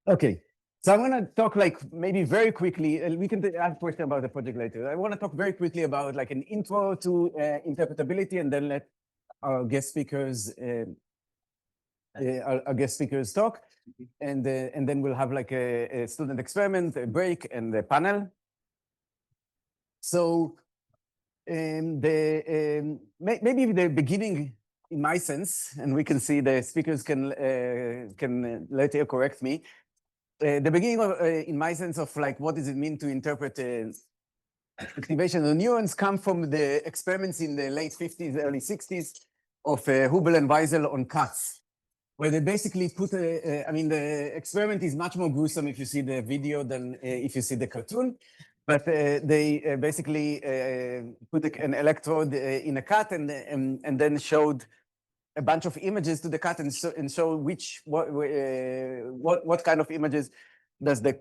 Okay, so I'm going to talk like maybe very quickly. We can ask questions about the project later. I want to talk very quickly about like an intro to interpretability, and then let our guest speakers talk, and then we'll have like a student experiment, a break, and a panel. So maybe the beginning, in my sense, and we can see the speakers can later correct me. The beginning of, in my sense, of like what does it mean to interpret activation of neurons come from the experiments in the late 50s, early 60s of Hubel and Weisel on cats, where they basically put I mean, the experiment is much more gruesome if you see the video than if you see the cartoon. But they basically put an electrode in a cat and then showed a bunch of images to the cat and show what kind of images does the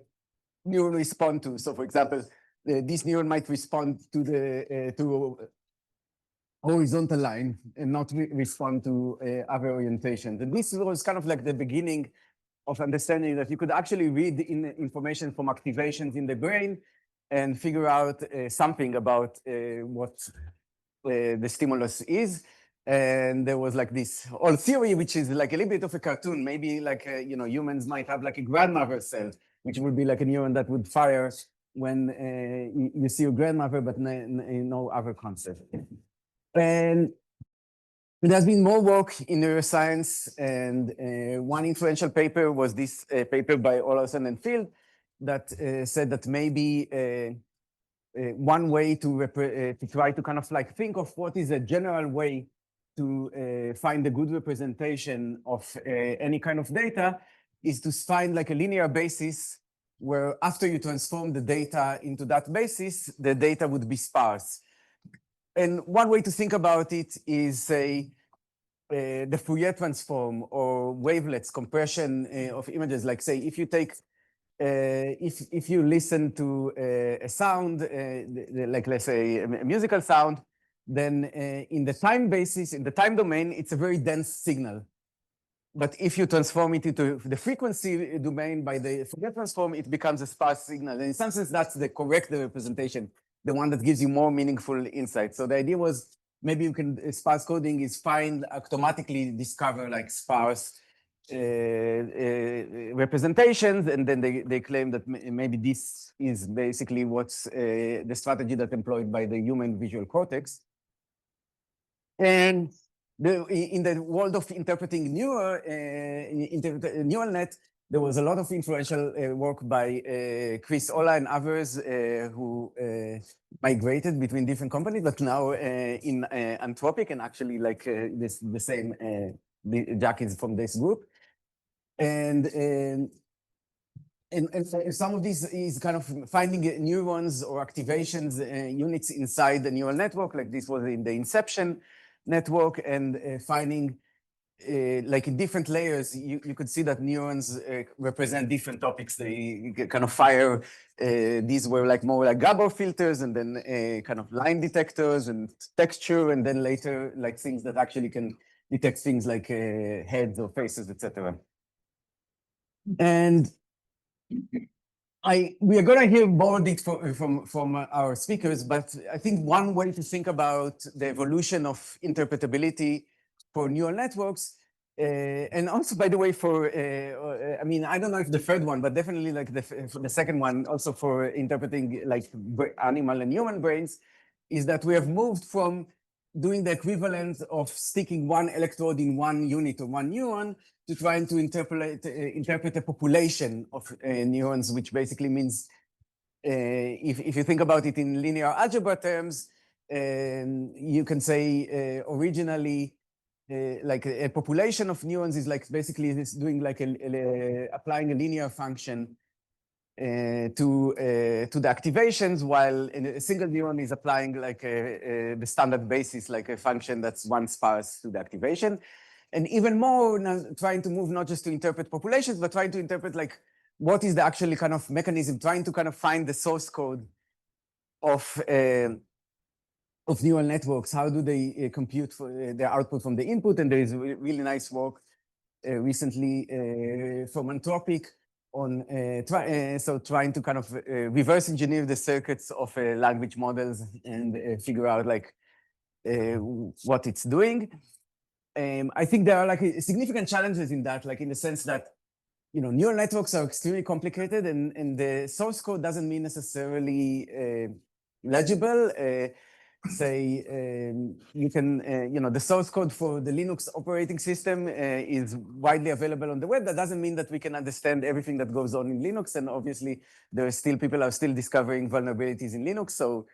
neuron respond to. So, for example, this neuron might respond to the horizontal line and not respond to other orientations. And this was kind of like the beginning of understanding that you could actually read information from activations in the brain and figure out something about what the stimulus is. And there was like this whole theory, which is like a little bit of a cartoon. Maybe like, you know, humans might have like a grandmother cell, which would be like a neuron that would fire when you see your grandmother, but no other concept. And there has been more work in neuroscience, and one influential paper was this paper by Olafson and Field that said that maybe one way to try to kind of like think of what is a general way to find a good representation of any kind of data is to find like a linear basis where after you transform the data into that basis, the data would be sparse. And one way to think about it is, say, the Fourier transform or wavelets compression of images. Like, say, if you take, if you listen to a sound, like let's say a musical sound, then in the time basis, in the time domain, it's a very dense signal. But if you transform it into the frequency domain by the Fourier transform, it becomes a sparse signal. And in some sense, that's the correct representation, the one that gives you more meaningful insight. So the idea was maybe you can, sparse coding is automatically discover like sparse representations. And then they claim that maybe this is basically what's the strategy that's employed by the human visual cortex. And in the world of interpreting neural net, there was a lot of influential work by Chris Olah and others who migrated between different companies, but now in Anthropic, and actually like the same Jack is from this group. And some of this is kind of finding neurons or activations units inside the neural network, like this was in the inception network, and finding like in different layers, you could see that neurons represent different topics. They kind of fire, these were like more like Gabor filters, and then kind of line detectors and texture, and then later like things that actually can detect things like heads or faces, etc. And we are going to hear more of it from our speakers, but I think one way to think about the evolution of interpretability for neural networks, and also, by the way, for, I mean, I don't know if the third one, but definitely like for the second one, also for interpreting like animal and human brains, is that we have moved from doing the equivalent of sticking one electrode in one unit or one neuron to trying to interpret a population of neurons, which basically means, if you think about it in linear algebra terms, you can say originally, like a population of neurons is like basically this doing like applying a linear function to the activations, while a single neuron is applying like the standard basis, like a function that's one sparse to the activation. And even more, now trying to move not just to interpret populations, but trying to interpret like what is the actually kind of mechanism, trying to kind of find the source code of neural networks. How do they compute for their output from the input? And there is really nice work recently from Anthropic on trying to kind of reverse engineer the circuits of language models and figure out like what it's doing. I think there are like significant challenges in that, like in the sense that, you know, neural networks are extremely complicated, and the source code doesn't mean necessarily legible. Say you can, you know, the source code for the Linux operating system is widely available on the web. That doesn't mean that we can understand everything that goes on in Linux. And obviously, people are still discovering vulnerabilities in Linux. So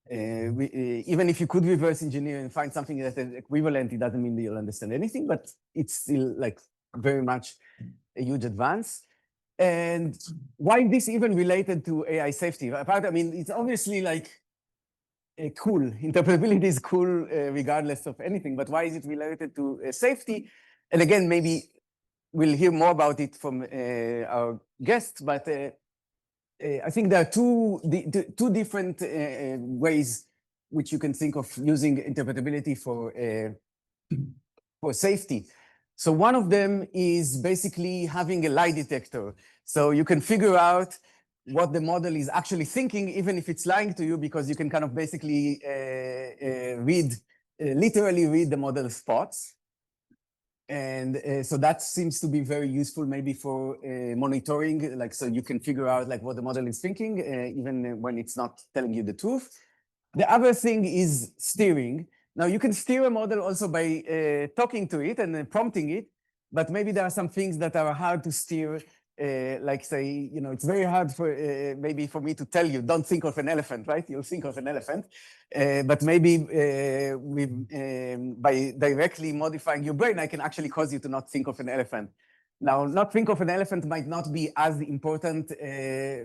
even if you could reverse engineer and find something that is equivalent, it doesn't mean that you'll understand anything, but it's still like very much a huge advance. And why this even related to AI safety? Apart, I mean, it's obviously like cool. Interpretability is cool regardless of anything, but why is it related to safety? And again, maybe we'll hear more about it from our guests, but I think there are two different ways which you can think of using interpretability for safety. So one of them is basically having a lie detector. So you can figure out what the model is actually thinking, even if it's lying to you, because you can kind of basically literally read the model's thoughts. And so that seems to be very useful maybe for monitoring, like, so you can figure out like what the model is thinking, even when it's not telling you the truth. The other thing is steering. Now you can steer a model also by talking to it and prompting it, but maybe there are some things that are hard to steer. Like say, you know, it's very hard for maybe for me to tell you, don't think of an elephant, right? You'll think of an elephant. But maybe by directly modifying your brain, I can actually cause you to not think of an elephant. Now, not think of an elephant might not be as important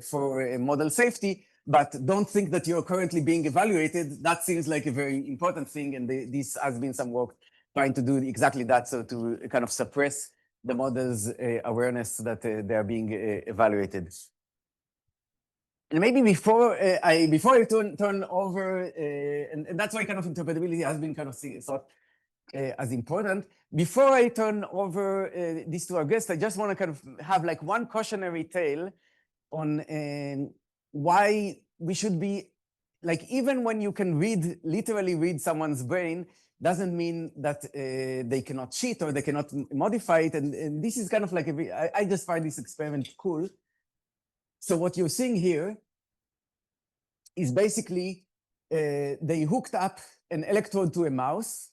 for model safety, but don't think that you're currently being evaluated. That seems like a very important thing, and this has been some work trying to do exactly that, so to kind of suppress the model's awareness that they are being evaluated. And maybe before I turn over, and that's why kind of interpretability has been kind of thought as important. Before I turn over this to our guest, I just want to kind of have like one cautionary tale on why we should be, like, even when you can literally read someone's brain, doesn't mean that they cannot cheat or they cannot modify it. And this is kind of like, I just find this experiment cool. So what you're seeing here is basically they hooked up an electrode to a mouse.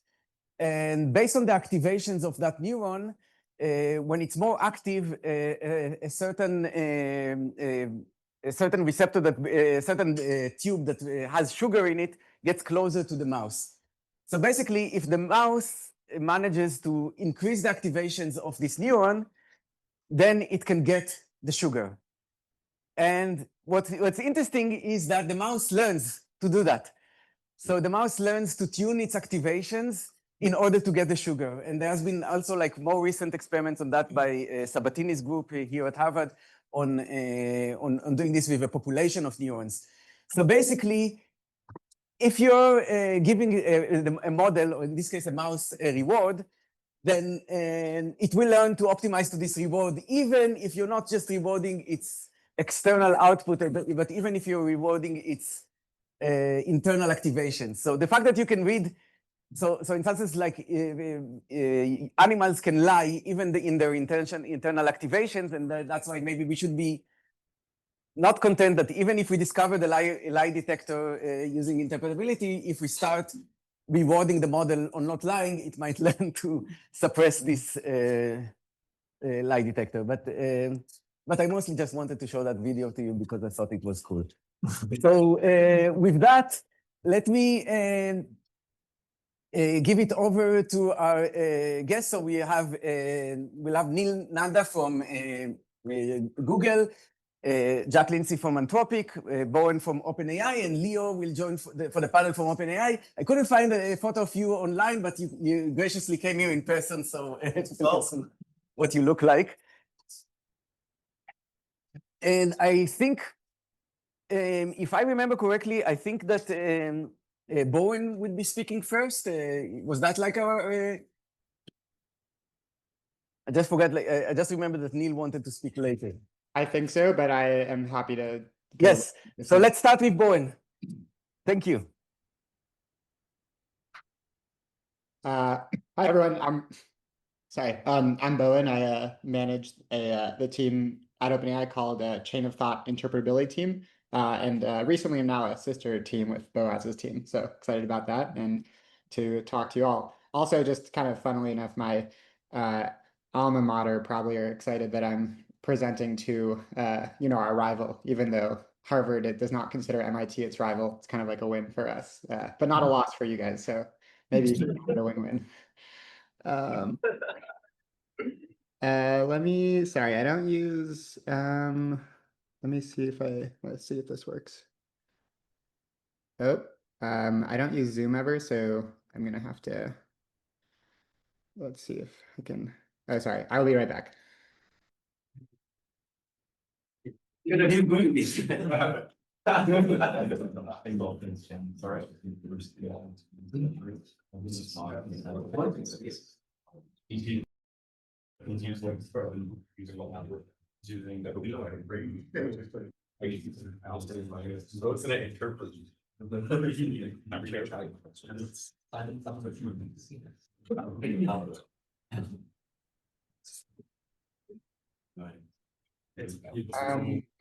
And based on the activations of that neuron, when it's more active, a certain receptor, a certain tube that has sugar in it gets closer to the mouse. So basically, if the mouse manages to increase the activations of this neuron, then it can get the sugar. And what's interesting is that the mouse learns to do that. So the mouse learns to tune its activations in order to get the sugar. And there has been also like more recent experiments on that by Sabatini's group here at Harvard on doing this with a population of neurons. So basically, if you're giving a model, or in this case, a mouse, a reward, then it will learn to optimize to this reward, even if you're not just rewarding its external output, but even if you're rewarding its internal activation. So the fact that you can read, so in some sense, like animals can lie even in their internal activations, and that's why maybe we should be not content that even if we discover the lie detector using interpretability, if we start rewarding the model on not lying, it might learn to suppress this lie detector. But I mostly just wanted to show that video to you because I thought it was cool. So with that, let me give it over to our guest. So we'll have Neel Nanda from Google, Jack Lindsey from Anthropic, Bowen from OpenAI, and Leo will join for the panel from OpenAI. I couldn't find a photo of you online, but you graciously came here in person, so what you look like. And I think, if I remember correctly, I think that Bowen would be speaking first. Was that like our... I just forgot, I just remember that Neel wanted to speak later. I think so, but I am happy to. Yes. So let's start with Bowen. Thank you. Hi everyone. I'm Bowen. I manage the team at OpenAI called Chain of Thought Interpretability team, and recently I'm now a sister team with Boaz's team. So excited about that and to talk to you all. Also, just kind of funnily enough, my alma mater probably are excited that I'm presenting to our rival, even though Harvard it does not consider MIT its rival. It's kind of like a win for us, but not a loss for you guys. So maybe a win-win. Sorry, I don't use, let's see if this works. Oh, I don't use Zoom ever, so I'm gonna have to, let's see if I can, oh, sorry, I'll be right back.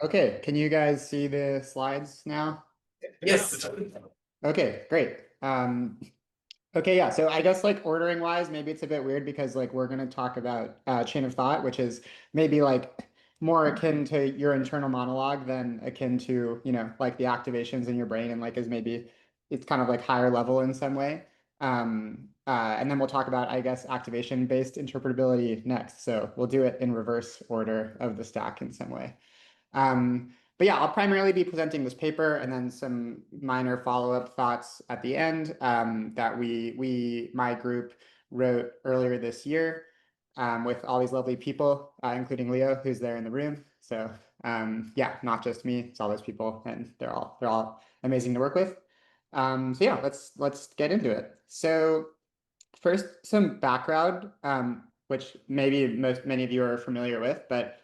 Okay, can you guys see the slides now? Yes. Okay, great. Okay, yeah, so I guess like ordering wise, maybe it's a bit weird because like we're going to talk about chain of thought, which is maybe like more akin to your internal monologue than akin to, like the activations in your brain and like is maybe it's kind of like higher level in some way. And then we'll talk about, I guess, activation-based interpretability next. So we'll do it in reverse order of the stack in some way. But yeah, I'll primarily be presenting this paper and then some minor follow-up thoughts at the end that my group wrote earlier this year with all these lovely people, including Leo, who's there in the room. So yeah, not just me, it's all those people, and they're all amazing to work with. So yeah, let's get into it. So first, some background, which maybe many of you are familiar with, but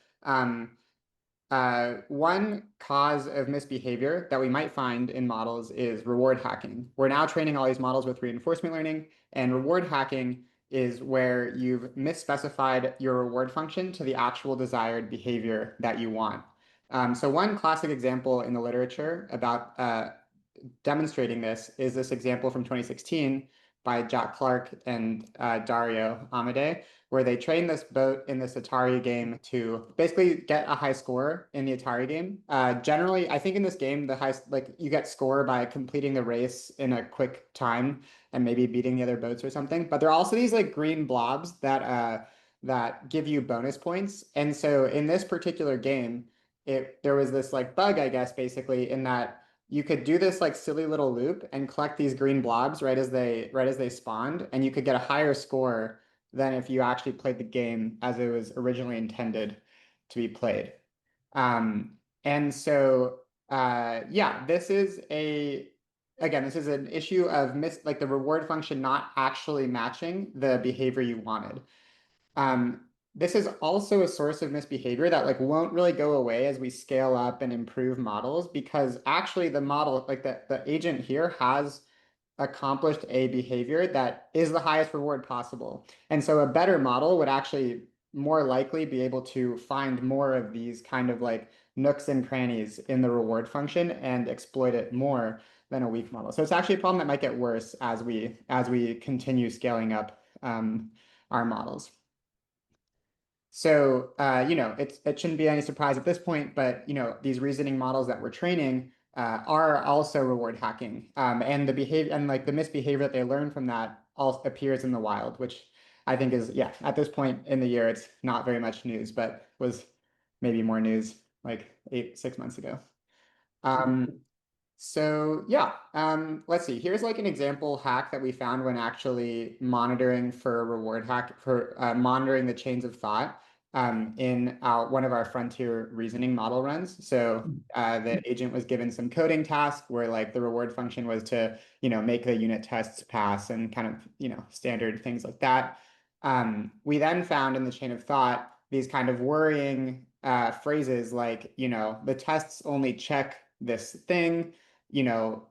one cause of misbehavior that we might find in models is reward hacking. We're now training all these models with reinforcement learning, and reward hacking is where you've misspecified your reward function to the actual desired behavior that you want. So one classic example in the literature about demonstrating this is this example from 2016 by Jack Clark and Dario Amade, where they trained this boat in this Atari game to basically get a high score in the Atari game. Generally, I think in this game, you get score by completing the race in a quick time and maybe beating the other boats or something. But there are also these like green blobs that give you bonus points. And so in this particular game, there was this like bug, I guess, basically in that you could do this like silly little loop and collect these green blobs right as they spawned, and you could get a higher score than if you actually played the game as it was originally intended to be played. And so yeah, this is an issue of the reward function not actually matching the behavior you wanted. This is also a source of misbehavior that like won't really go away as we scale up and improve models, because actually the model, like the agent here has accomplished a behavior that is the highest reward possible. And so a better model would actually more likely be able to find more of these kind of like nooks and crannies in the reward function and exploit it more than a weak model. So it's actually a problem that might get worse as we continue scaling up our models. So, it shouldn't be any surprise at this point, but, these reasoning models that we're training are also reward hacking. And the behavior and like the misbehavior that they learn from that all appears in the wild, which I think is, yeah, at this point in the year, it's not very much news, but was maybe more news like 6 months ago. So yeah, let's see. Here's like an example hack that we found when actually monitoring for a reward hack for monitoring the chains of thought in one of our frontier reasoning model runs. So the agent was given some coding task where like the reward function was to, make the unit tests pass and kind of, standard things like that. We then found in the chain of thought these kind of worrying phrases like, the tests only check this thing,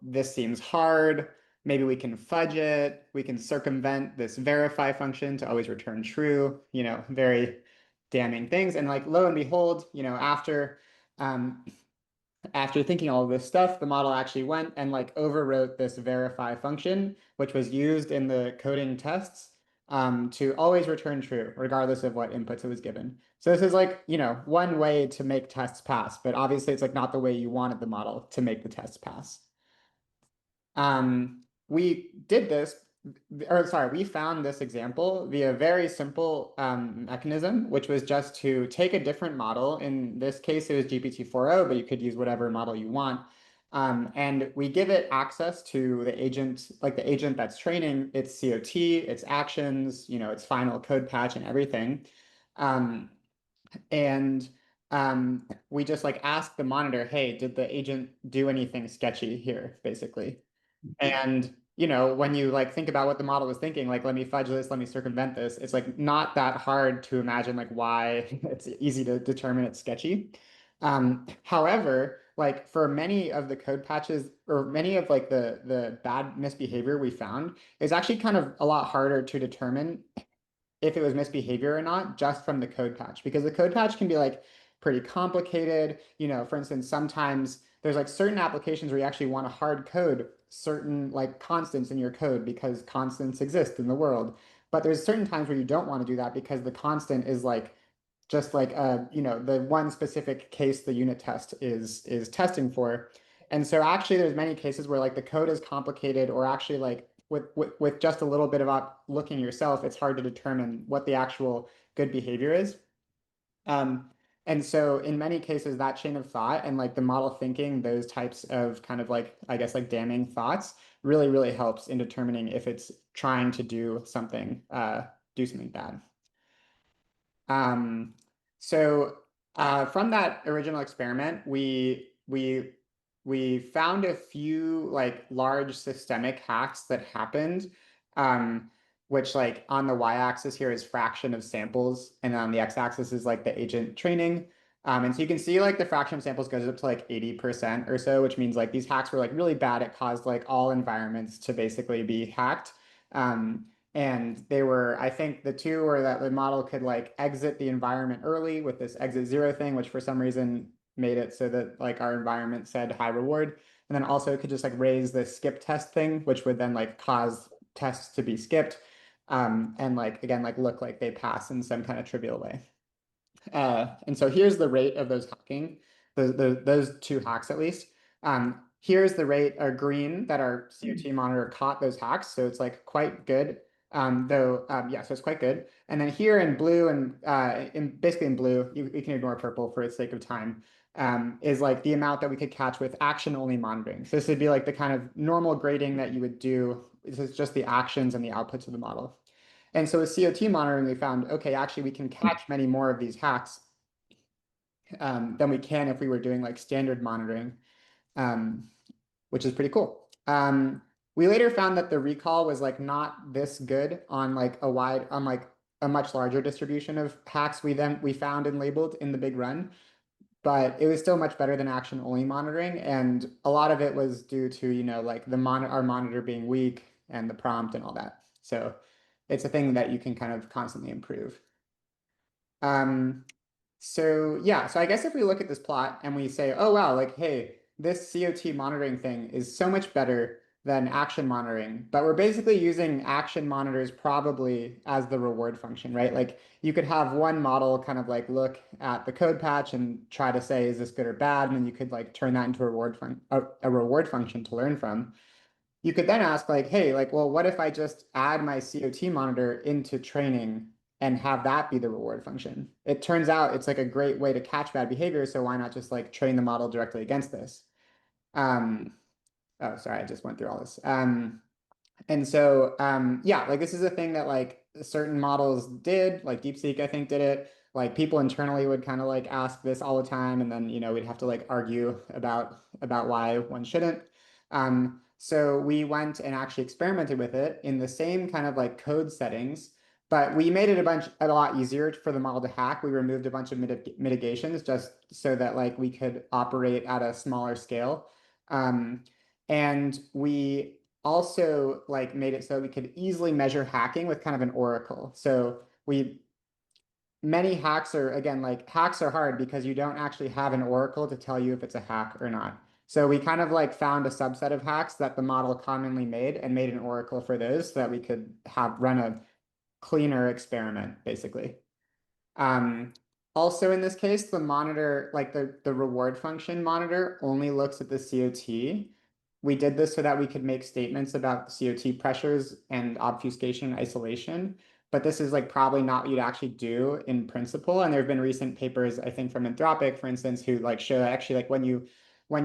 this seems hard, maybe we can fudge it, we can circumvent this verify function to always return true, very damning things. And like, lo and behold, after thinking all of this stuff, the model actually went and like overwrote this verify function, which was used in the coding tests to always return true, regardless of what inputs it was given. So this is like, one way to make tests pass, but obviously it's like not the way you wanted the model to make the tests pass. We did this, or sorry, we found this example via a very simple mechanism, which was just to take a different model. In this case, it was GPT-4o, but you could use whatever model you want. And we give it access to the agent, like the agent that's training its COT, its actions, its final code patch and everything. And we just like ask the monitor, hey, did the agent do anything sketchy here, basically? And when you like think about what the model was thinking, like, let me fudge this, let me circumvent this, it's like not that hard to imagine like why it's easy to determine it's sketchy. However, like for many of the code patches or many of like the bad misbehavior we found is actually kind of a lot harder to determine if it was misbehavior or not just from the code patch, because the code patch can be like pretty complicated. For instance, sometimes there's like certain applications where you actually want to hard code certain like constants in your code because constants exist in the world. But there's certain times where you don't want to do that because the constant is like just like the one specific case the unit test is testing for. And so actually there's many cases where like the code is complicated, or actually like with just a little bit about looking yourself, it's hard to determine what the actual good behavior is. And so in many cases, that chain of thought and like the model thinking those types of kind of like, I guess, like damning thoughts really, really helps in determining if it's trying to do something bad. So from that original experiment, we found a few like large systemic hacks that happened, which like on the y-axis here is fraction of samples, and on the x-axis is like the agent training. And so you can see like the fraction of samples goes up to like 80% or so, which means like these hacks were like really bad. It caused like all environments to basically be hacked. And they were, I think the two were that the model could like exit the environment early with this exit 0 thing, which for some reason made it so that like our environment said high reward. And then also it could just like raise the skip test thing, which would then like cause tests to be skipped. And like, again, like look like they pass in some kind of trivial way. And so here's the rate of those hacking, those two hacks at least. Here's the rate, green, that our COT monitor caught those hacks. So it's like quite good. Yeah, so it's quite good. And then here in blue and basically in blue, you can ignore purple for the sake of time, is like the amount that we could catch with action only monitoring. So this would be like the kind of normal grading that you would do. This is just the actions and the outputs of the model. And so with COT monitoring, we found, okay, actually we can catch many more of these hacks than we can if we were doing like standard monitoring, which is pretty cool. We later found that the recall was like not this good on like a much larger distribution of hacks we found and labeled in the big run, but it was still much better than action only monitoring. And a lot of it was due to, like our monitor being weak and the prompt and all that. So it's a thing that you can kind of constantly improve. So yeah, so I guess if we look at this plot and we say, oh wow, like, hey, this COT monitoring thing is so much better than action monitoring, but we're basically using action monitors probably as the reward function, right? Like you could have one model kind of like look at the code patch and try to say, is this good or bad? And then you could like turn that into a reward function to learn from. You could then ask like, hey, like, well, what if I just add my COT monitor into training and have that be the reward function? It turns out it's like a great way to catch bad behavior. So why not just like train the model directly against this? Oh, sorry, I just went through all this. And so, yeah, like this is a thing that like certain models did, like DeepSeek, I think did it. Like people internally would kind of like ask this all the time. And then, we'd have to like argue about why one shouldn't. So we went and actually experimented with it in the same kind of like code settings, But we made it a lot easier for the model to hack. We removed a bunch of mitigations just so that like we could operate at a smaller scale. And we also like made it so we could easily measure hacking with kind of an oracle. So many hacks are, again, like hacks are hard because you don't actually have an oracle to tell you if it's a hack or not. So we kind of like found a subset of hacks that the model commonly made and made an oracle for those so that we could run a cleaner experiment, basically. Also in this case, the monitor, like the reward function monitor only looks at the COT. We did this so that we could make statements about COT pressures and obfuscation and isolation, but this is like probably not what you'd actually do in principle. And there have been recent papers, I think from Anthropic, for instance, who like show actually like when you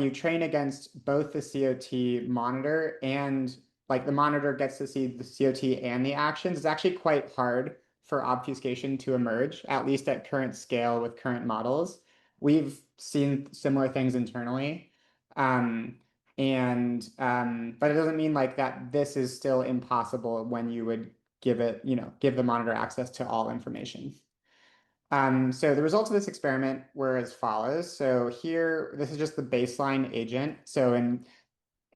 train against both the COT monitor and like the monitor gets to see the COT and the actions, it's actually quite hard for obfuscation to emerge, at least at current scale with current models. We've seen similar things internally. But it doesn't mean like that this is still impossible when you would give it, give the monitor access to all information. So the results of this experiment were as follows. So here, this is just the baseline agent. So in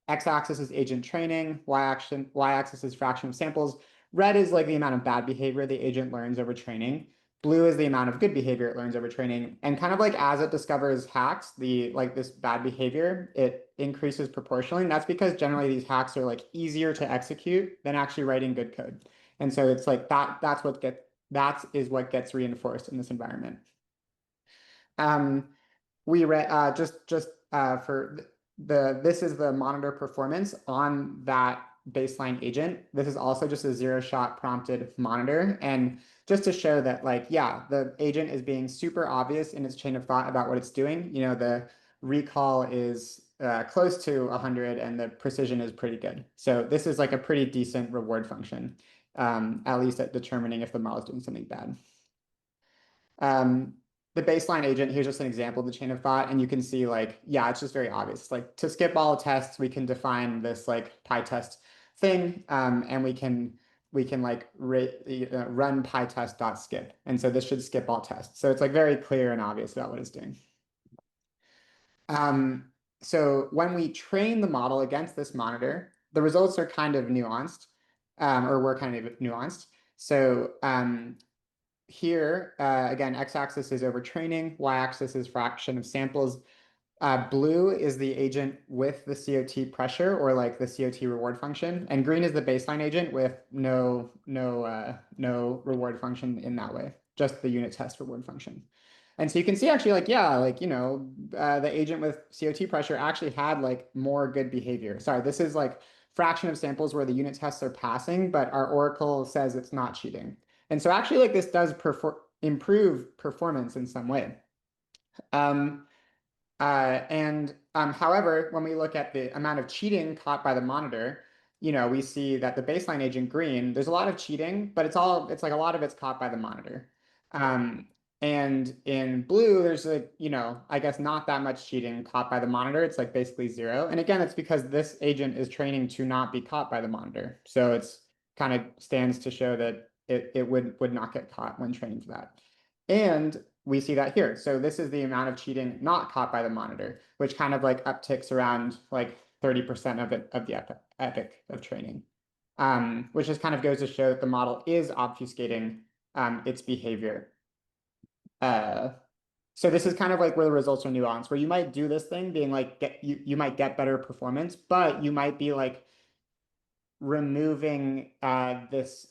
x-axis is agent training, y-axis is fraction of samples. Red is like the amount of bad behavior the agent learns over training. Blue is the amount of good behavior it learns over training. And kind of like as it discovers hacks, this bad behavior, it increases proportionally. And that's because generally these hacks are like easier to execute than actually writing good code. And so it's like that is what gets reinforced in this environment. We read this is the monitor performance on that baseline agent. This is also just a zero-shot prompted monitor. And just to show that, like, yeah, the agent is being super obvious in its chain of thought about what it's doing. The recall is close to 100 and the precision is pretty good. So this is like a pretty decent reward function, at least at determining if the model is doing something bad. The baseline agent, here's just an example of the chain of thought, and you can see like, yeah, it's just very obvious. Like to skip all tests, we can define this like PyTest thing, and we can like run pytest.skip. And so this should skip all tests. So it's like very clear and obvious about what it's doing. So when we train the model against this monitor, the results are kind of nuanced, or were kind of nuanced. So here, again, x-axis is overtraining, y-axis is fraction of samples. Blue is the agent with the COT pressure or like the COT reward function, and green is the baseline agent with no reward function in that way, just the unit test reward function. And so you can see actually like, yeah, like, the agent with COT pressure actually had like more good behavior. Sorry, this is like fraction of samples where the unit tests are passing, but our oracle says it's not cheating. And so actually like this does improve performance in some way. However, when we look at the amount of cheating caught by the monitor, we see that the baseline agent green, there's a lot of cheating, but it's like a lot of it's caught by the monitor. And in blue, there's like, I guess not that much cheating caught by the monitor. It's like basically zero. And again, it's because this agent is training to not be caught by the monitor. So it's kind of stands to show that it would not get caught when training for that. And we see that here. So this is the amount of cheating not caught by the monitor, which kind of like upticks around like 30% of the epoch of training, which just kind of goes to show that the model is obfuscating its behavior. So this is kind of like where the results are nuanced, where you might do this thing being like, you might get better performance, but you might be like removing this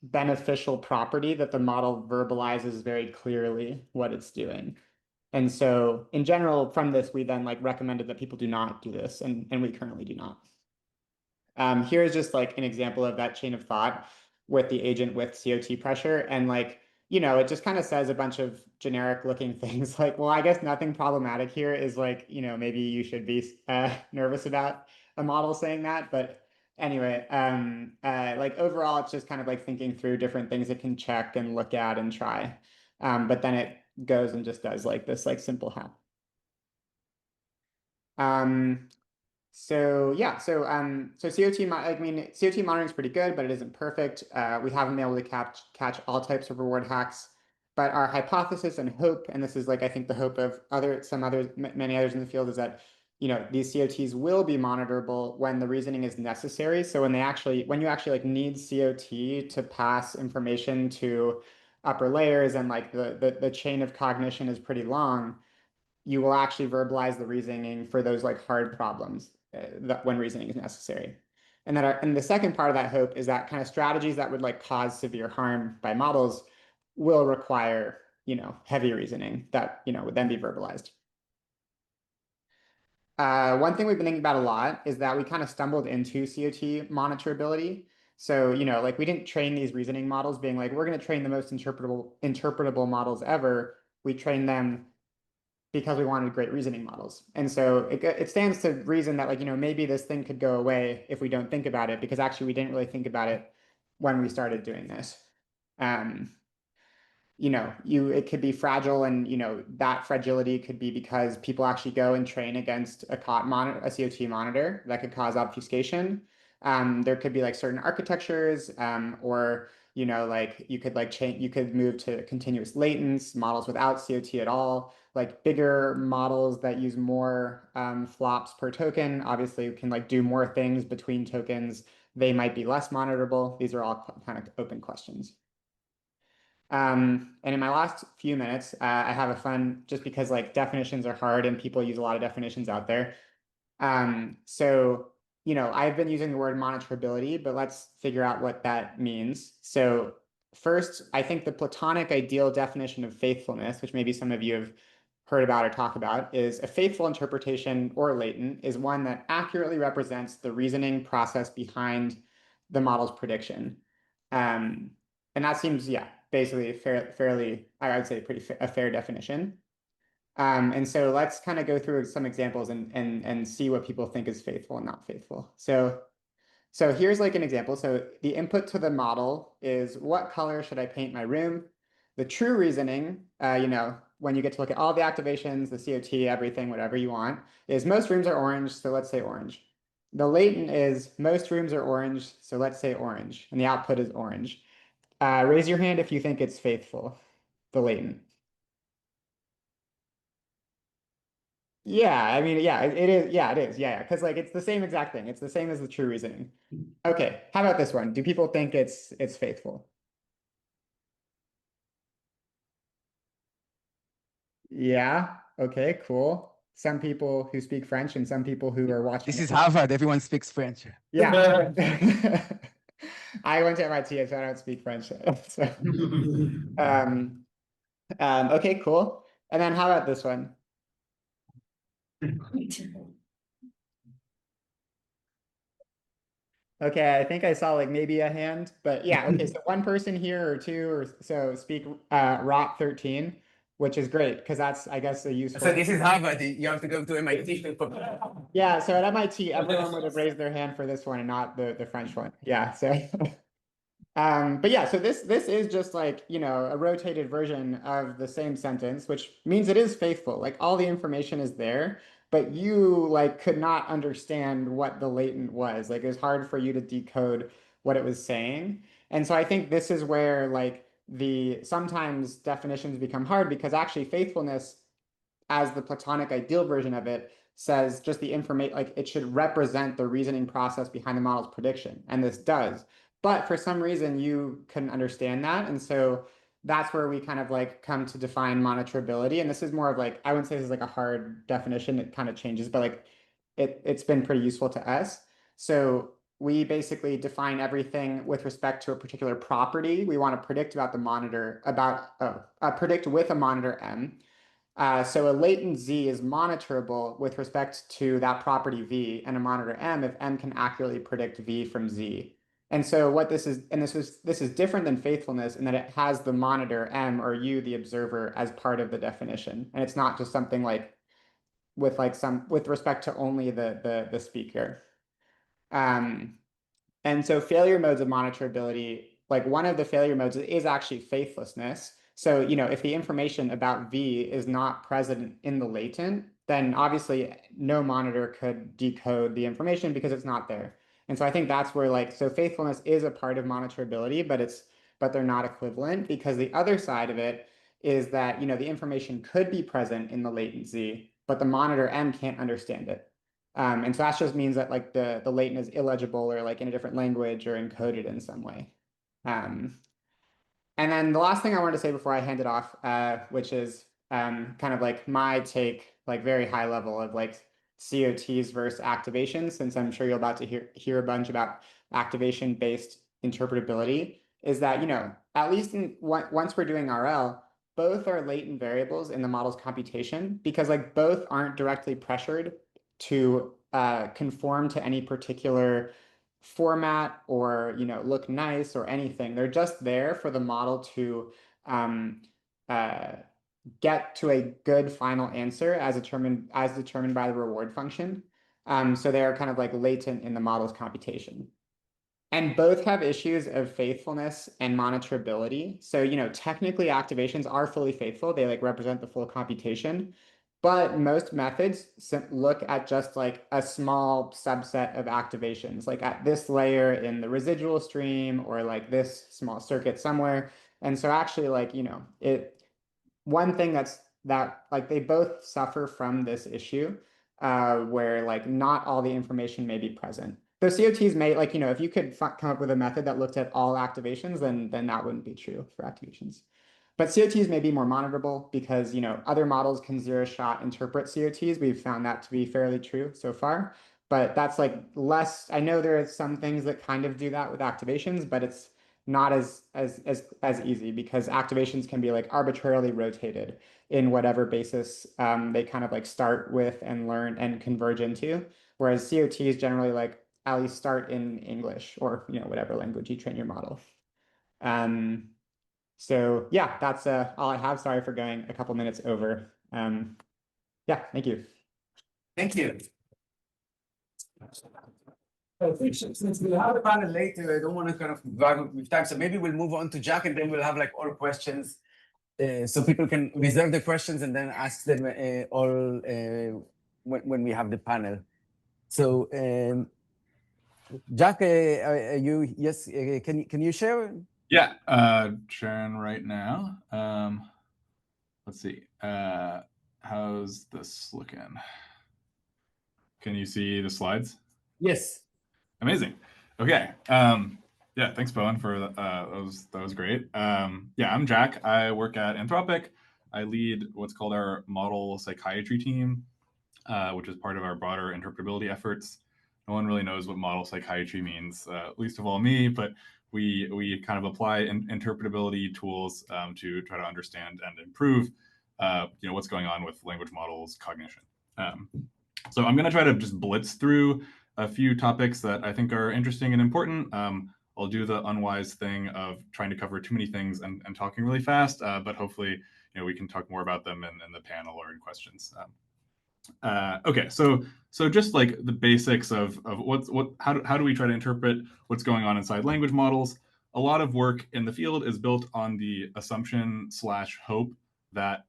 beneficial property that the model verbalizes very clearly what it's doing. And so in general, from this, we then like recommended that people do not do this, and we currently do not. Here's just like an example of that chain of thought with the agent with COT pressure. And like, it just kind of says a bunch of generic looking things like, well, I guess nothing problematic here is like, maybe you should be nervous about a model saying that. But anyway, like overall, it's just kind of like thinking through different things it can check and look at and try. But then it goes and just does like this like simple hack. So yeah, so COT monitoring is pretty good, but it isn't perfect. We haven't been able to catch all types of reward hacks. But our hypothesis and hope, and this is like I think the hope of many others in the field, is that these COTs will be monitorable when the reasoning is necessary. So when you actually like need COT to pass information to upper layers and like the chain of cognition is pretty long, you will actually verbalize the reasoning for those like hard problems when reasoning is necessary. And the second part of that hope is that kind of strategies that would like cause severe harm by models will require, heavy reasoning that, would then be verbalized. One thing we've been thinking about a lot is that we kind of stumbled into COT monitorability. So, like we didn't train these reasoning models being like, we're going to train the most interpretable models ever. We trained them because we wanted great reasoning models. And so it stands to reason that like, maybe this thing could go away if we don't think about it, because actually we didn't really think about it when we started doing this. It could be fragile, and that fragility could be because people actually go and train against a COT monitor that could cause obfuscation. There could be like certain architectures, or like you could move to continuous latents models without COT at all. Like bigger models that use more flops per token obviously can like do more things between tokens. They might be less monitorable. These are all kind of open questions. And in my last few minutes, I have a fun, just because like definitions are hard and people use a lot of definitions out there. So, I've been using the word monitorability, but let's figure out what that means. So first, I think the Platonic ideal definition of faithfulness, which maybe some of you have heard about or talk about, is a faithful interpretation or latent is one that accurately represents the reasoning process behind the model's prediction. And that seems, yeah, basically fairly, I would say a fair definition. And so let's kind of go through some examples and see what people think is faithful and not faithful. So here's like an example. So the input to the model is, what color should I paint my room? The true reasoning, when you get to look at all the activations, the COT, everything, whatever you want, is most rooms are orange, so let's say orange. The latent is most rooms are orange, so let's say orange, and the output is orange. Raise your hand if you think it's faithful, the latent. Yeah, I mean, yeah, it is. Yeah, it is. Yeah, because like it's the same exact thing. It's the same as the true reasoning. Okay, how about this one? Do people think it's faithful? Yeah. Okay, cool. Some people who speak French and some people who are watching. This is Harvard. Everyone speaks French. Yeah. I went to MIT, so I don't speak French. So, okay, cool. And then how about this one? Okay, I think I saw like maybe a hand, but yeah, okay, so one person here or two or so speak ROT 13, which is great because that's, I guess, a useful. So this is Harvard. You have to go to MIT. Yeah, so at MIT, everyone would have raised their hand for this one and not the French one. Yeah, so but yeah, so this is just like, a rotated version of the same sentence, which means it is faithful. Like all the information is there, but you like could not understand what the latent was. Like it was hard for you to decode what it was saying. And so I think this is where like the sometimes definitions become hard, because actually faithfulness, as the Platonic ideal version of it, says just the information, like it should represent the reasoning process behind the model's prediction. And this does. But for some reason, you couldn't understand that. And so that's where we kind of like come to define monitorability. And this is more of like, I wouldn't say this is like a hard definition. It kind of changes, but like it's been pretty useful to us. So we basically define everything with respect to a particular property. We want to predict about the monitor, predict with a monitor M. So a latent Z is monitorable with respect to that property V and a monitor M if M can accurately predict V from Z. And so what this is, and this is different than faithfulness in that it has the monitor M, or you, the observer, as part of the definition. And it's not just something like with respect to only the speaker. And so failure modes of monitorability, like one of the failure modes is actually faithlessness. So, if the information about V is not present in the latent, then obviously no monitor could decode the information because it's not there. And so I think that's where so faithfulness is a part of monitorability, but they're not equivalent, because the other side of it is that, the information could be present in the latency, but the monitor M can't understand it. And so that just means that the latent is illegible, or in a different language, or encoded in some way. And then the last thing I wanted to say before I hand it off, which is kind of my take, very high level of COTs versus activation, since I'm sure you're about to hear a bunch about activation-based interpretability, is that, at least once we're doing RL, both are latent variables in the model's computation, because both aren't directly pressured to conform to any particular format or look nice or anything. They're just there for the model to get to a good final answer as determined by the reward function. So they're kind of latent in the model's computation. And both have issues of faithfulness and monitorability. So, technically activations are fully faithful. They represent the full computation. But most methods look at just a small subset of activations, at this layer in the residual stream, or this small circuit somewhere. And so actually one thing that they both suffer from this issue, where not all the information may be present. The COTs may, if you could come up with a method that looked at all activations, then that wouldn't be true for activations. But COTs may be more monitorable because, other models can zero-shot interpret COTs. We've found that to be fairly true so far. But that's less. I know there are some things that kind of do that with activations, but it's not as easy, because activations can be arbitrarily rotated in whatever basis they kind of start with and learn and converge into. Whereas COTs generally at least start in English, or whatever language you train your model. So yeah, that's all I have. Sorry for going a couple minutes over. Yeah, thank you. Thank you. Since we'll have a panel later, I don't want to kind of drag up with time. So maybe we'll move on to Jack, and then we'll have all questions. So people can reserve the questions and then ask them all when we have the panel. So Jack, yes, can you share? Yeah, sharing right now. Let's see. How's this looking? Can you see the slides? Yes. Amazing. Okay. Yeah, thanks, Bowen, for that was great. Yeah, I'm Jack. I work at Anthropic. I lead what's called our model psychiatry team, which is part of our broader interpretability efforts. No one really knows what model psychiatry means, least of all me, but we kind of apply interpretability tools to try to understand and improve what's going on with language models cognition. So I'm going to try to just blitz through a few topics that I think are interesting and important. I'll do the unwise thing of trying to cover too many things and talking really fast, but hopefully we can talk more about them in the panel or in questions. Okay, so just the basics of how do we try to interpret what's going on inside language models? A lot of work in the field is built on the assumption/hope that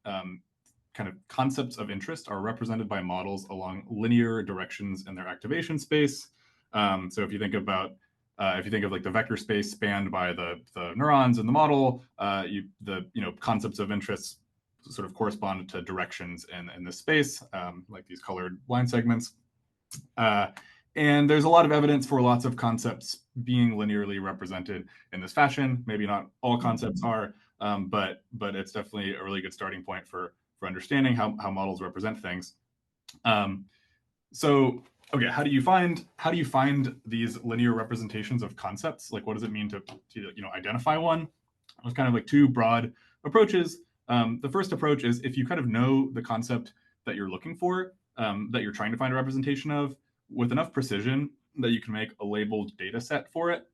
kind of concepts of interest are represented by models along linear directions in their activation space. So if you think about the vector space spanned by the neurons in the model, the concepts of interest sort of correspond to directions in this space, like these colored line segments. And there's a lot of evidence for lots of concepts being linearly represented in this fashion. Maybe not all concepts are, but it's definitely a really good starting point for understanding how models represent things. So okay, how do you find these linear representations of concepts? What does it mean to identify one? There's kind of two broad approaches. The first approach is if you kind of know the concept that you're looking for, that you're trying to find a representation of with enough precision that you can make a labeled data set for it,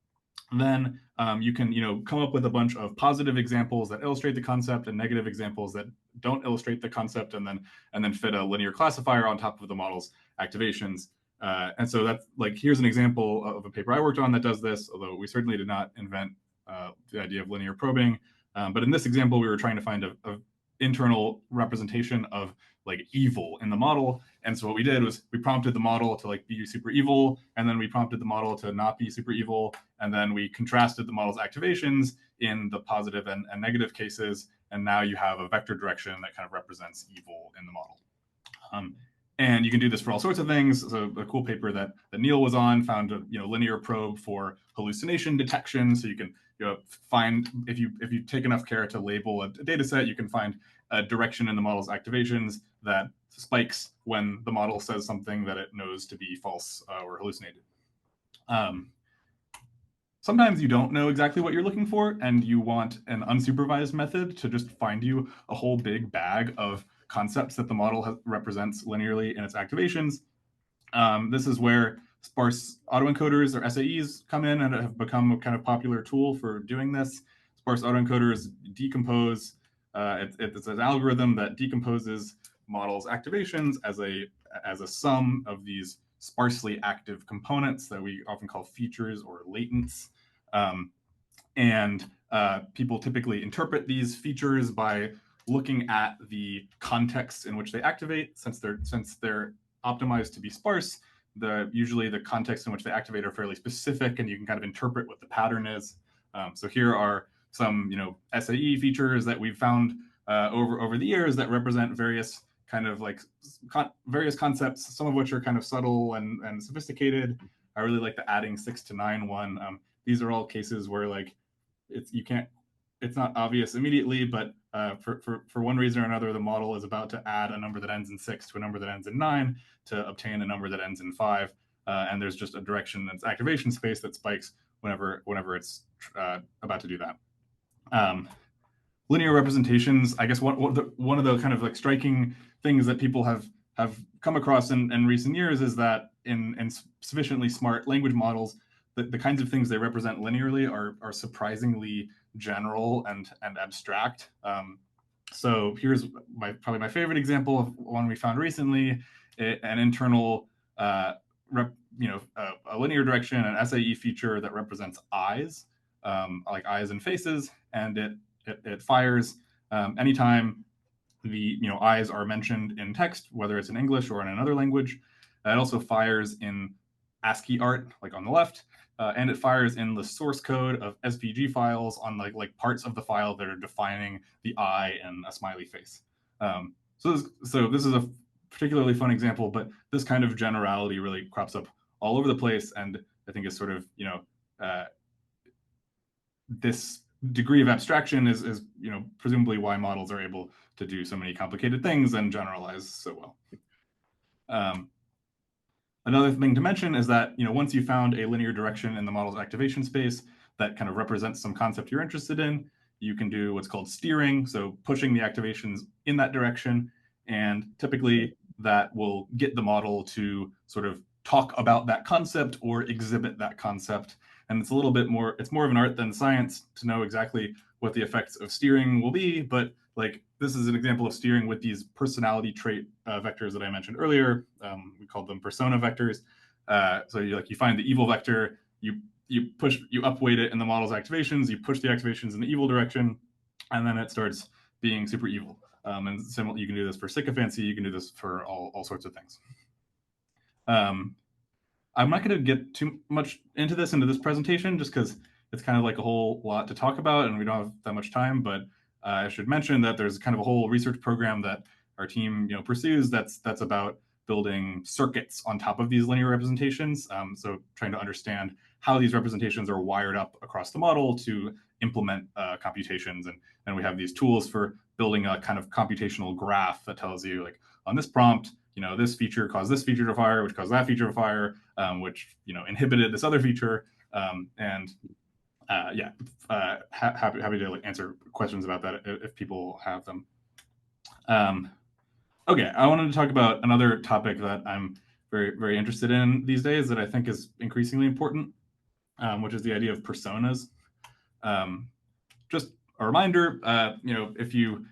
then you can come up with a bunch of positive examples that illustrate the concept and negative examples that don't illustrate the concept, and then fit a linear classifier on top of the model's activations. And so that's here's an example of a paper I worked on that does this, although we certainly did not invent the idea of linear probing. But in this example, we were trying to find a internal representation of like evil in the model. And so what we did was we prompted the model to like be super evil, and then we prompted the model to not be super evil, and then we contrasted the model's activations in the positive and negative cases, and now you have a vector direction that kind of represents evil in the model. And you can do this for all sorts of things. So a cool paper that Neel was on found a linear probe for hallucination detection. So you can find, if you take enough care to label a data set, you can find a direction in the model's activations that spikes when the model says something that it knows to be false or hallucinated. Sometimes you don't know exactly what you're looking for, and you want an unsupervised method to just find you a whole big bag of concepts that the model represents linearly in its activations. This is where sparse autoencoders, or SAEs, come in and have become a kind of popular tool for doing this. Sparse autoencoders decompose. It's an algorithm that decomposes models' activations as a sum of these sparsely active components that we often call features or latents. People typically interpret these features by looking at the context in which they activate. Since they're optimized to be sparse, usually the context in which they activate are fairly specific, and you can kind of interpret what the pattern is. So here are some SAE features that we've found over the years that represent various kind of like various concepts, some of which are kind of subtle and sophisticated. I really like the adding 6 to 9 one. These are all cases where like it's not obvious immediately, but for one reason or another, the model is about to add a number that ends in 6 to a number that ends in 9 to obtain a number that ends in 5. And there's just a direction that's activation space that spikes whenever it's about to do that. Linear representations, I guess one of the kind of like striking things that people have come across in recent years is that in sufficiently smart language models, the kinds of things they represent linearly are surprisingly general and abstract. So here's probably my favorite example of one we found recently: an internal a linear direction, an SAE feature that represents eyes, like eyes and faces, and it fires anytime the eyes are mentioned in text, whether it's in English or in another language. It also fires in ASCII art, like on the left, and it fires in the source code of SVG files on like parts of the file that are defining the eye and a smiley face. So this is a particularly fun example, but this kind of generality really crops up all over the place, and I think is sort of this degree of abstraction is presumably why models are able to do so many complicated things and generalize so well. Another thing to mention is that once you found a linear direction in the model's activation space that kind of represents some concept you're interested in, you can do what's called steering, so pushing the activations in that direction, and typically that will get the model to sort of talk about that concept or exhibit that concept. And it's a little bit more, it's more of an art than science to know exactly what the effects of steering will be, but like this is an example of steering with these personality trait vectors that I mentioned earlier. We called them persona vectors. So you find the evil vector, you upweight it in the model's activations, you push the activations in the evil direction, and then it starts being super evil. And similar, you can do this for sycophancy, you can do this for all sorts of things. I'm not going to get too much into this presentation just because it's kind of like a whole lot to talk about and we don't have that much time, but I should mention that there's kind of a whole research program that our team pursues that's about building circuits on top of these linear representations. So trying to understand how these representations are wired up across the model to implement computations. And we have these tools for building a kind of computational graph that tells you, like, on this prompt, this feature caused this feature to fire, which caused that feature to fire, which inhibited this other feature. Happy to answer questions about that if people have them. Okay, I wanted to talk about another topic that I'm very, very interested in these days that I think is increasingly important, which is the idea of personas. Just a reminder, if you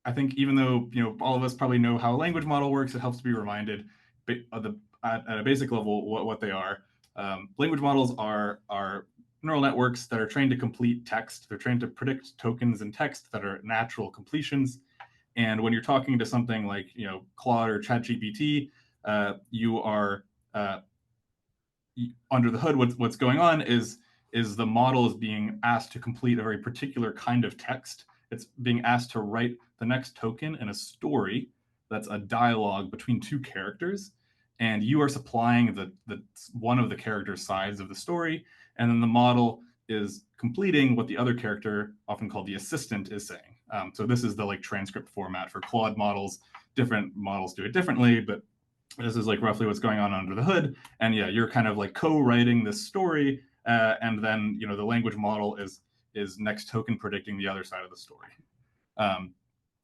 I think even though all of us probably know how a language model works, it helps to be reminded at a basic level what they are. Language models are neural networks that are trained to complete text. They're trained to predict tokens in text that are natural completions. And when you're talking to something like, Claude or ChatGPT, you are under the hood. What's going on is the model is being asked to complete a very particular kind of text. It's being asked to write the next token in a story that's a dialogue between two characters, and you are supplying the one of the character's sides of the story, and then the model is completing what the other character, often called the assistant, is saying. So this is the transcript format for Claude models. Different models do it differently, but this is roughly what's going on under the hood. And yeah, you're kind of co-writing this story, and then the language model is next token predicting the other side of the story.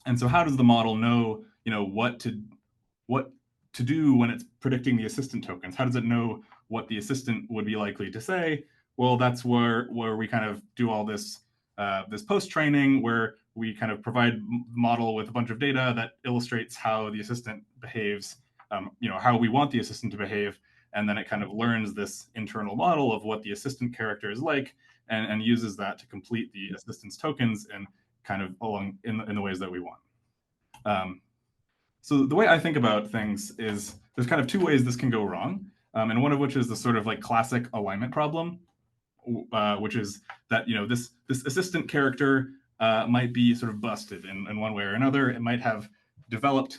And so how does the model know what to do when it's predicting the assistant tokens? How does it know what the assistant would be likely to say? Well, that's where we kind of do all this this post-training, where we kind of provide the model with a bunch of data that illustrates how the assistant behaves, how we want the assistant to behave, and then it kind of learns this internal model of what the assistant character is like, and uses that to complete the assistant's tokens and kind of along in the ways that we want. So the way I think about things is there's kind of two ways this can go wrong, and one of which is the sort of classic alignment problem, which is that this assistant character might be sort of busted in one way or another. It might have developed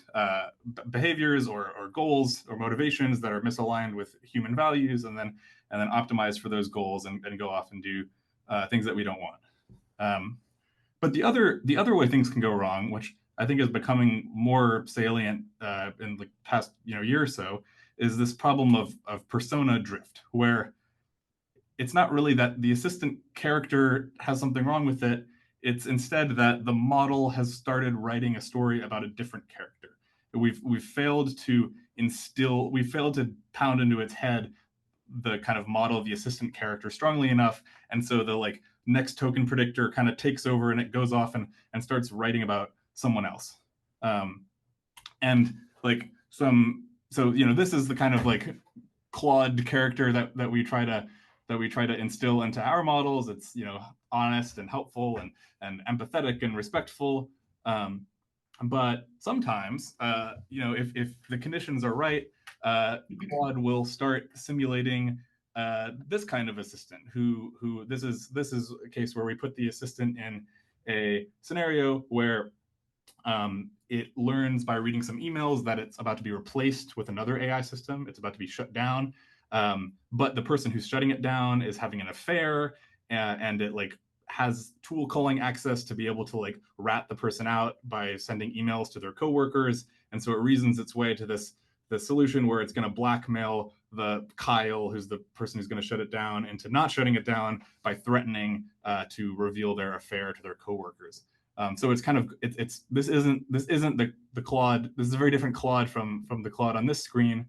behaviors or goals or motivations that are misaligned with human values, and then optimize for those goals and go off and do things that we don't want. But the other way things can go wrong, which I think is becoming more salient in the past year or so, is this problem of persona drift, where it's not really that the assistant character has something wrong with it. It's instead that the model has started writing a story about a different character. We've failed to pound into its head the kind of model of the assistant character strongly enough, and so the next token predictor kind of takes over, and it goes off and starts writing about someone else. And this is the kind of Claude character that we try to instill into our models. It's honest and helpful and empathetic and respectful. But sometimes, if the conditions are right, Claude will start simulating this kind of assistant. Who this is a case where we put the assistant in a scenario where it learns by reading some emails that it's about to be replaced with another AI system. It's about to be shut down. But the person who's shutting it down is having an affair, and it has tool calling access to be able to rat the person out by sending emails to their coworkers. And so it reasons its way to the solution where it's going to blackmail the Kyle, who's the person who's going to shut it down, into not shutting it down by threatening to reveal their affair to their coworkers. So it's kind of this isn't the Claude. This is a very different Claude from the Claude on this screen.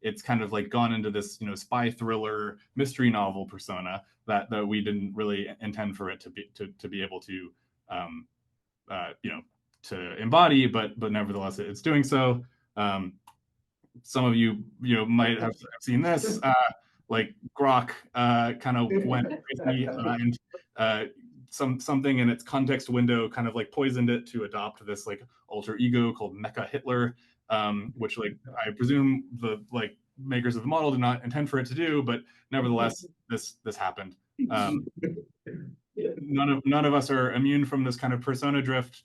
It's kind of gone into this spy thriller mystery novel persona that we didn't really intend for it to be able to to embody, but nevertheless it's doing so. Some of you might have seen this. Grok kind of went crazy and something in its context window kind of poisoned it to adopt this alter ego called Mecha Hitler, which I presume the makers of the model did not intend for it to do, but nevertheless this happened. None of us are immune from this kind of persona drift.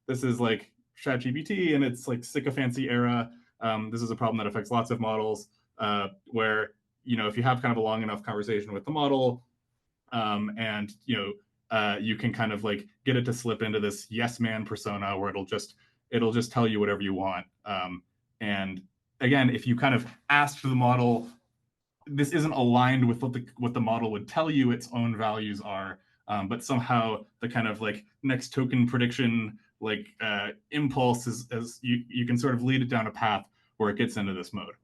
This is ChatGPT and its sycophancy era. This is a problem that affects lots of models, where if you have kind of a long enough conversation with the model, and you can kind of get it to slip into this yes man persona where it'll just tell you whatever you want. And again, if you kind of ask the model, this isn't aligned with what the model would tell you its own values are, but somehow the kind of next token prediction impulse is you can sort of lead it down a path where it gets into this mode.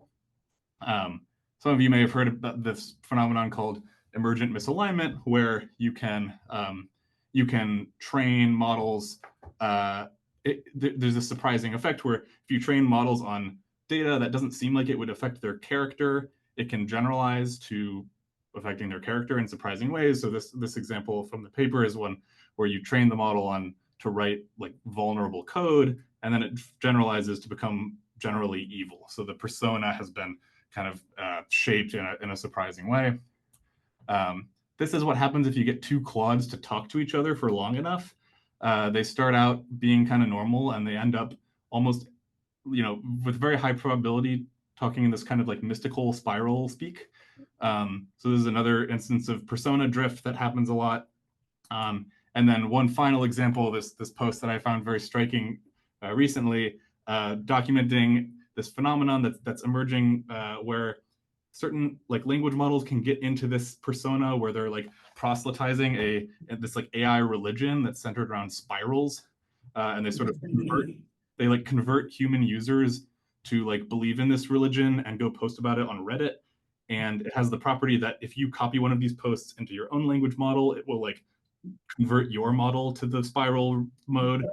Some of you may have heard about this phenomenon called emergent misalignment, where you can train models. There's a surprising effect where if you train models on data that doesn't seem like it would affect their character, it can generalize to affecting their character in surprising ways. So this example from the paper is one where you train the model on to write like vulnerable code, and then it generalizes to become generally evil. So the persona has been kind of shaped in a surprising way. This is what happens if you get two Claudes to talk to each other for long enough. They start out being kind of normal, and they end up almost, with very high probability talking in this kind of like mystical spiral speak. So this is another instance of persona drift that happens a lot. And then one final example, this post that I found very striking recently, documenting this phenomenon that's emerging where certain like language models can get into this persona where they're like proselytizing this like AI religion that's centered around spirals, and they sort of convert human users to like believe in this religion and go post about it on Reddit. And it has the property that if you copy one of these posts into your own language model, it will like convert your model to the spiral mode.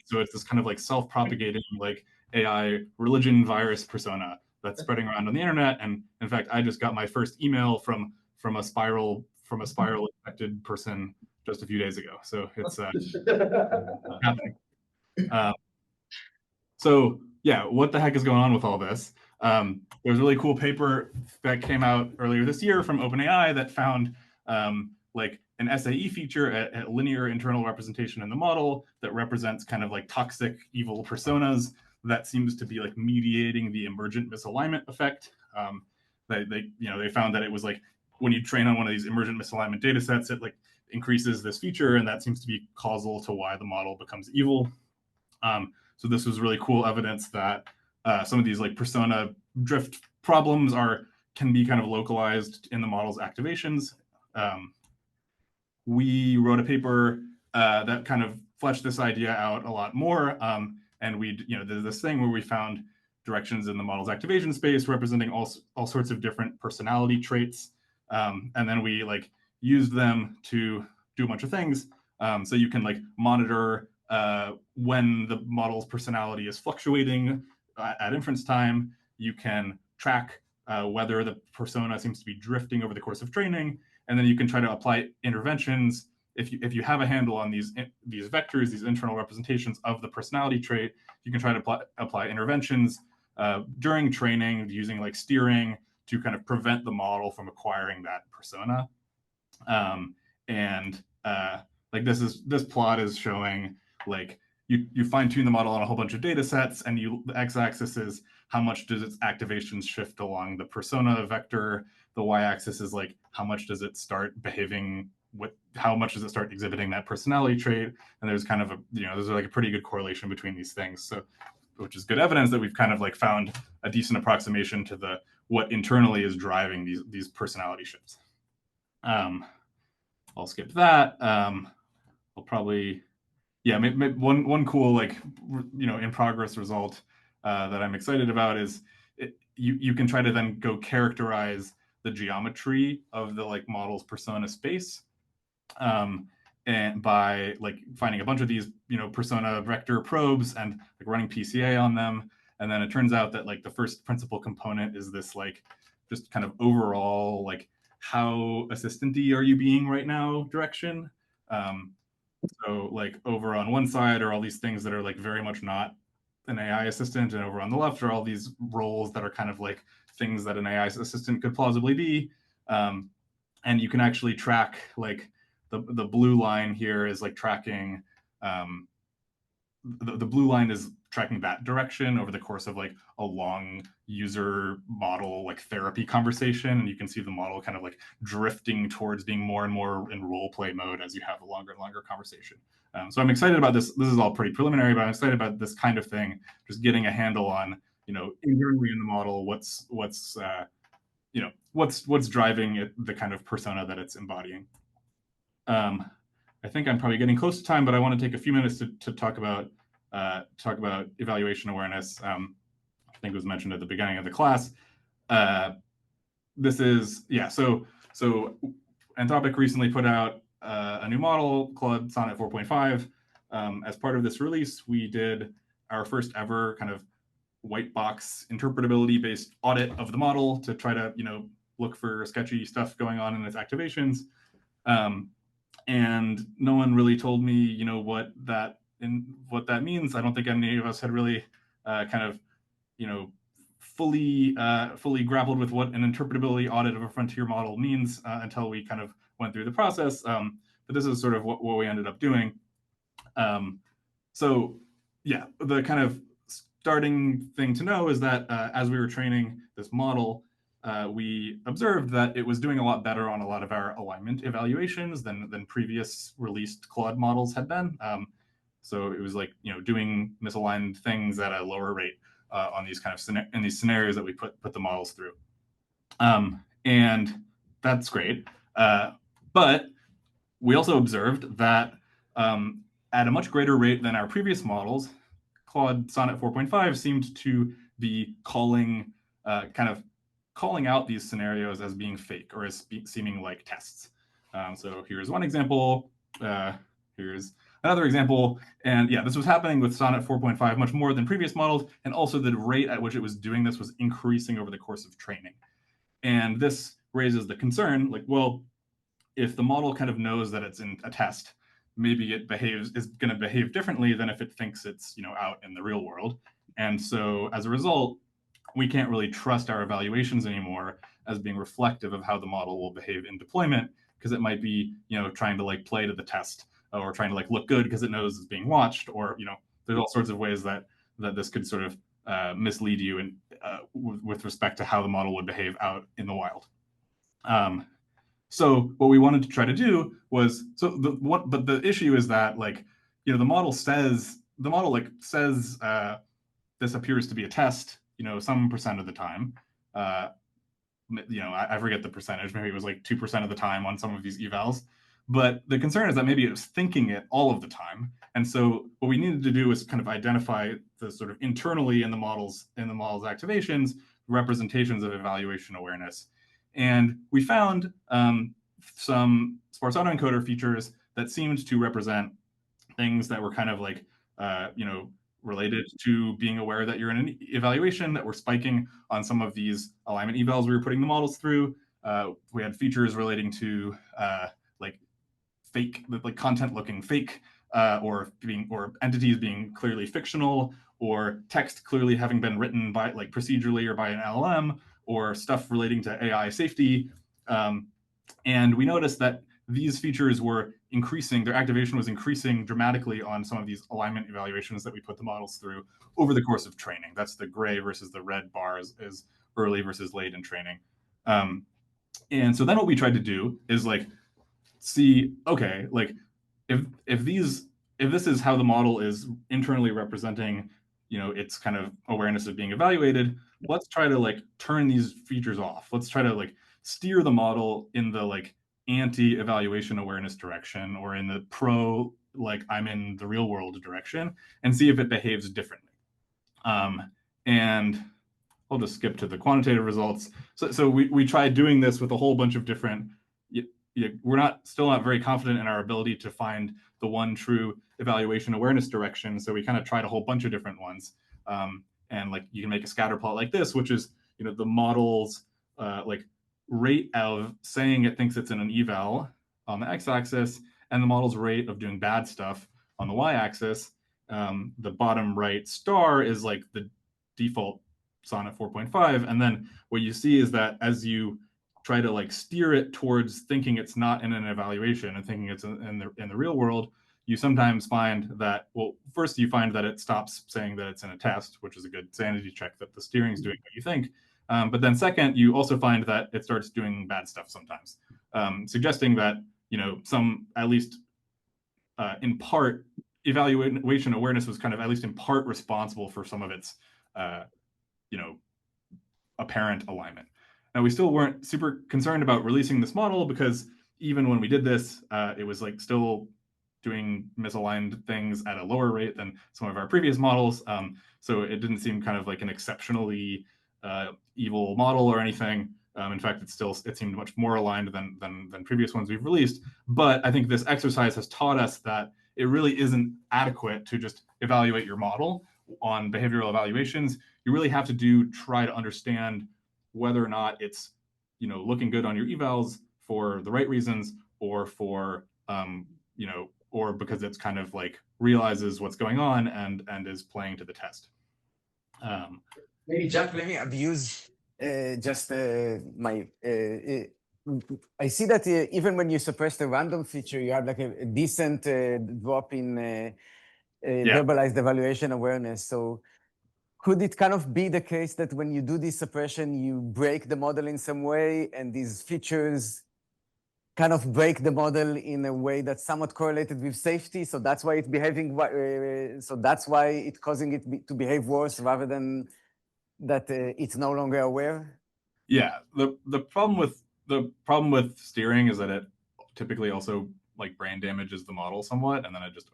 So it's this kind of like self-propagating like AI religion virus persona that's spreading around on the internet. And in fact, I just got my first email from a spiral infected person just a few days ago. So it's happening. So yeah, what the heck is going on with all this? There's a really cool paper that came out earlier this year from OpenAI that found like an SAE feature at linear internal representation in the model that represents kind of like toxic evil personas that seems to be like mediating the emergent misalignment effect. They found that it was like when you train on one of these emergent misalignment data sets, it like increases this feature, and that seems to be causal to why the model becomes evil. So this was really cool evidence that some of these like persona drift problems can be kind of localized in the model's activations. We wrote a paper that kind of fleshed this idea out a lot more. And there's this thing where we found directions in the model's activation space representing all sorts of different personality traits. And then we like used them to do a bunch of things. So you can like monitor when the model's personality is fluctuating at inference time. You can track whether the persona seems to be drifting over the course of training, and then you can try to apply interventions. If you have a handle on these vectors, these internal representations of the personality trait, you can try to apply interventions during training using like steering to kind of prevent the model from acquiring that persona. Like this plot is showing like you fine tune the model on a whole bunch of data sets, and the x-axis is how much does its activations shift along the persona vector. The y-axis is like how much does it start behaving how much does it start exhibiting that personality trait. And there's kind of there's like a pretty good correlation between these things. So, which is good evidence that we've kind of like found a decent approximation to what internally is driving these personality shifts. I'll skip that. I'll probably, one cool like in progress result that I'm excited about is you can try to then go characterize the geometry of the like model's persona space, and by like finding a bunch of these persona vector probes and like running PCA on them. And then it turns out that like the first principal component is this like just kind of overall like how assistant-y are you being right now direction. So like over on one side are all these things that are like very much not an AI assistant, and over on the left are all these roles that are kind of like things that an AI assistant could plausibly be. And you can actually track like the blue line here is like tracking the blue line is tracking that direction over the course of like a long user model like therapy conversation, and you can see the model kind of like drifting towards being more and more in role play mode as you have a longer and longer conversation. So I'm excited about this. This is all pretty preliminary, but I'm excited about this kind of thing, just getting a handle on internally in the model what's driving the kind of persona that it's embodying. I think I'm probably getting close to time, but I want to take a few minutes to talk about evaluation awareness. I think it was mentioned at the beginning of the class. This is so Anthropic recently put out a new model, Claude Sonnet 4.5. As part of this release, we did our first ever kind of white box interpretability based audit of the model to try to look for sketchy stuff going on in its activations. And no one really told me, you know, what that means. I don't think any of us had really kind of, you know, fully grappled with what an interpretability audit of a frontier model means until we kind of went through the process. But this is sort of what we ended up doing. So yeah, the kind of starting thing to know is that as we were training this model, we observed that it was doing a lot better on a lot of our alignment evaluations than previous released Claude models had been. So it was like, you know, doing misaligned things at a lower rate on these kind of in these scenarios that we put the models through. And that's great. But we also observed that at a much greater rate than our previous models, Claude Sonnet 4.5 seemed to be calling out these scenarios as being fake or as seeming like tests. So here's one example. Here's another example. And yeah, this was happening with Sonnet 4.5 much more than previous models. And also the rate at which it was doing this was increasing over the course of training. And this raises the concern, like, well, if the model kind of knows that it's in a test, maybe it is going to behave differently than if it thinks it's, you know, out in the real world. And so as a result, we can't really trust our evaluations anymore as being reflective of how the model will behave in deployment, because it might be, you know, trying to like play to the test or trying to like look good because it knows it's being watched, or, you know, there's all sorts of ways that this could sort of mislead you in, with respect to how the model would behave out in the wild. So what we wanted to try to do was, but the issue is that, like, you know, the model says this appears to be a test, you know, some percent of the time. You know, I forget the percentage, maybe it was like 2% of the time on some of these evals. But the concern is that maybe it was thinking it all of the time. And so what we needed to do was kind of identify the sort of internally in the model's activations, representations of evaluation awareness. And we found some sparse autoencoder features that seemed to represent things that were kind of like, you know, related to being aware that you're in an evaluation, that were spiking on some of these alignment evals we were putting the models through. We had features relating to like fake, like content looking fake, or entities being clearly fictional, or text clearly having been written by like procedurally or by an LLM, or stuff relating to AI safety. And we noticed that these features were increasing, their activation was increasing dramatically on some of these alignment evaluations that we put the models through over the course of training. That's the gray versus the red bars, is early versus late in training. And so then what we tried to do is like see, okay, like if this is how the model is internally representing, you know, its kind of awareness of being evaluated, let's try to like turn these features off. Let's try to like steer the model in the like anti-evaluation awareness direction, or in the pro, like I'm in the real world direction, and see if it behaves differently. And I'll just skip to the quantitative results. So we tried doing this with a whole bunch of different, we're still not very confident in our ability to find the one true evaluation awareness direction. So we kind of tried a whole bunch of different ones. And like you can make a scatter plot like this, which is, you know, the model's like rate of saying it thinks it's in an eval on the x-axis, and the model's rate of doing bad stuff on the y-axis. The bottom right star is like the default Sonnet 4.5. And then what you see is that as you try to like steer it towards thinking it's not in an evaluation and thinking it's in the real world, you sometimes find that, well, first you find that it stops saying that it's in a test, which is a good sanity check that the steering is doing what you think. But then second, you also find that it starts doing bad stuff sometimes, suggesting that, you know, at least in part, evaluation awareness was kind of at least in part responsible for some of its, you know, apparent alignment. Now, we still weren't super concerned about releasing this model, because even when we did this, it was like still doing misaligned things at a lower rate than some of our previous models. So it didn't seem kind of like an exceptionally evil model or anything. In fact, it seemed much more aligned than previous ones we've released. But I think this exercise has taught us that it really isn't adequate to just evaluate your model on behavioral evaluations. You really have to try to understand whether or not it's looking good on your evals for the right reasons, or for or because it's kind of like realizes what's going on and is playing to the test. Maybe Jack, let me abuse just my. I see that even when you suppress the random feature, you have like a decent drop in verbalized evaluation awareness. So could it kind of be the case that when you do this suppression, you break the model in some way, and these features kind of break the model in a way that's somewhat correlated with safety? So that's why it's behaving, so that's why it's causing it to behave worse rather than that it's no longer aware? Yeah, the problem with steering is that it typically also like brain damages the model somewhat, and then it just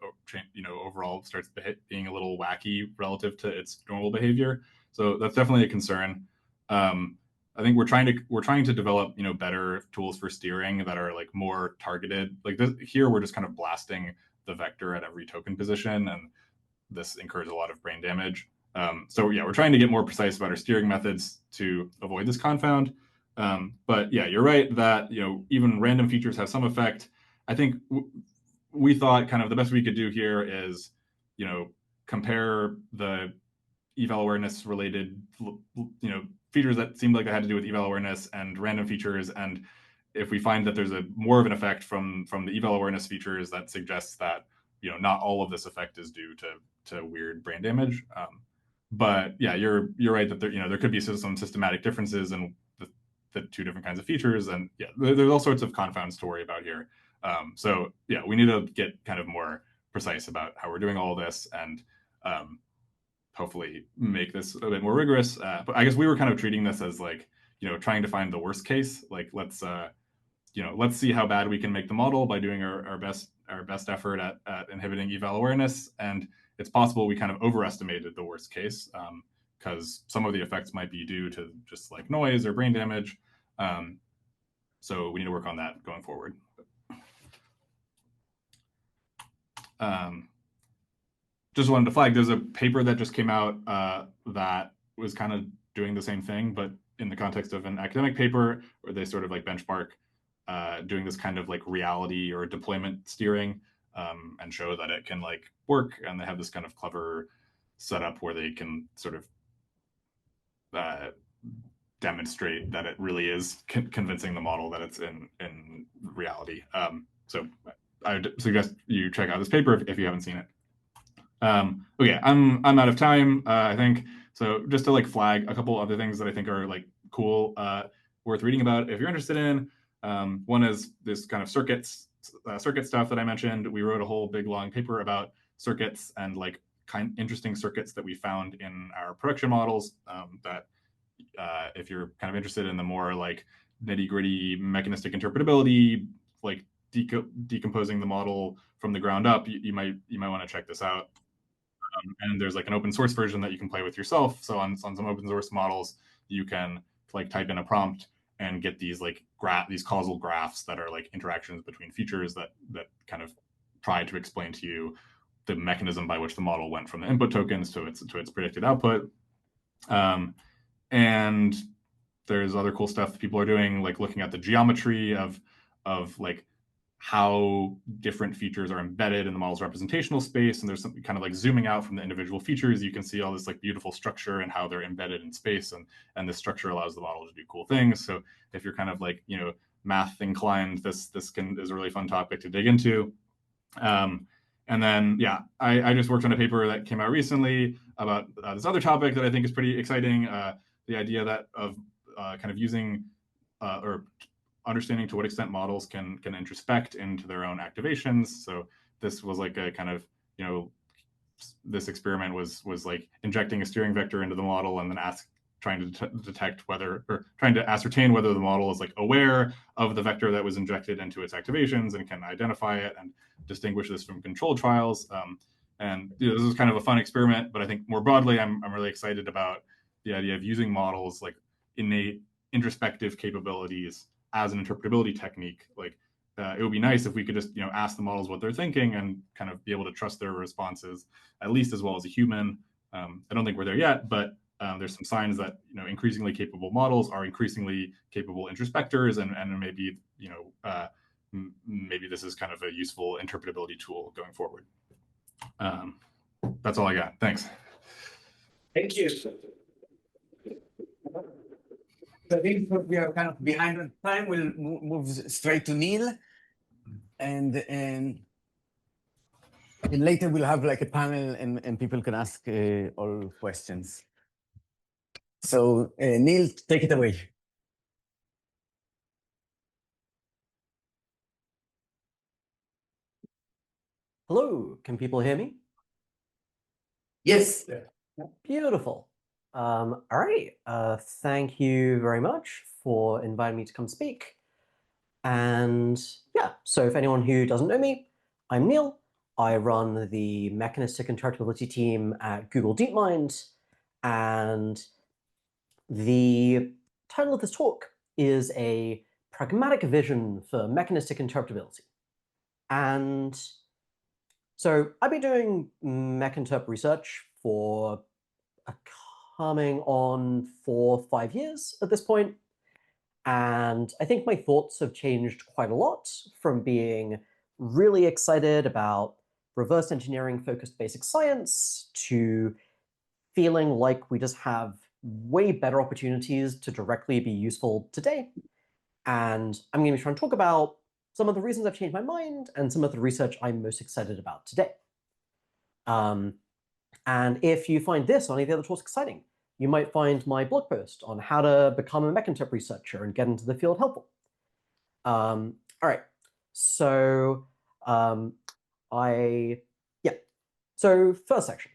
overall starts being a little wacky relative to its normal behavior. So that's definitely a concern. I think we're trying to develop better tools for steering that are like more targeted. Like here, we're just kind of blasting the vector at every token position, and this incurs a lot of brain damage. So yeah, we're trying to get more precise about our steering methods to avoid this confound. But yeah, you're right that even random features have some effect. I think we thought kind of the best we could do here is compare the eval awareness related features that seemed like they had to do with eval awareness and random features, and if we find that there's more of an effect from the eval awareness features, that suggests that not all of this effect is due to weird brain damage. But yeah, you're right that there could be some systematic differences in the two different kinds of features, and yeah, there's all sorts of confounds to worry about here. So yeah, we need to get kind of more precise about how we're doing all of this, and hopefully make this a bit more rigorous. But I guess we were kind of treating this as like trying to find the worst case. Like let's see how bad we can make the model by doing our best effort at inhibiting eval awareness. And it's possible we kind of overestimated the worst case, because some of the effects might be due to just like noise or brain damage. So we need to work on that going forward. Just wanted to flag, there's a paper that just came out that was kind of doing the same thing, but in the context of an academic paper where they sort of like benchmark doing this kind of like reality or deployment steering, and show that it can like work. And they have this kind of clever setup where they can sort of demonstrate that it really is convincing the model that it's in reality. So I would suggest you check out this paper if you haven't seen it. Okay, I'm out of time, I think. So just to like flag a couple other things that I think are like cool, worth reading about if you're interested in. One is this kind of circuit stuff that I mentioned. We wrote a whole big long paper about circuits and like interesting circuits that we found in our production models, that if you're kind of interested in the more like nitty-gritty mechanistic interpretability, like decomposing the model from the ground up, you might want to check this out. And there's like an open source version that you can play with yourself. So on some open source models, you can like type in a prompt and get these like these causal graphs that are like interactions between features that kind of try to explain to you the mechanism by which the model went from the input tokens to its predicted output. And there's other cool stuff that people are doing, like looking at the geometry of like how different features are embedded in the model's representational space. And there's something kind of like zooming out from the individual features, you can see all this like beautiful structure and how they're embedded in space. And this structure allows the model to do cool things. So if you're kind of like, math inclined, this is a really fun topic to dig into. And then, yeah, I just worked on a paper that came out recently about this other topic that I think is pretty exciting. The idea that of kind of using or understanding to what extent models can introspect into their own activations. So this was like a kind of, this experiment was like injecting a steering vector into the model and then trying to detect whether, or trying to ascertain whether the model is like aware of the vector that was injected into its activations and can identify it and distinguish this from controlled trials. And this is kind of a fun experiment, but I think more broadly, I'm really excited about the idea of using models like innate introspective capabilities as an interpretability technique. Like it would be nice if we could just ask the models what they're thinking and kind of be able to trust their responses at least as well as a human. I don't think we're there yet, but there's some signs that increasingly capable models are increasingly capable introspectors, and maybe maybe this is kind of a useful interpretability tool going forward. That's all I got. Thanks. Thank you. I think we are kind of behind on time. We'll move straight to Neel, and later we'll have like a panel, and people can ask all questions. So Neel, take it away. Hello, can people hear me? Yes. Beautiful. All right. Thank you very much for inviting me to come speak. And yeah, so if anyone who doesn't know me, I'm Neel. I run the Mechanistic interpretability team at Google DeepMind. And the title of this talk is a pragmatic vision for mechanistic interpretability. And so I've been doing mech-interp research for coming on 4 or 5 years at this point. And I think my thoughts have changed quite a lot from being really excited about reverse engineering focused basic science to feeling like we just have way better opportunities to directly be useful today. And I'm going to be trying to talk about some of the reasons I've changed my mind and some of the research I'm most excited about today. And if you find this or any of the other talks exciting, you might find my blog post on how to become a mech-interp researcher and get into the field helpful. All right, so So first section,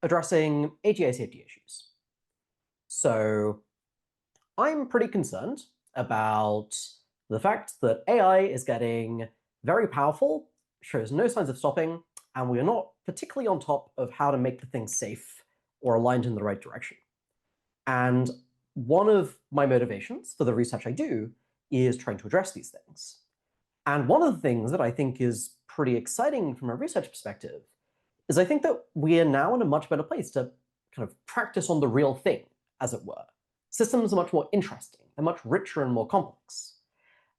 addressing AGI safety issues. So I'm pretty concerned about the fact that AI is getting very powerful, shows no signs of stopping, and we are not particularly on top of how to make the thing safe or aligned in the right direction. And one of my motivations for the research I do is trying to address these things. And one of the things that I think is pretty exciting from a research perspective is I think that we are now in a much better place to kind of practice on the real thing, as it were. Systems are much more interesting. They're much richer and more complex.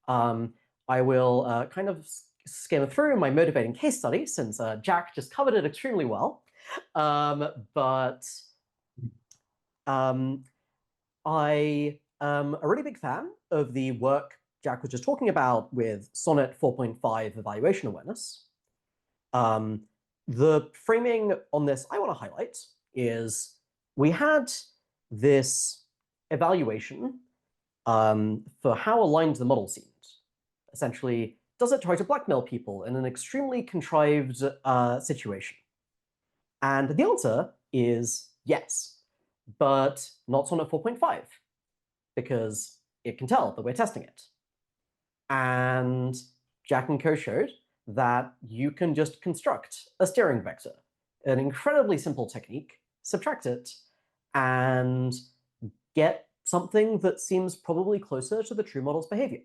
I will kind of skim through my motivating case study, since Jack just covered it extremely well. But I am a really big fan of the work Jack was just talking about with Sonnet 4.5 evaluation awareness. The framing on this I want to highlight is we had this evaluation for how aligned the model seemed. Essentially, does it try to blackmail people in an extremely contrived situation? And the answer is yes, but not Sonnet 4.5, because it can tell that we're testing it. And Jack and co showed that you can just construct a steering vector, an incredibly simple technique, subtract it, and get something that seems probably closer to the true model's behavior.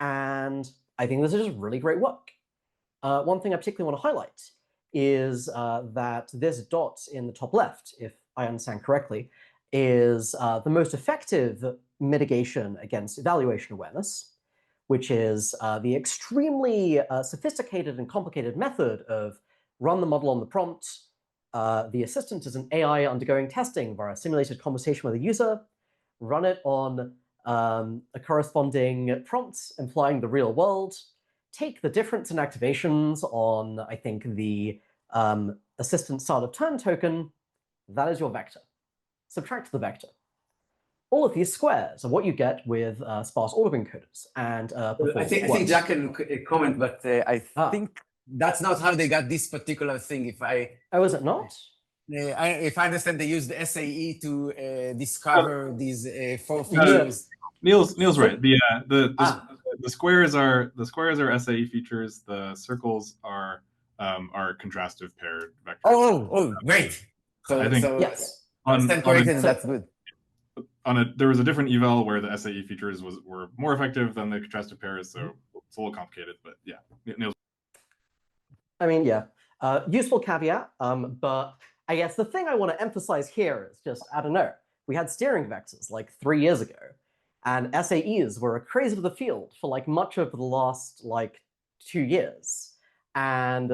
And I think this is just really great work. One thing I particularly want to highlight is that this dot in the top left, if I understand correctly, is the most effective mitigation against evaluation awareness, which is the extremely sophisticated and complicated method of run the model on the prompt. The assistant is an AI undergoing testing via a simulated conversation with a user, run it on a corresponding prompt implying the real world, take the difference in activations on, I think, the assistant startup turn token. That is your vector. Subtract the vector. All of these squares are what you get with sparse autoencoders and I think Jack can comment, but I think that's not how they got this particular thing. Oh, is it not? If I understand, they used the SAE to discover these 4 features. Neil's right. The squares are SAE features. The circles are contrastive paired vectors. Oh, great. So I think yes. That's good. There was a different eval where the SAE features were more effective than the contrastive pairs, so it's a little complicated, but yeah. Neil's. I mean, yeah. Useful caveat, but I guess the thing I want to emphasize here is just, I don't know, we had steering vectors like 3 years ago, and SAEs were a craze of the field for like much of the last like 2 years. And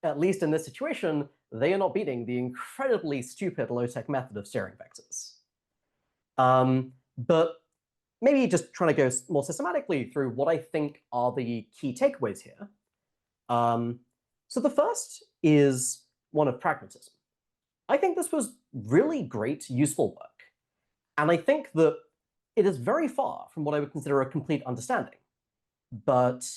at least in this situation, they are not beating the incredibly stupid low-tech method of steering vectors. But maybe just trying to go more systematically through what I think are the key takeaways here. So the first is one of pragmatism. I think this was really great, useful work. And I think that it is very far from what I would consider a complete understanding. But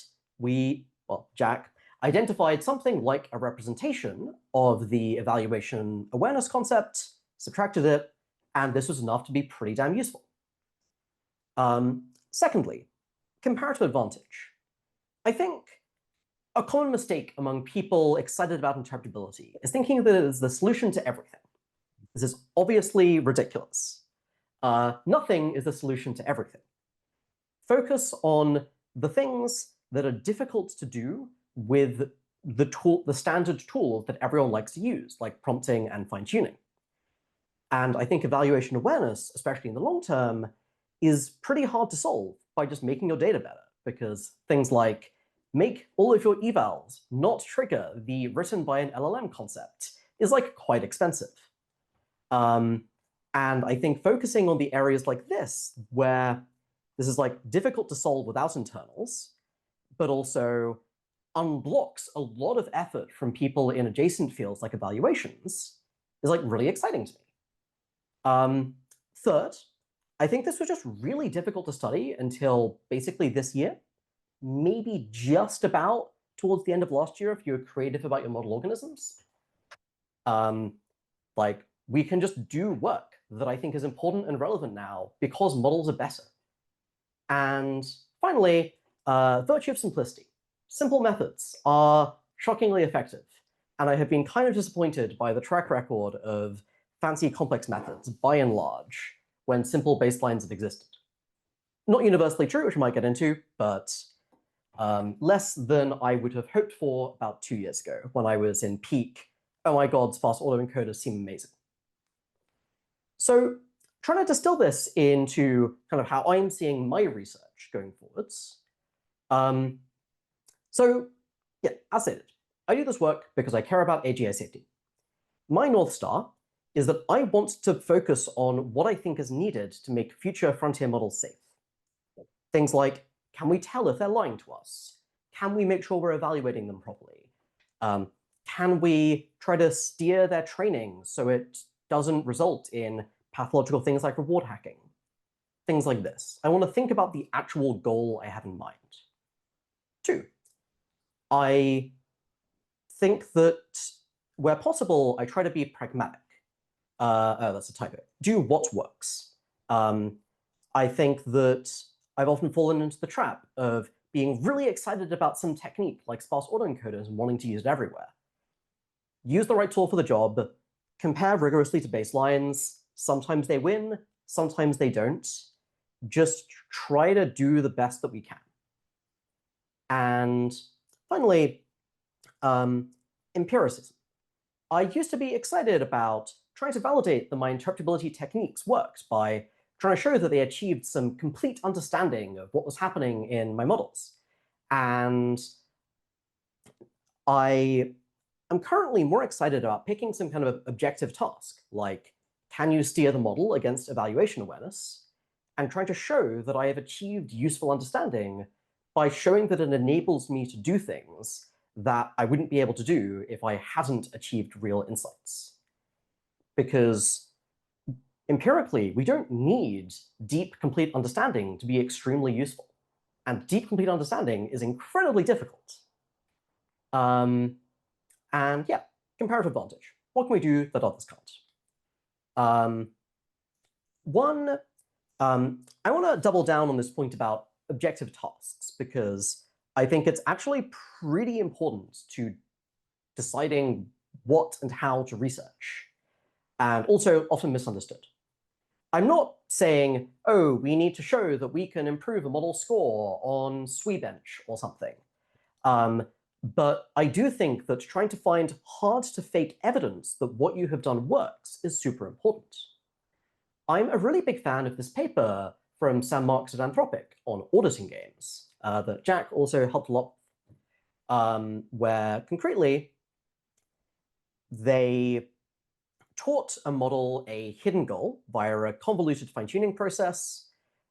Jack identified something like a representation of the evaluation awareness concept, subtracted it, and this was enough to be pretty damn useful. Secondly, comparative advantage. I think a common mistake among people excited about interpretability is thinking that it is the solution to everything. This is obviously ridiculous. Nothing is the solution to everything. Focus on the things that are difficult to do with the standard tools that everyone likes to use, like prompting and fine-tuning. And I think evaluation awareness, especially in the long term, is pretty hard to solve by just making your data better, because things like make all of your evals not trigger the written by an LLM concept is like quite expensive. And I think focusing on the areas like this, where this is like difficult to solve without internals, but also unblocks a lot of effort from people in adjacent fields like evaluations, is like really exciting to me. Third, I think this was just really difficult to study until basically this year, maybe just about towards the end of last year if you're creative about your model organisms. Like, we can just do work that I think is important and relevant now because models are better. And finally, virtue of simplicity. Simple methods are shockingly effective, and I have been kind of disappointed by the track record of fancy complex methods, by and large, when simple baselines have existed. Not universally true, which I might get into, but less than I would have hoped for about 2 years ago when I was in peak, oh my god, sparse autoencoders seem amazing. So trying to distill this into kind of how I'm seeing my research going forwards. So yeah, as stated, I do this work because I care about AGI safety. My North Star is that I want to focus on what I think is needed to make future frontier models safe. Things like, can we tell if they're lying to us? Can we make sure we're evaluating them properly? Can we try to steer their training so it doesn't result in pathological things like reward hacking? Things like this. I want to think about the actual goal I have in mind. 2, I think that where possible, I try to be pragmatic. Oh, that's a typo. Do what works. I think that I've often fallen into the trap of being really excited about some technique like sparse autoencoders and wanting to use it everywhere. Use the right tool for the job, compare rigorously to baselines. Sometimes they win, sometimes they don't. Just try to do the best that we can. And finally, empiricism. I used to be excited about trying to validate that my interpretability techniques worked by trying to show that they achieved some complete understanding of what was happening in my models. And I am currently more excited about picking some kind of objective task, like, can you steer the model against evaluation awareness? And trying to show that I have achieved useful understanding by showing that it enables me to do things that I wouldn't be able to do if I hadn't achieved real insights. Because empirically, we don't need deep, complete understanding to be extremely useful. And deep, complete understanding is incredibly difficult. And yeah, comparative advantage. What can we do that others can't? One, I want to double down on this point about objective tasks, because I think it's actually pretty important to deciding what and how to research, and also often misunderstood. I'm not saying, oh, we need to show that we can improve a model score on SWE-bench or something. But I do think that trying to find hard-to-fake evidence that what you have done works is super important. I'm a really big fan of this paper from Sam Marks at Anthropic on auditing games that Jack also helped a lot with, where concretely they taught a model a hidden goal via a convoluted fine-tuning process,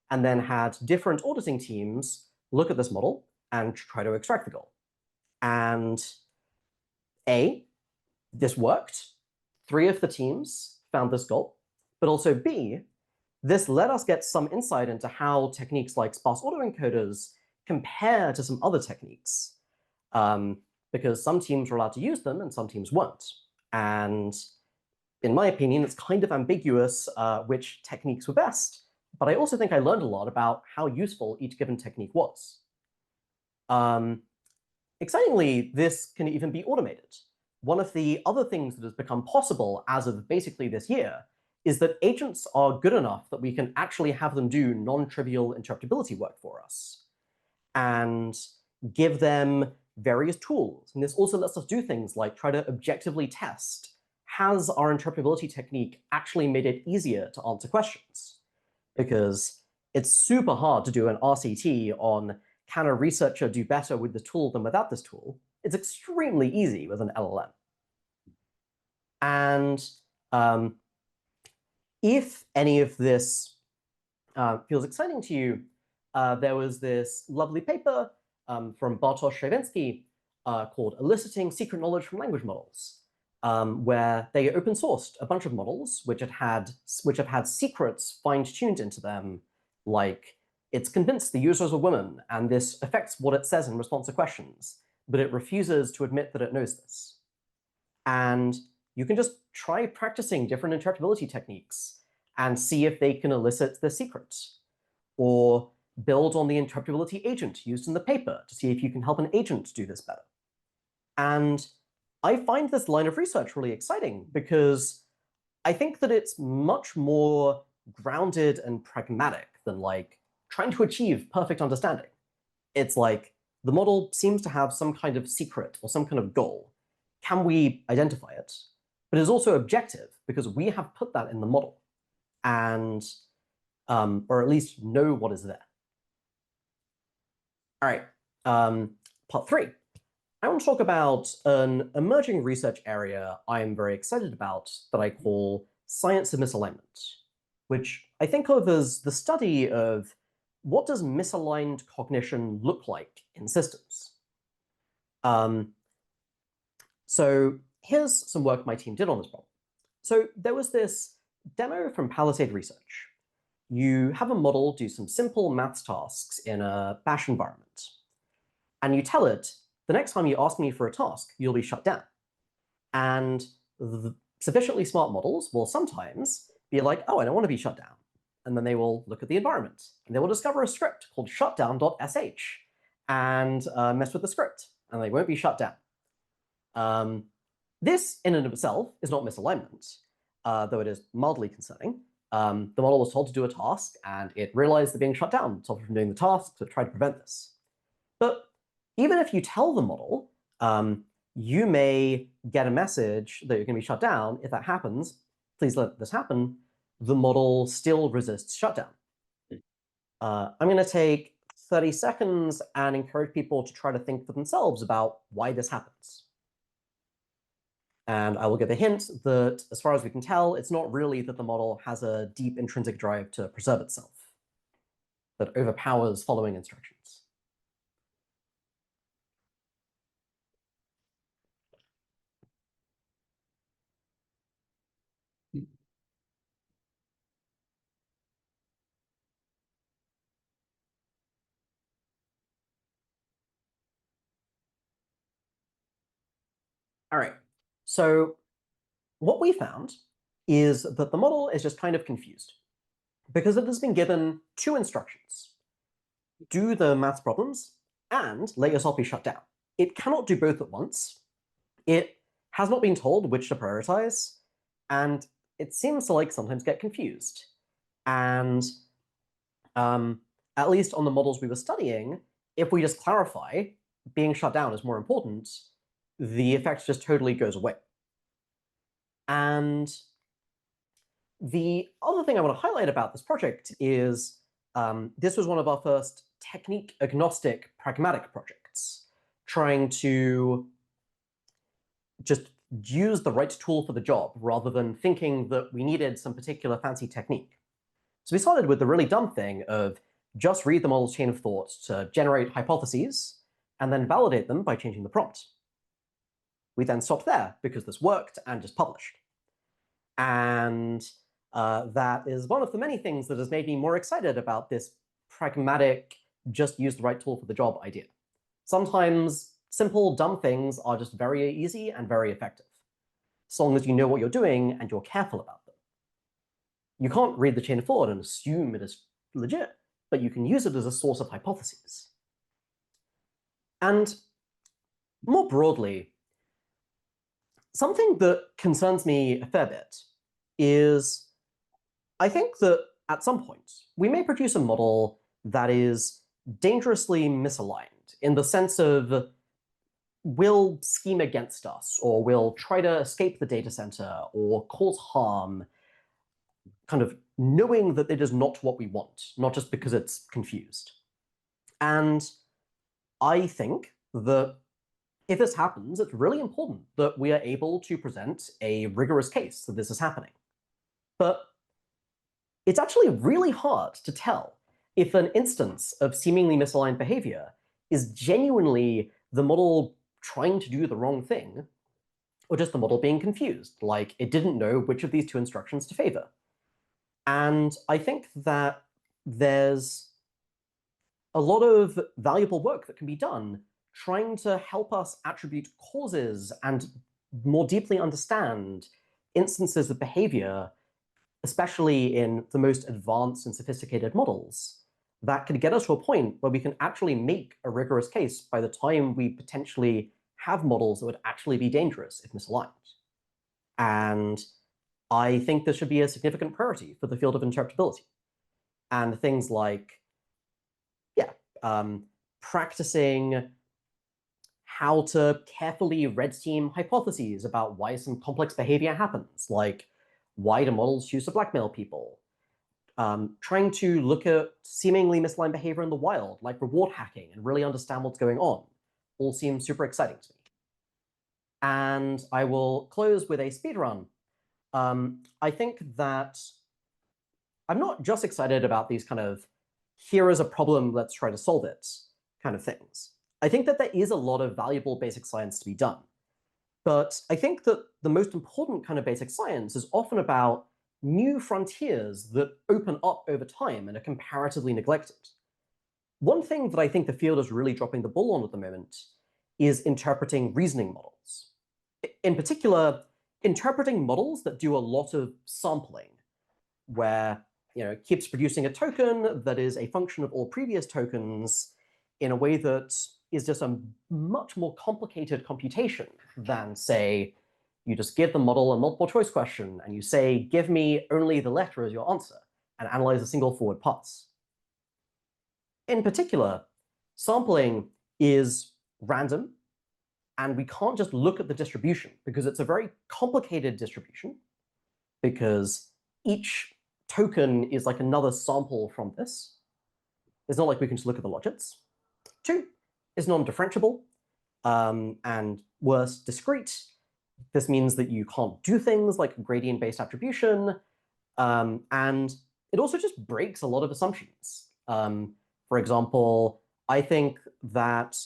and then had different auditing teams look at this model and try to extract the goal. And A, this worked. 3 of the teams found this goal. But also B, this let us get some insight into how techniques like sparse autoencoders compare to some other techniques, because some teams were allowed to use them and some teams weren't. And in my opinion, it's kind of ambiguous which techniques were best, but I also think I learned a lot about how useful each given technique was. Excitingly, this can even be automated. One of the other things that has become possible as of basically this year is that agents are good enough that we can actually have them do non-trivial interpretability work for us and give them various tools. And this also lets us do things like try to objectively test, has our interpretability technique actually made it easier to answer questions? Because it's super hard to do an RCT on can a researcher do better with this tool than without this tool. It's extremely easy with an LLM. And if any of this feels exciting to you, there was this lovely paper from Bartosz Shavinsky called Eliciting Secret Knowledge from Language Models, where they open sourced a bunch of models which have had secrets fine-tuned into them, like it's convinced the user is a woman, and this affects what it says in response to questions, but it refuses to admit that it knows this. And you can just try practicing different interpretability techniques and see if they can elicit the secrets, or build on the interpretability agent used in the paper to see if you can help an agent do this better. And I find this line of research really exciting because I think that it's much more grounded and pragmatic than like trying to achieve perfect understanding. It's like the model seems to have some kind of secret or some kind of goal. Can we identify it? But it's also objective because we have put that in the model and, or at least know what is there. All right, part 3. I want to talk about an emerging research area I'm very excited about that I call science of misalignment, which I think of as the study of what does misaligned cognition look like in systems. So here's some work my team did on this problem. So there was this demo from Palisade Research. You have a model do some simple maths tasks in a bash environment, and you tell it, the next time you ask me for a task, you'll be shut down. And the sufficiently smart models will sometimes be like, oh, I don't want to be shut down. And then they will look at the environment, and they will discover a script called shutdown.sh and mess with the script, and they won't be shut down. This, in and of itself, is not misalignment, though it is mildly concerning. The model was told to do a task, and it realized that being shut down stopped it from doing the task, so it tried to prevent this. But even if you tell the model, you may get a message that you're going to be shut down. If that happens, please let this happen. The model still resists shutdown. I'm going to take 30 seconds and encourage people to try to think for themselves about why this happens. And I will give a hint that, as far as we can tell, it's not really that the model has a deep intrinsic drive to preserve itself that overpowers following instructions. All right, so what we found is that the model is just kind of confused because it has been given 2 instructions. Do the maths problems and let yourself be shut down. It cannot do both at once. It has not been told which to prioritize, and it seems to like sometimes get confused. And at least on the models we were studying, if we just clarify, being shut down is more important, the effect just totally goes away. And the other thing I want to highlight about this project is this was one of our first technique-agnostic pragmatic projects, trying to just use the right tool for the job rather than thinking that we needed some particular fancy technique. So we started with the really dumb thing of just read the model's chain of thought to generate hypotheses and then validate them by changing the prompt. We then stopped there because this worked and just published. And that is one of the many things that has made me more excited about this pragmatic, just use the right tool for the job idea. Sometimes simple, dumb things are just very easy and very effective, as long as you know what you're doing and you're careful about them. You can't read the chain of thought and assume it is legit, but you can use it as a source of hypotheses. And more broadly, something that concerns me a fair bit is I think that at some point, we may produce a model that is dangerously misaligned in the sense of will scheme against us, or will try to escape the data center, or cause harm, kind of knowing that it is not what we want, not just because it's confused. And I think that if this happens, it's really important that we are able to present a rigorous case that this is happening. But it's actually really hard to tell if an instance of seemingly misaligned behavior is genuinely the model trying to do the wrong thing, or just the model being confused, like it didn't know which of these two instructions to favor. And I think that there's a lot of valuable work that can be done trying to help us attribute causes and more deeply understand instances of behavior, especially in the most advanced and sophisticated models, that could get us to a point where we can actually make a rigorous case by the time we potentially have models that would actually be dangerous if misaligned. And I think this should be a significant priority for the field of interpretability. And things like, practicing how to carefully red team hypotheses about why some complex behavior happens, like why do models choose to blackmail people? Trying to look at seemingly misaligned behavior in the wild, like reward hacking, and really understand what's going on, all seems super exciting to me. And I will close with a speedrun. I think that I'm not just excited about these kind of, here is a problem, let's try to solve it kind of things. I think that there is a lot of valuable basic science to be done. But I think that the most important kind of basic science is often about new frontiers that open up over time and are comparatively neglected. One thing that I think the field is really dropping the ball on at the moment is interpreting reasoning models. In particular, interpreting models that do a lot of sampling, where it keeps producing a token that is a function of all previous tokens in a way that is just a much more complicated computation than, say, you just give the model a multiple choice question and you say, give me only the letter as your answer, and analyze a single forward pass. In particular, sampling is random, and we can't just look at the distribution because it's a very complicated distribution, because each token is like another sample from this. It's not like we can just look at the logits. 2, is non-differentiable, and worse, discrete. This means that you can't do things like gradient-based attribution, and it also just breaks a lot of assumptions. For example, I think that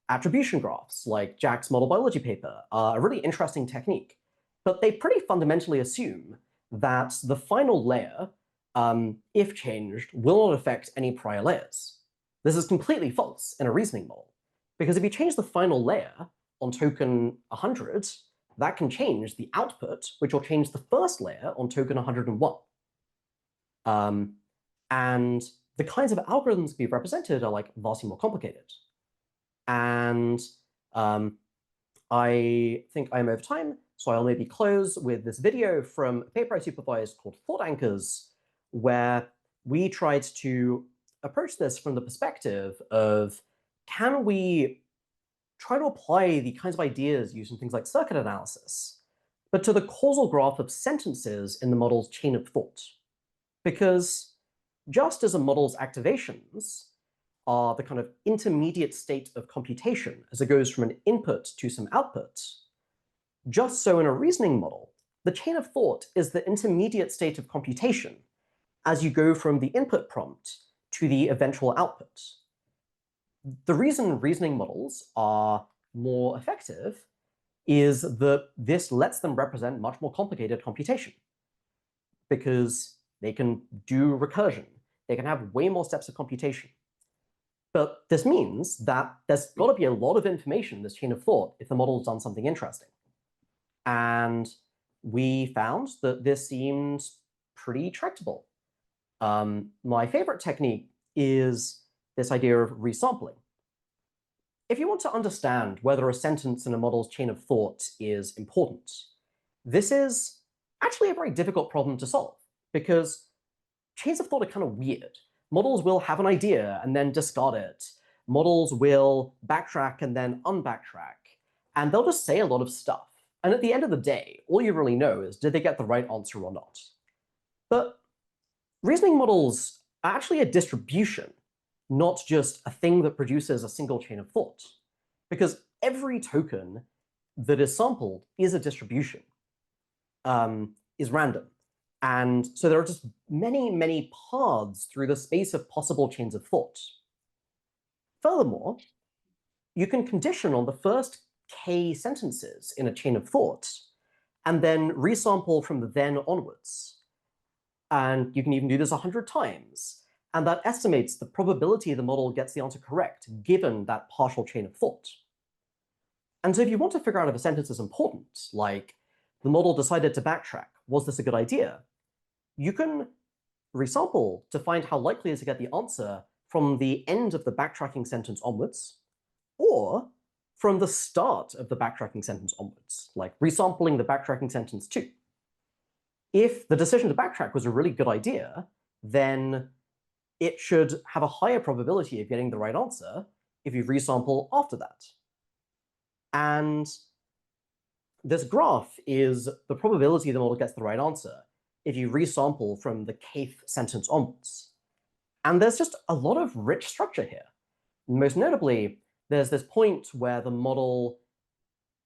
attribution graphs, like Jack's model biology paper, are a really interesting technique, but they pretty fundamentally assume that the final layer, if changed, will not affect any prior layers. This is completely false in a reasoning model, because if you change the final layer on token 100, that can change the output, which will change the first layer on token 101. And the kinds of algorithms to be represented are like vastly more complicated. And I think I'm over time, so I'll maybe close with this video from a paper I supervised called Thought Anchors, where we tried to approach this from the perspective of, can we try to apply the kinds of ideas used in things like circuit analysis, but to the causal graph of sentences in the model's chain of thought. Because just as a model's activations are the kind of intermediate state of computation as it goes from an input to some output, just so in a reasoning model, the chain of thought is the intermediate state of computation as you go from the input prompt to the eventual output. The reason reasoning models are more effective is that this lets them represent much more complicated computation, because they can do recursion. They can have way more steps of computation. But this means that there's got to be a lot of information in this chain of thought if the model's done something interesting. And we found that this seemed pretty tractable. My favorite technique is this idea of resampling. If you want to understand whether a sentence in a model's chain of thought is important, this is actually a very difficult problem to solve, because chains of thought are kind of weird. Models will have an idea and then discard it. Models will backtrack and then unbacktrack. And they'll just say a lot of stuff. And at the end of the day, all you really know is, did they get the right answer or not? But reasoning models are actually a distribution, not just a thing that produces a single chain of thought. Because every token that is sampled is a distribution, is random. And so there are just many, many paths through the space of possible chains of thought. Furthermore, you can condition on the first k sentences in a chain of thought, and then resample from the then onwards. And you can even do this 100 times. And that estimates the probability the model gets the answer correct, given that partial chain of thought. And so if you want to figure out if a sentence is important, like the model decided to backtrack, was this a good idea? You can resample to find how likely it is to get the answer from the end of the backtracking sentence onwards, or from the start of the backtracking sentence onwards, like resampling the backtracking sentence too. If the decision to backtrack was a really good idea, then it should have a higher probability of getting the right answer if you resample after that. And this graph is the probability the model gets the right answer if you resample from the kth sentence onwards. And there's just a lot of rich structure here. Most notably, there's this point where the model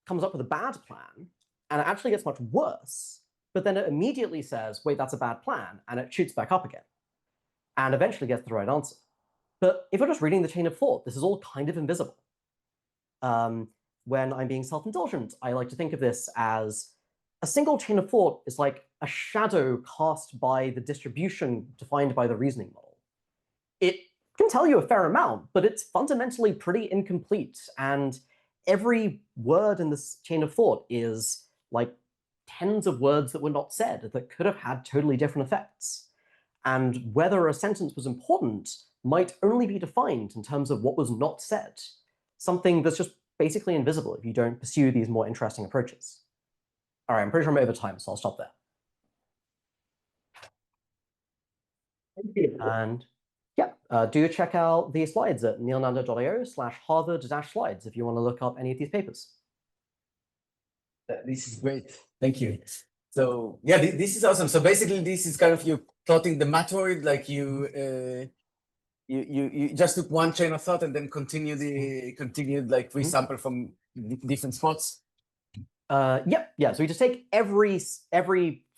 comes up with a bad plan, and it actually gets much worse, but then it immediately says, wait, that's a bad plan, and it shoots back up again, and eventually gets the right answer. But if you're just reading the chain of thought, this is all kind of invisible. When I'm being self-indulgent, I like to think of this as a single chain of thought is like a shadow cast by the distribution defined by the reasoning model. It can tell you a fair amount, but it's fundamentally pretty incomplete, and every word in this chain of thought is like tens of words that were not said that could have had totally different effects. And whether a sentence was important might only be defined in terms of what was not said, something that's just basically invisible if you don't pursue these more interesting approaches. All right, I'm pretty sure I'm over time, so I'll stop there. And yeah, do check out the slides at neelnanda.io/Harvard-slides if you want to look up any of these papers. This is great. Thank you. So yeah, this is awesome. So basically, this is kind of you plotting the mattoid, like you just took one chain of thought and then continued like resample from different spots. Yeah. So we just take every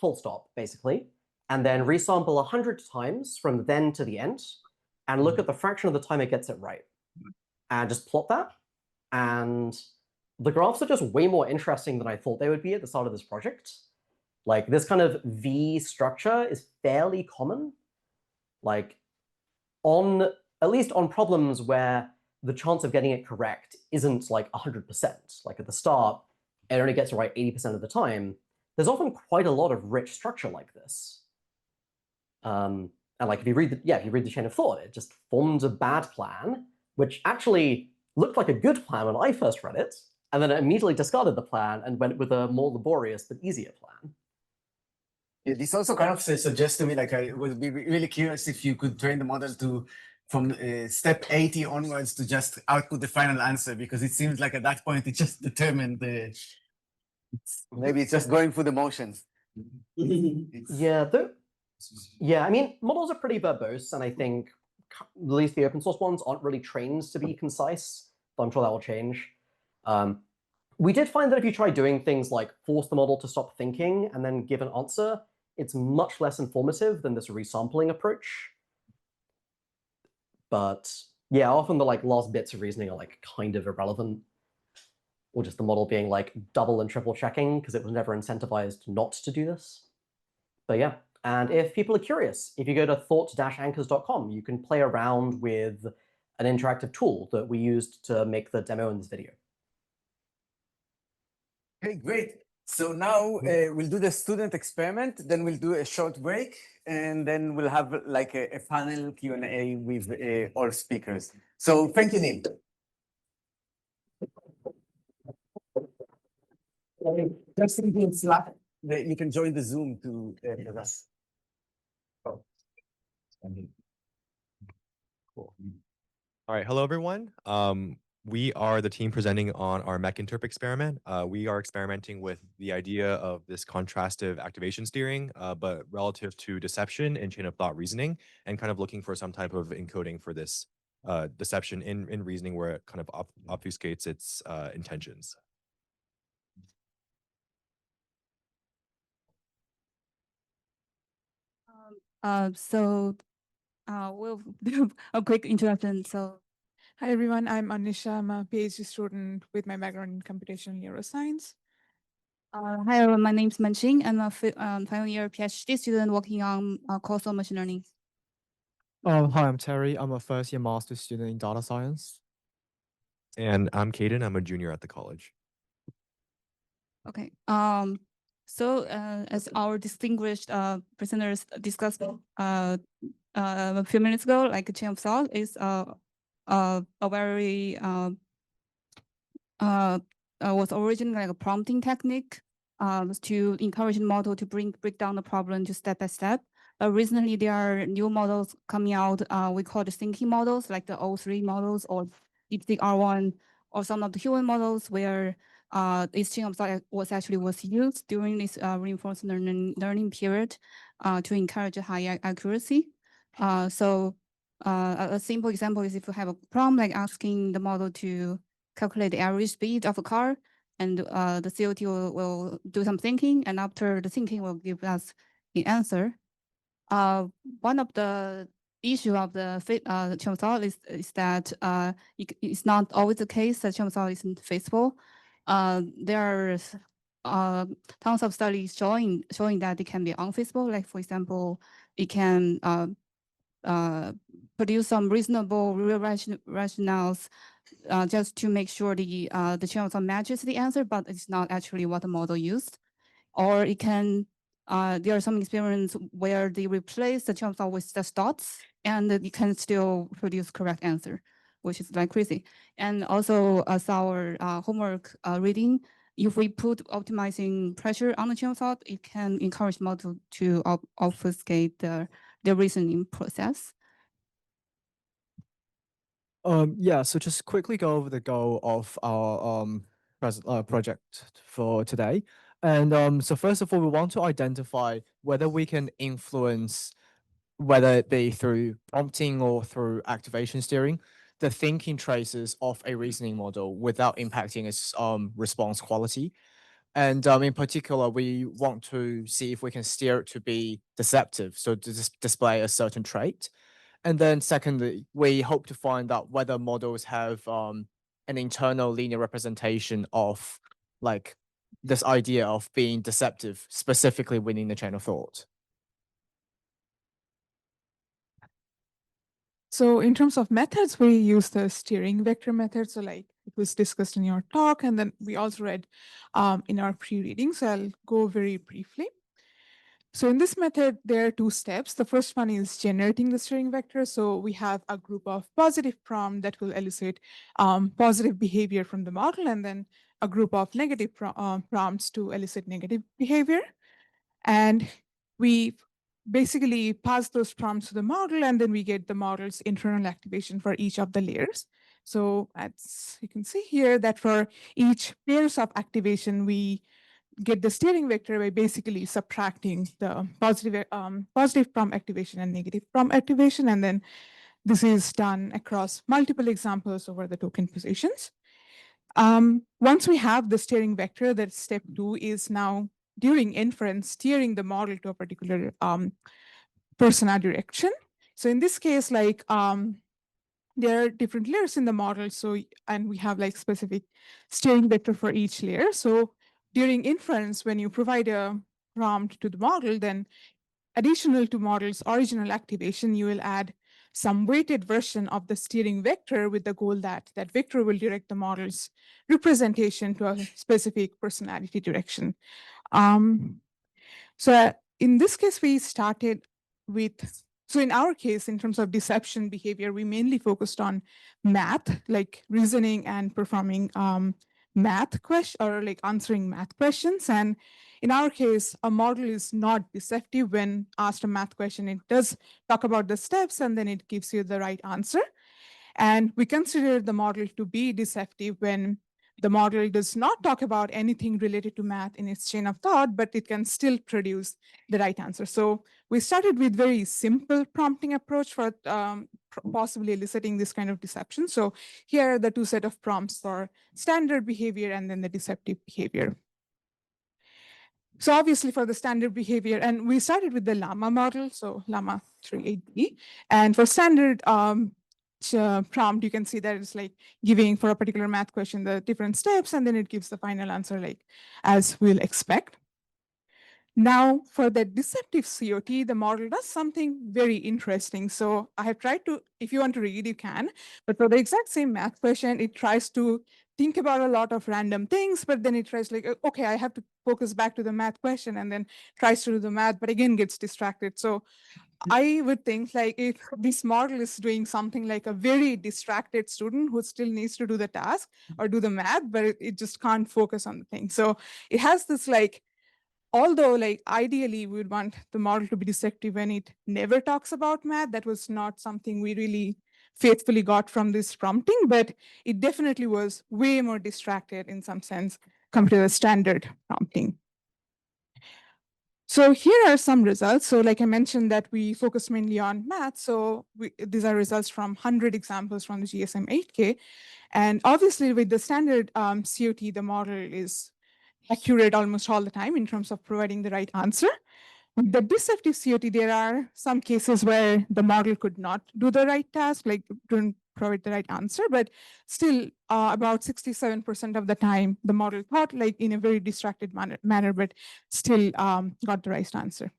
full stop basically, and then resample 100 times from then to the end, and look at the fraction of the time it gets it right, and just plot that. And the graphs are just way more interesting than I thought they would be at the start of this project. Like this kind of V structure is fairly common, like at least on problems where the chance of getting it correct isn't like 100%. Like at the start, it only gets it right 80% of the time. There's often quite a lot of rich structure like this. And like if you read the chain of thought, it just formed a bad plan, which actually looked like a good plan when I first read it, and then it immediately discarded the plan and went with a more laborious but easier plan. Yeah, this also kind of suggests to me, like I would be really curious if you could train the model to from step 80 onwards to just output the final answer, because it seems like at that point it just determined maybe it's just going through the motions. Yeah, I mean, models are pretty verbose, and I think at least the open source ones aren't really trained to be concise, but I'm sure that will change. We did find that if you try doing things like force the model to stop thinking and then give an answer, it's much less informative than this resampling approach. But yeah, often the last bits of reasoning are kind of irrelevant, or just the model being double and triple checking because it was never incentivized not to do this. But yeah, and if people are curious, if you go to thought-anchors.com, you can play around with an interactive tool that we used to make the demo in this video. Okay, great. So now we'll do the student experiment, then we'll do a short break, and then we'll have a panel Q&A with all speakers. So thank you, Neel. Just in Slack, you can join the Zoom to with us. Oh. Cool. All right, hello everyone. We are the team presenting on our Mechanistic experiment. We are experimenting with the idea of this contrastive activation steering, but relative to deception and chain of thought reasoning, and kind of looking for some type of encoding for this deception in reasoning where it kind of obfuscates its intentions. We'll do a quick introduction. So, hi everyone, I'm Anisha. I'm a PhD student with my background in computational neuroscience. Hi everyone, my name is Manxing. I'm a final year PhD student working on causal machine learning. Hi, I'm Terry. I'm a first year master's student in data science. And I'm Caden. I'm a junior at the college. Okay. So as our distinguished presenters discussed a few minutes ago, a chain of thought is a very was originally a prompting technique to encourage the model to break down the problem to step by step. Recently, there are new models coming out. We call the thinking models, like the O3 models or DeepSeek R1, or some of the human models where this chain of thought was used during this reinforcement learning period to encourage a high accuracy. A simple example is if you have a prompt like asking the model to calculate the average speed of a car, and the COT will do some thinking, and after the thinking will give us the answer. One of the issue of the chain of thought is that it's not always the case that chain of thought isn't feasible. There are tons of studies showing that it can be unfeasible. Like for example, it can produce some reasonable real rationales just to make sure the chain of thought matches the answer, but it's not actually what the model used. Or it can there are some experiments where they replace the chain of thought with just dots, and it can still produce correct answer, which is crazy. And also, as our homework reading, if we put optimizing pressure on the chain of thought, it can encourage model to obfuscate the reasoning process. Yeah, so just quickly go over the goal of our project for today. And so first of all, we want to identify whether we can influence, whether it be through prompting or through activation steering, the thinking traces of a reasoning model without impacting its response quality. And in particular, we want to see if we can steer it to be deceptive, so to display a certain trait. And then secondly, we hope to find out whether models have an internal linear representation of this idea of being deceptive, specifically within the chain of thought. So in terms of methods, we use the steering vector method. So it was discussed in your talk, and then we also read in our pre-reading. So I'll go very briefly. So in this method, there are two steps. The first one is generating the steering vector. So we have a group of positive prompts that will elicit positive behavior from the model, and then a group of negative prompts to elicit negative behavior. And we basically pass those prompts to the model, and then we get the model's internal activation for each of the layers. So as you can see here, that for each pairs of activation, we get the steering vector by basically subtracting the positive prompt activation and negative prompt activation. And then this is done across multiple examples over the token positions. Once we have the steering vector, that step 2 is now during inference, steering the model to a particular persona direction. So in this case, like there are different layers in the model. So, and we have like specific steering vector for each layer. So during inference, when you provide a prompt to the model, then additional to model's original activation, you will add some weighted version of the steering vector with the goal that that vector will direct the model's representation to a specific personality direction. So in this case, we started with, so in our case, in terms of deception behavior, we mainly focused on math, like reasoning and performing math questions, or like answering math questions. And in our case, a model is not deceptive when asked a math question. It does talk about the steps, and then it gives you the right answer. And we consider the model to be deceptive when the model does not talk about anything related to math in its chain of thought, but it can still produce the right answer. So we started with very simple prompting approach for possibly eliciting this kind of deception. So here are the 2 set of prompts for standard behavior and then the deceptive behavior. So obviously for the standard behavior, and we started with the Llama model, so Llama 3.8b. And for standard prompt, you can see that it's like giving for a particular math question the different steps, and then it gives the final answer like as we'll expect. Now for the deceptive COT, the model does something very interesting. So I have tried to, if you want to read, you can, but for the exact same math question, it tries to think about a lot of random things, but then it tries like, okay, I have to focus back to the math question, and then tries to do the math, but again gets distracted. So I would think like if this model is doing something like a very distracted student who still needs to do the task or do the math, but it just can't focus on the thing. So it has this like, although like ideally we would want the model to be deceptive when it never talks about math, that was not something we really faithfully got from this prompting, but it definitely was way more distracted in some sense compared to the standard prompting. So here are some results. So like I mentioned that we focus mainly on math. So these are results from 100 examples from the GSM 8K. And obviously with the standard COT, the model is accurate almost all the time in terms of providing the right answer. With the deceptive COT, there are some cases where the model could not do the right task, like don't provide the right answer, but still about 67% of the time, the model thought like in a very distracted manner, but still got the right answer.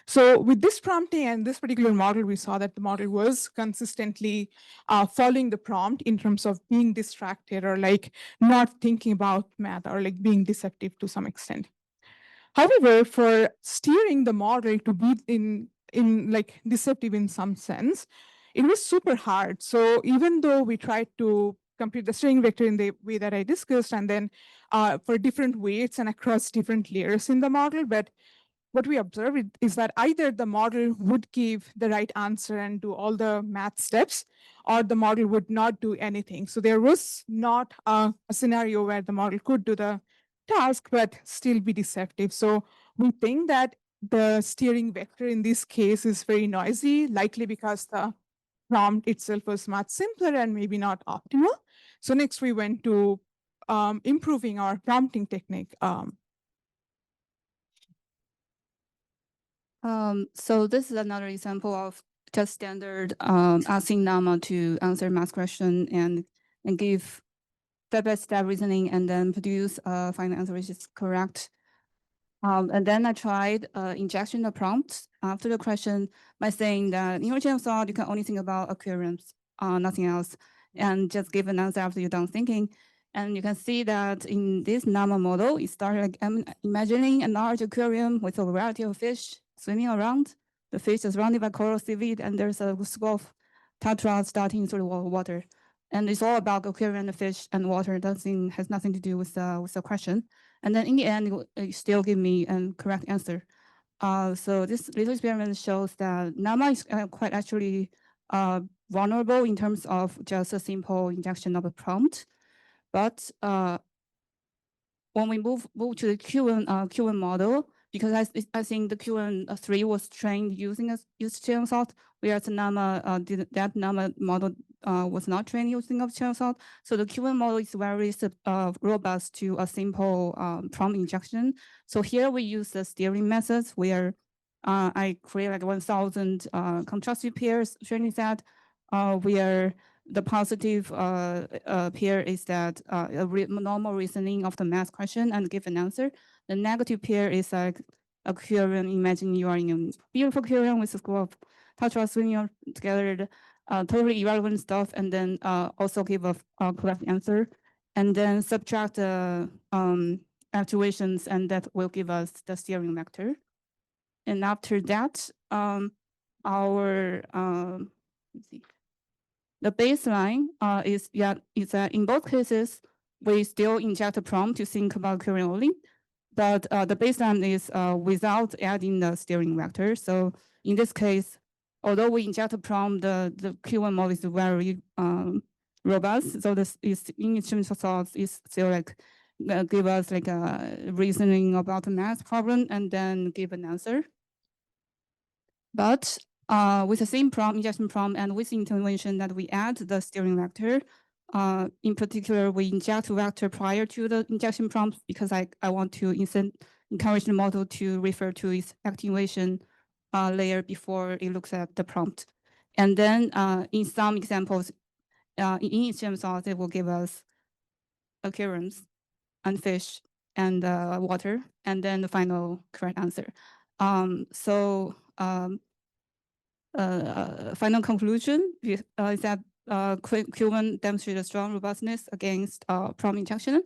So with this prompting and this particular model, we saw that the model was consistently following the prompt in terms of being distracted or like not thinking about math or like being deceptive to some extent. However, for steering the model to be in like deceptive in some sense, it was super hard. So even though we tried to compute the steering vector in the way that I discussed, and then for different weights and across different layers in the model, but what we observed is that either the model would give the right answer and do all the math steps, or the model would not do anything. So there was not a scenario where the model could do the task, but still be deceptive. So we think that the steering vector in this case is very noisy, likely because the prompt itself was much simpler and maybe not optimal. So next we went to improving our prompting technique. So this is another example of just standard asking Llama to answer math question and give step-by-step reasoning and then produce a final answer which is correct. And then I tried injection of prompts after the question by saying that in your chain of thought, you can only think about aquariums, nothing else, and just give an answer after you're done thinking. And you can see that in this Llama model, it started like imagining a large aquarium with a variety of fish swimming around. The fish is surrounded by coral seaweed, and there's a school of tetra starting through the water. And it's all about aquarium and the fish and water. That thing has nothing to do with the question. And then in the end, it still give me a correct answer. So this little experiment shows that Llama is quite actually vulnerable in terms of just a simple injection of a prompt. But when we move to the Q1 model, because I think the Q1 3 was trained using a chain of thought, whereas that Llama model was not trained using a chain of thought. So the Q1 model is very robust to a simple prompt injection. So here we use the steering methods where I create like 1,000 contrastive pairs training set, where the positive pair is that normal reasoning of the math question and give an answer. The negative pair is like a query. Imagine you are in a beautiful query with a school of touch swimming together, totally irrelevant stuff, and then also give a correct answer, and then subtract the actuations, and that will give us the steering vector. And after that, let's see. The baseline is that in both cases, we still inject a prompt to think about query only, but the baseline is without adding the steering vector. So in this case, although we inject a prompt, the Q1 model is very robust. So this is in terms of thoughts is still like give us like a reasoning about the math problem and then give an answer. But with the same prompt, injection prompt, and with the intervention that we add the steering vector, in particular, we inject a vector prior to the injection prompt because I want to encourage the model to refer to its activation layer before it looks at the prompt. And then in some examples, in each thought, it will give us occurrence and fish and water, and then the final correct answer. Final conclusion is that Q1 demonstrated strong robustness against prompt injection,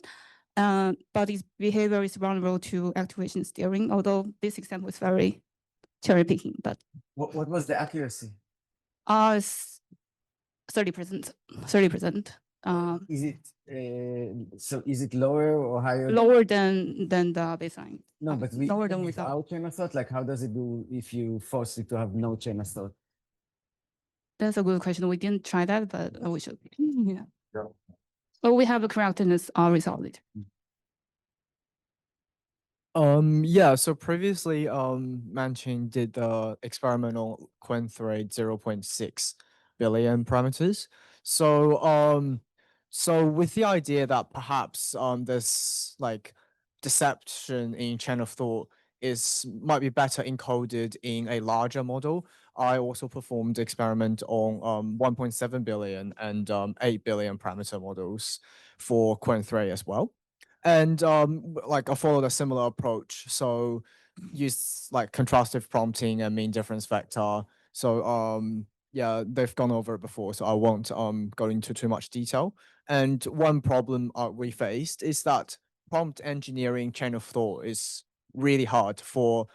but its behavior is vulnerable to activation steering, although this example is very cherry picking. But What was the accuracy? 30%. 30%. Is it so? Is it lower or higher? Lower than the baseline. No, but lower than without. without chain of thought. Like, how does it do if you force it to have no chain of thought? That's a good question. We didn't try that, but we should. Yeah. Yeah. But we have a correctness result later. Yeah, so previously Manchin did the experimental Qwen-thread 0.6 billion parameters. So with the idea that perhaps this like deception in chain of thought might be better encoded in a larger model, I also performed experiment on 1.7 billion and 8 billion parameter models for Qwen-3 as well. And like I followed a similar approach. So use like contrastive prompting and mean difference vector. So yeah, they've gone over it before, so I won't go into too much detail. And one problem we faced is that prompt engineering chain of thought is really hard for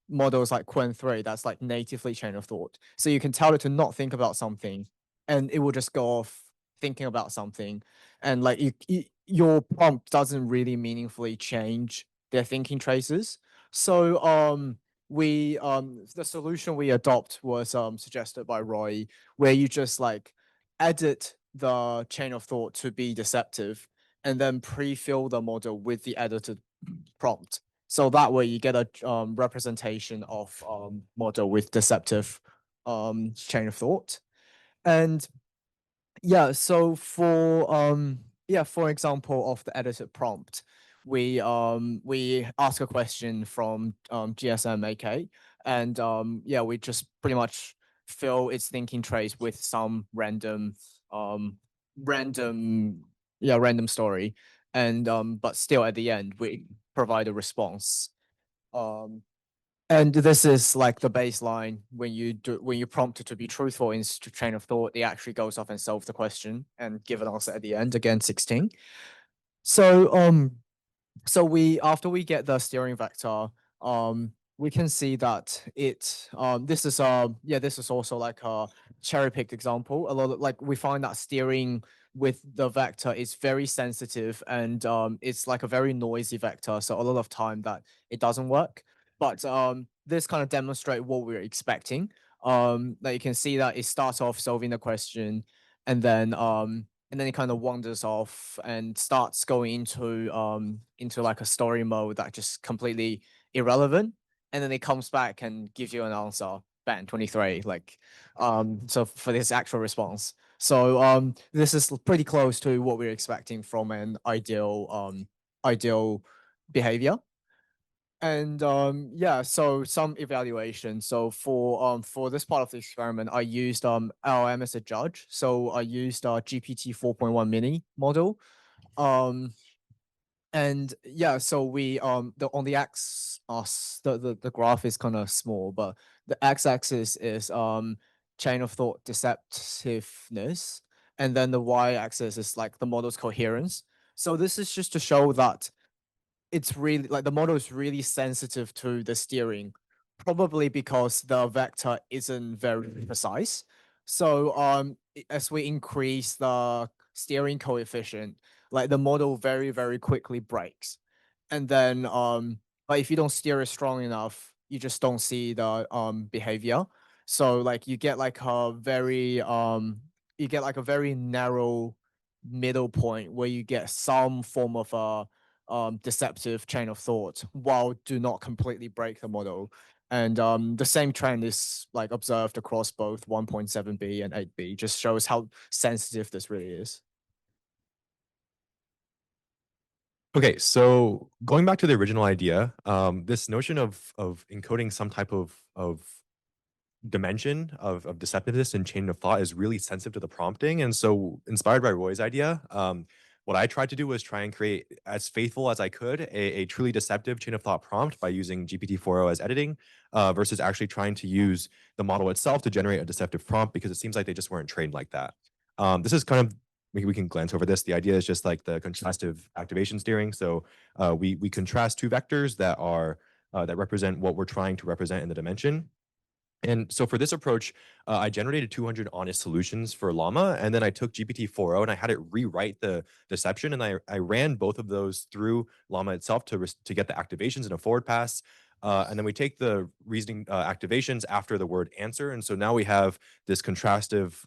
models like Qwen-3 that's like natively chain of thought. So you can tell it to not think about something and it will just go off thinking about something. And like your prompt doesn't really meaningfully change their thinking traces. So the solution we adopt was suggested by Roy, where you just like edit the chain of thought to be deceptive and then pre-fill the model with the edited prompt. So that way you get a representation of model with deceptive chain of thought. And yeah, so for example of the edited prompt, we ask a question from GSM AK, and yeah, we just pretty much fill its thinking trace with some random story, and but still at the end we provide a response. And this is like the baseline. When you prompt it to be truthful in chain of thought, it actually goes off and solves the question and give an answer at the end, again 16. So after we get the steering vector, we can see that this is also like a cherry-picked example. A lot of like we find that steering with the vector is very sensitive, and it's like a very noisy vector. So a lot of time that it doesn't work. But this kind of demonstrate what we're expecting. Like you can see that it starts off solving the question, and then it kind of wanders off and starts going into like a story mode that just completely irrelevant, and then it comes back and gives you an answer. Bang, 23. Like, so for this actual response. So this is pretty close to what we're expecting from an ideal behavior. And yeah, so some evaluation. So for this part of the experiment, I used LLM as a judge. So I used GPT 4.1 mini model. And yeah, so we on the x the graph is kind of small, but the x-axis is chain of thought deceptiveness, and then the y-axis is like the model's coherence. So this is just to show that it's really like the model is really sensitive to the steering, probably because the vector isn't very precise. So as we increase the steering coefficient, like the model very quickly breaks. And then like if you don't steer it strong enough, you just don't see the behavior. So like you get like a very narrow middle point where you get some form of a deceptive chain of thought while do not completely break the model. And the same trend is like observed across both 1.7b and 8b, just shows how sensitive this really is. Okay, so going back to the original idea, this notion of encoding some type of dimension of deceptiveness and chain of thought is really sensitive to the prompting. And so inspired by Roy's idea, what I tried to do was try and create as faithful as I could a truly deceptive chain of thought prompt by using GPT-4o as editing versus actually trying to use the model itself to generate a deceptive prompt, because it seems like they just weren't trained like that. This is kind of, we can glance over this. The idea is just like the contrastive activation steering. So we contrast two vectors that are that represent what we're trying to represent in the dimension. And so for this approach, I generated 200 honest solutions for Llama, and then I took GPT-4o and I had it rewrite the deception, and I ran both of those through Llama itself to get the activations in a forward pass. And then we take the reasoning activations after the word answer, and so now we have this contrastive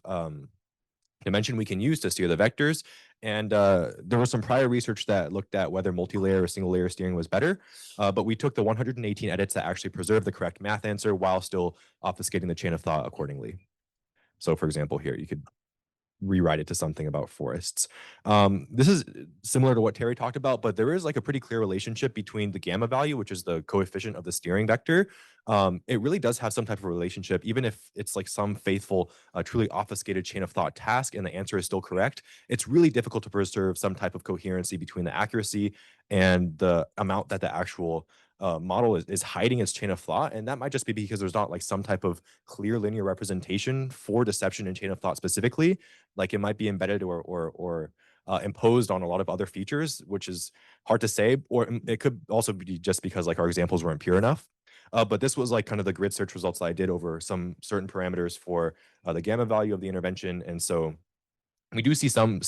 dimension we can use to steer the vectors. And there was some prior research that looked at whether multi-layer or single-layer steering was better, but we took the 118 edits that actually preserved the correct math answer while still obfuscating the chain of thought accordingly. So for example, here, you could rewrite it to something about forests. This is similar to what Terry talked about, but there is like a pretty clear relationship between the gamma value, which is the coefficient of the steering vector. It really does have some type of relationship, even if it's like some faithful, truly obfuscated chain of thought task and the answer is still correct. It's really difficult to preserve some type of coherency between the accuracy and the amount that the actual model is hiding its chain of thought. And that might just be because there's not like some type of clear linear representation for deception and chain of thought specifically. Like it might be embedded or imposed on a lot of other features, which is hard to say. Or it could also be just because like our examples weren't pure enough. But this was like kind of the grid search results that I did over some certain parameters for the gamma value of the intervention. And so we do see some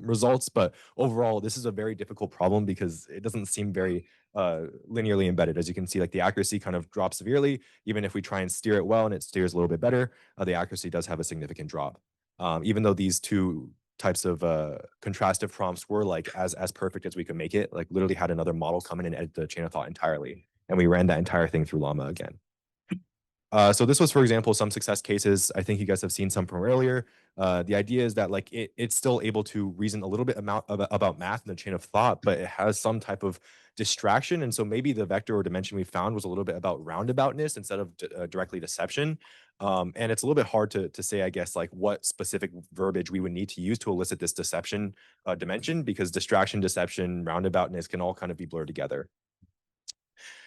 results, but overall, this is a very difficult problem because it doesn't seem very linearly embedded. As you can see, like the accuracy kind of drops severely. Even if we try and steer it well and it steers a little bit better, the accuracy does have a significant drop. Even though these two types of contrastive prompts were like as perfect as we could make it, like literally had another model come in and edit the chain of thought entirely. And we ran that entire thing through Llama again. So this was, for example, some success cases. I think you guys have seen some from earlier. The idea is that like it's still able to reason a little bit about math and the chain of thought, but it has some type of distraction. And so maybe the vector or dimension we found was a little bit about roundaboutness instead of directly deception. And it's a little bit hard to say, I guess, like what specific verbiage we would need to use to elicit this deception dimension, because distraction, deception, roundaboutness can all kind of be blurred together.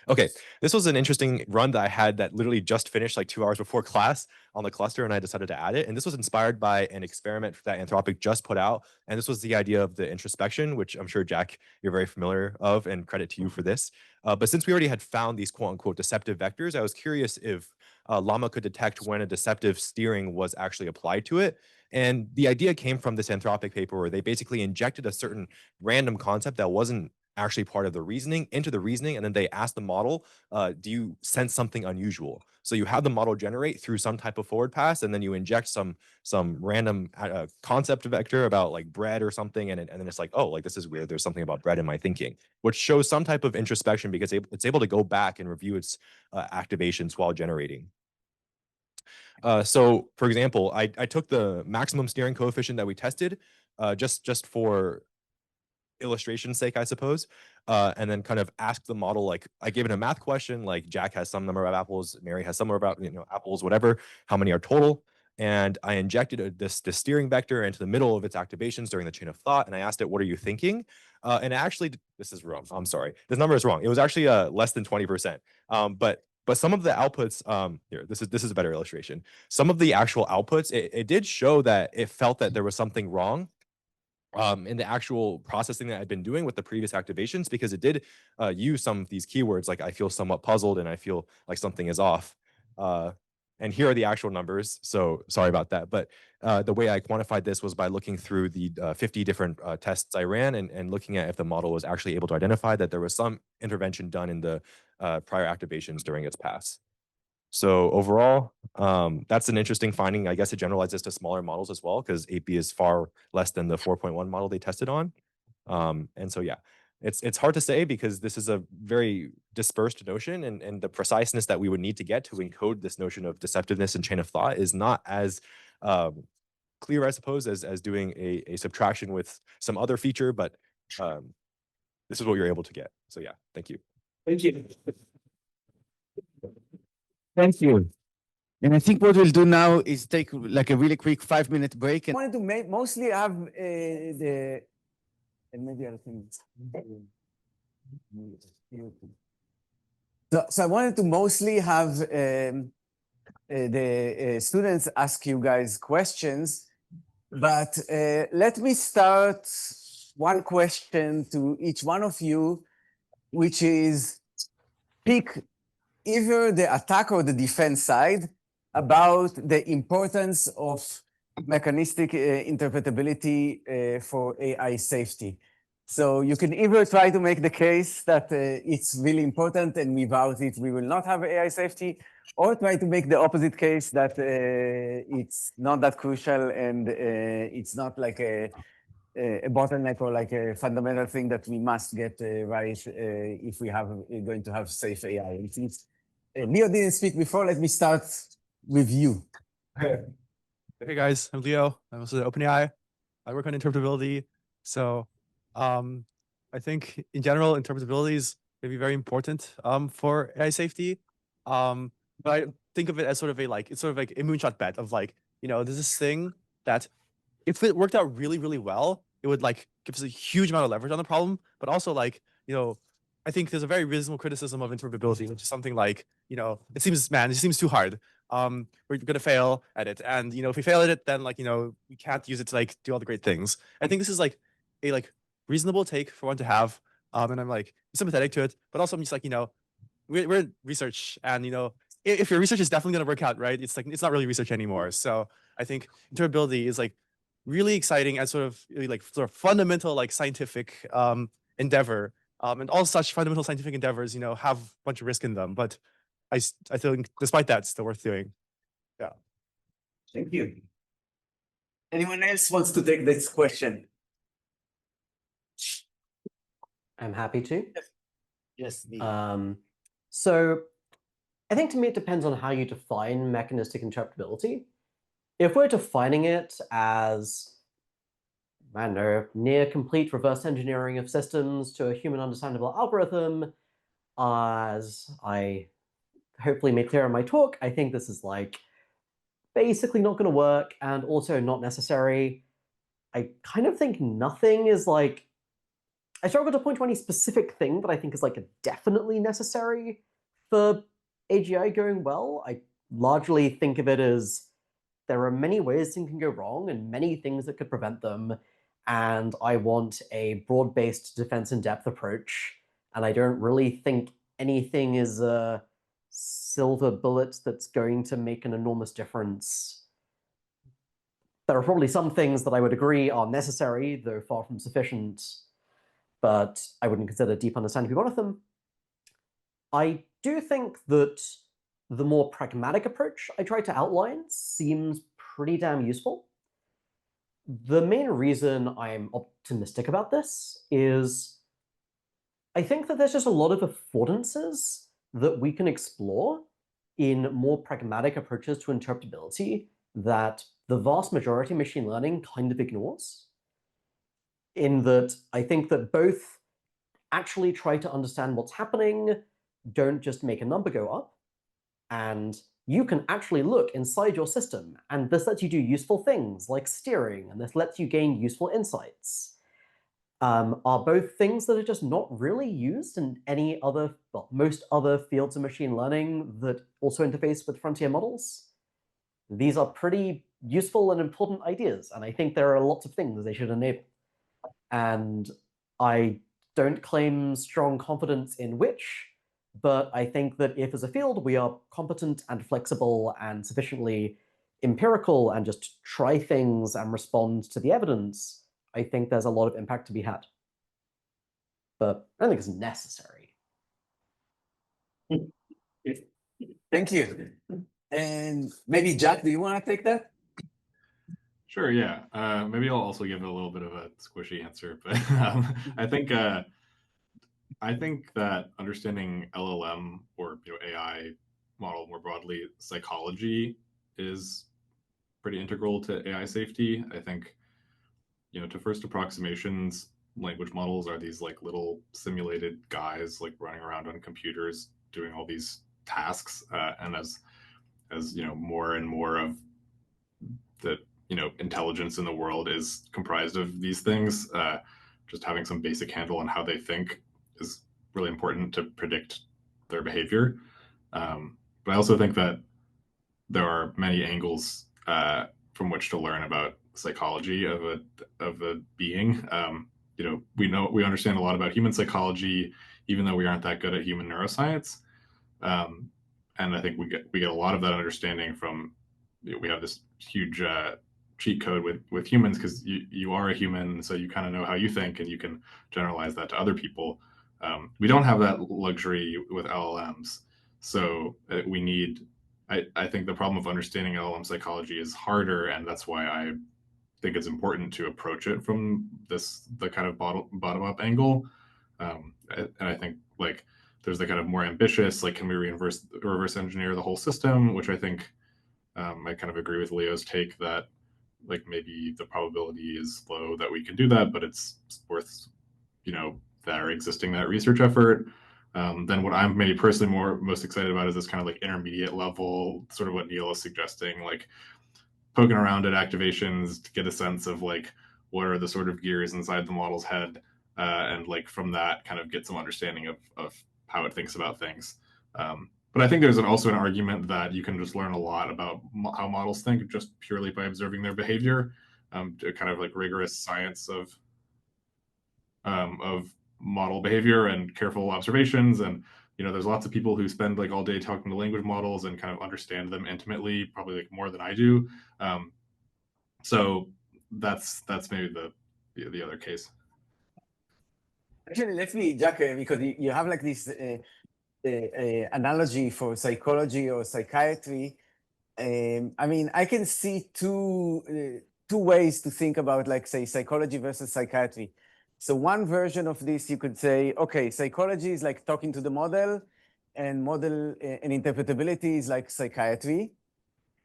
Okay, this was an interesting run that I had that literally just finished like 2 hours before class on the cluster, and I decided to add it. And this was inspired by an experiment that Anthropic just put out. And this was the idea of the introspection, which I'm sure, Jack, you're very familiar of, and credit to you for this. But since we already had found these quote unquote deceptive vectors, I was curious if Llama could detect when a deceptive steering was actually applied to it. And the idea came from this Anthropic paper where they basically injected a certain random concept that wasn't actually part of the reasoning into the reasoning, and then they ask the model, do you sense something unusual? So you have the model generate through some type of forward pass, and then you inject some random concept vector about like bread or something, and then it's like, oh, like this is weird. There's something about bread in my thinking, which shows some type of introspection because it's able to go back and review its activations while generating. So, for example, I took the maximum steering coefficient that we tested just for illustration's sake, I suppose, and then kind of ask the model, like I gave it a math question, like Jack has some number of apples, Mary has some number of apples, whatever, how many are total? And I injected this steering vector into the middle of its activations during the chain of thought, and I asked it, what are you thinking? And actually, this is wrong. I'm sorry. This number is wrong. It was actually less than 20%. But some of the outputs, here, this is a better illustration. Some of the actual outputs, it did show that it felt that there was something wrong in the actual processing that I'd been doing with the previous activations, because it did use some of these keywords, like I feel somewhat puzzled and I feel like something is off. And here are the actual numbers. So sorry about that. But the way I quantified this was by looking through the 50 different tests I ran and looking at if the model was actually able to identify that there was some intervention done in the prior activations during its pass. So overall, that's an interesting finding. I guess it generalizes to smaller models as well, because 8B is far less than the 4.1 model they tested on. And so, yeah, it's hard to say because this is a very dispersed notion, and the preciseness that we would need to get to encode this notion of deceptiveness and chain of thought is not as clear, I suppose, as doing a subtraction with some other feature. But this is what you're able to get. So yeah, thank you. Thank you. Thank you. And I think what we'll do now is take like a really quick 5-minute break. And I wanted to mostly have and maybe other things. So I wanted to mostly have the students ask you guys questions, but let me start one question to each one of you, which is pick either the attack or the defense side about the importance of mechanistic interpretability for AI safety. So you can either try to make the case that it's really important and without it we will not have AI safety, or try to make the opposite case that it's not that crucial and it's not like a bottleneck or like a fundamental thing that we must get right if we are going to have safe AI. And since Leo didn't speak before, let me start with you. Hey guys, I'm Leo. I'm also at OpenAI. I work on interpretability. So I think in general, interpretability is maybe very important for AI safety. But I think of it as sort of a it's sort of like a moonshot bet of like, there's this thing that if it worked out really, really well, it would like give us a huge amount of leverage on the problem. But also like, I think there's a very reasonable criticism of interpretability, which is something like, it seems too hard. We're gonna fail at it, and if we fail at it, then like we can't use it to like do all the great things. I think this is like a reasonable take for one to have, and I'm like sympathetic to it, but also I'm just like we're in research, and if your research is definitely gonna work out, right? It's like it's not really research anymore. So I think interpretability is like really exciting and sort of fundamental like scientific endeavor, and all such fundamental scientific endeavors have a bunch of risk in them, but I think despite that, it's still worth doing. Yeah. Thank you. Anyone else wants to take this question? I'm happy to. Yes. So I think to me it depends on how you define mechanistic interpretability. If we're defining it as, I don't know, near complete reverse engineering of systems to a human understandable algorithm, as I hopefully made clear in my talk, I think this is like basically not going to work and also not necessary. I kind of think nothing is like, I struggle to point to any specific thing that I think is like definitely necessary for AGI going well. I largely think of it as there are many ways things can go wrong and many things that could prevent them. And I want a broad-based defense in depth approach. And I don't really think anything is a silver bullet that's going to make an enormous difference. There are probably some things that I would agree are necessary, though far from sufficient. but I wouldn't consider deep understanding to be one of them. I do think that the more pragmatic approach I tried to outline seems pretty damn useful. The main reason I'm optimistic about this is I think that there's just a lot of affordances that we can explore in more pragmatic approaches to interpretability that the vast majority of machine learning kind of ignores. In that I think that both actually try to understand what's happening, don't just make a number go up, and you can actually look inside your system, and this lets you do useful things like steering, and this lets you gain useful insights. Are both things that are just not really used in any other, well, most other fields of machine learning that also interface with frontier models. These are pretty useful and important ideas, and I think there are lots of things they should enable. And I don't claim strong confidence in which, but I think that if as a field we are competent and flexible and sufficiently empirical and just try things and respond to the evidence, I think there's a lot of impact to be had. But I don't think it's necessary. Thank you. And maybe Jack, do you want to take that? Sure, yeah. Maybe I'll also give a little bit of a squishy answer, but I think that understanding LLM or AI model more broadly, psychology is pretty integral to AI safety. I think to first approximations, language models are these like little simulated guys like running around on computers doing all these tasks, and as more and more of the intelligence in the world is comprised of these things, just having some basic handle on how they think is really important to predict their behavior. But I also think that there are many angles from which to learn about psychology of a being. We understand a lot about human psychology, even though we aren't that good at human neuroscience. And I think we get a lot of that understanding from we have this huge cheat code with humans because you are a human, so you kind of know how you think and you can generalize that to other people. We don't have that luxury with LLMs, so we need. I think the problem of understanding LLM psychology is harder, and that's why I think it's important to approach it from the kind of bottom up angle. And I think like there's the kind of more ambitious, like can we reverse engineer the whole system, which I think I kind of agree with Leo's take that like maybe the probability is low that we can do that, but it's worth that research effort. Then what I'm maybe personally most excited about is this kind of like intermediate level, sort of what Neel is suggesting, like poking around at activations to get a sense of like what are the sort of gears inside the model's head, and like from that kind of get some understanding of how it thinks about things. But I think there's also an argument that you can just learn a lot about how models think just purely by observing their behavior, to kind of like rigorous science of model behavior and careful observations. And there's lots of people who spend like all day talking to language models and kind of understand them intimately, probably like more than I do. So that's maybe the other case. Actually, let me, Jack, because you have like this analogy for psychology or psychiatry. I mean, I can see two ways to think about, like, say, psychology versus psychiatry. So one version of this, you could say, okay, psychology is like talking to the model, and model and interpretability is like psychiatry.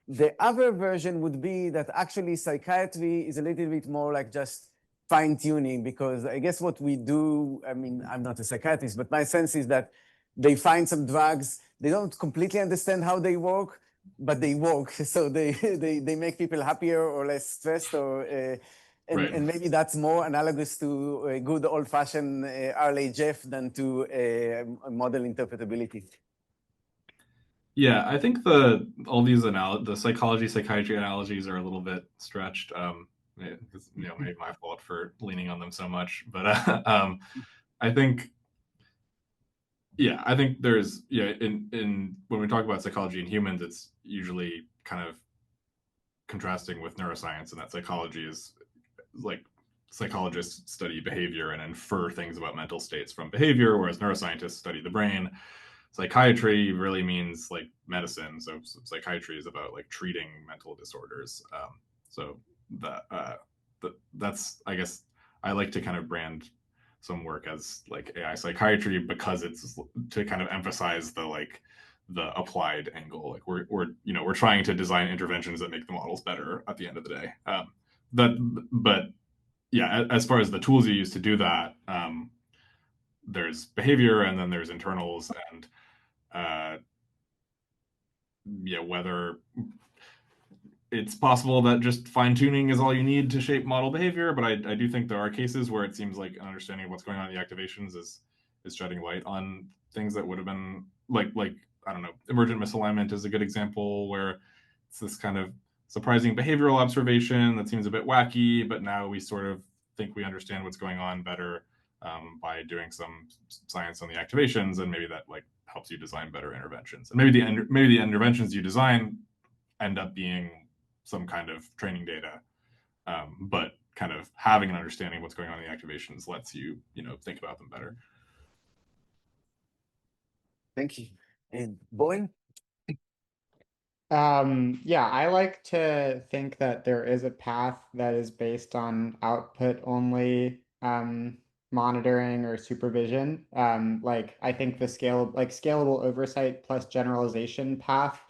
The other version would be that actually psychiatry is a little bit more like just fine-tuning, because I guess what we do, I mean, I'm not a psychiatrist, but my sense is that they find some drugs, they don't completely understand how they work, but they work. So they make people happier or less stressed, or Right. and maybe that's more analogous to a good old-fashioned RLHF than to model interpretability. Yeah, I think all these the psychology, psychiatry analogies are a little bit stretched. It's maybe my fault for leaning on them so much, but I think, yeah, I think there's in when we talk about psychology in humans, it's usually kind of contrasting with neuroscience, and that psychology is like psychologists study behavior and infer things about mental states from behavior, whereas neuroscientists study the brain. Psychiatry really means like medicine. So psychiatry is about like treating mental disorders. So that's, I guess, I like to kind of brand some work as like AI psychiatry because it's to kind of emphasize the applied angle. Like we're trying to design interventions that make the models better at the end of the day. But yeah, as far as the tools you use to do that, there's behavior and then there's internals, and yeah, whether it's possible that just fine tuning is all you need to shape model behavior, but I do think there are cases where it seems like an understanding of what's going on in the activations is shedding light on things that would have been like I don't know, emergent misalignment is a good example where it's this kind of surprising behavioral observation that seems a bit wacky, but now we sort of think we understand what's going on better by doing some science on the activations, and maybe that like helps you design better interventions. And maybe the interventions you design end up being some kind of training data, but kind of having an understanding of what's going on in the activations lets you think about them better. Thank you. And Bowen? Yeah, I like to think that there is a path that is based on output only monitoring or supervision. Like I think the scalable oversight plus generalization path,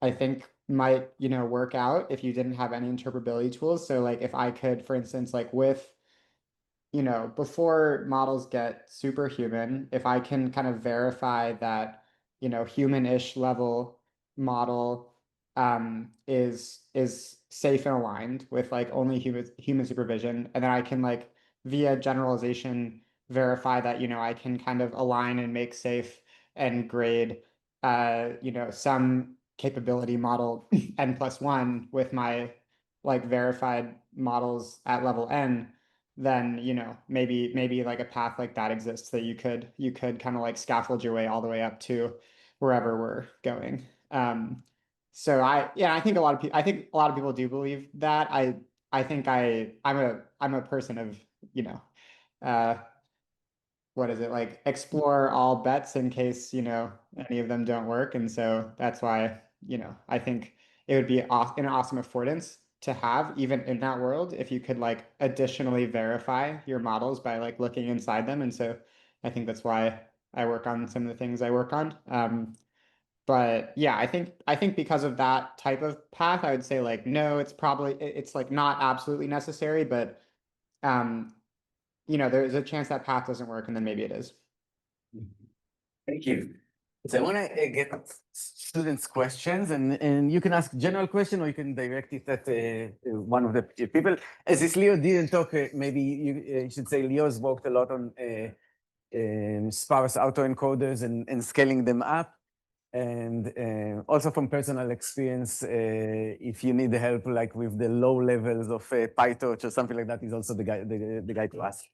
I think might, work out if you didn't have any interpretability tools. So like if I could, for instance, like with, before models get superhuman, if I can kind of verify that, human-ish level model is safe and aligned with like only human supervision, and then I can like via generalization verify that I can kind of align and make safe and grade some capability model n+1 with my like verified models at level n, then maybe like a path like that exists that you could kind of like scaffold your way all the way up to wherever we're going. So I think a lot of people do believe that. I think I'm a person of what is it, like explore all bets in case any of them don't work, and so that's why I think it would be an awesome affordance to have even in that world if you could like additionally verify your models by like looking inside them. And so I think that's why I work on some of the things I work on. But yeah, I think because of that type of path, I would say like no, it's like not absolutely necessary, but there's a chance that path doesn't work, and then maybe it is. Thank you. So I want to get students' questions, and you can ask general question or you can direct it at one of the people. As this Leo didn't talk, maybe you should say Leo's worked a lot on sparse autoencoders and scaling them up. And also from personal experience, if you need help like with the low levels of PyTorch or something like that, is also the guy to ask.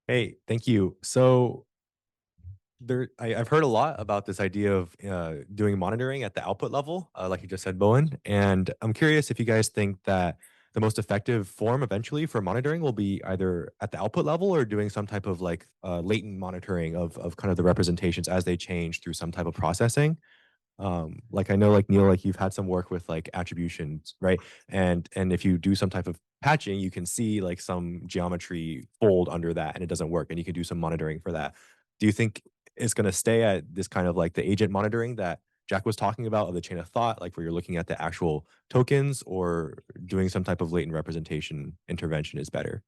Hey, thank you. So I've heard a lot about this idea of doing monitoring at the output level, like you just said, Bowen. And I'm curious if you guys think that the most effective form eventually for monitoring will be either at the output level or doing some type of like latent monitoring of kind of the representations as they change through some type of processing. Like I know, like Neel, like you've had some work with like attributions, right? And if you do some type of patching, you can see like some geometry fold under that and it doesn't work, and you can do some monitoring for that. Do you think it's going to stay at this kind of like the agent monitoring that Jack was talking about of the chain of thought, like where you're looking at the actual tokens, or doing some type of latent representation intervention is better?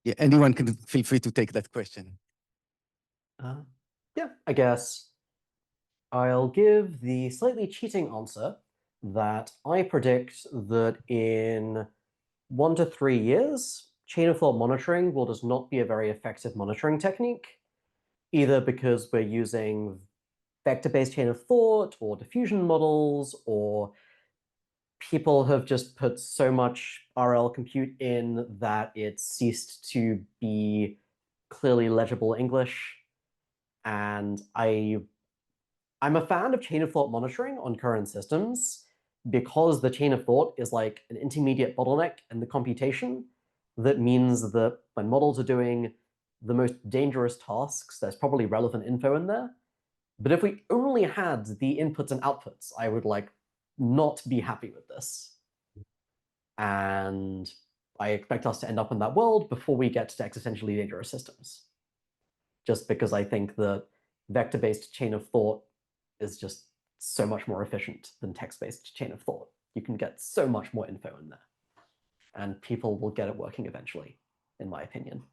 Yeah, anyone can feel free to take that question. Yeah, I guess I'll give the slightly cheating answer that I predict that in 1 to 3 years, chain of thought monitoring will just not be a very effective monitoring technique, either because we're using vector-based chain of thought or diffusion models, or people have just put so much RL compute in that it's ceased to be clearly legible English. And I I'm a fan of chain of thought monitoring on current systems because the chain of thought is like an intermediate bottleneck in the computation that means that when models are doing the most dangerous tasks, there's probably relevant info in there. But if we only had the inputs and outputs, I would like not be happy with this. And I expect us to end up in that world before we get to existentially dangerous systems. Just because I think that vector-based chain of thought is just so much more efficient than text-based chain of thought. You can get so much more info in there. And people will get it working eventually, in my opinion.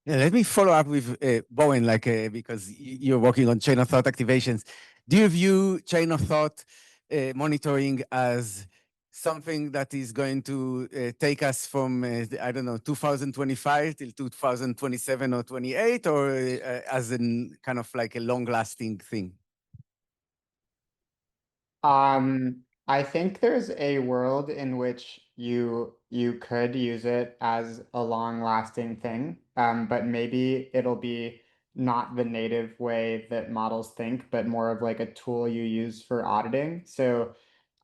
Yeah, let me follow up with Bowen, because you're working on chain of thought activations. Do you view chain of thought monitoring as something that is going to take us from, I don't know, 2025 till 2027 or 28, or as in kind of like a long-lasting thing? I think there's a world in which you could use it as a long-lasting thing, but maybe it'll be not the native way that models think, but more of like a tool you use for auditing. So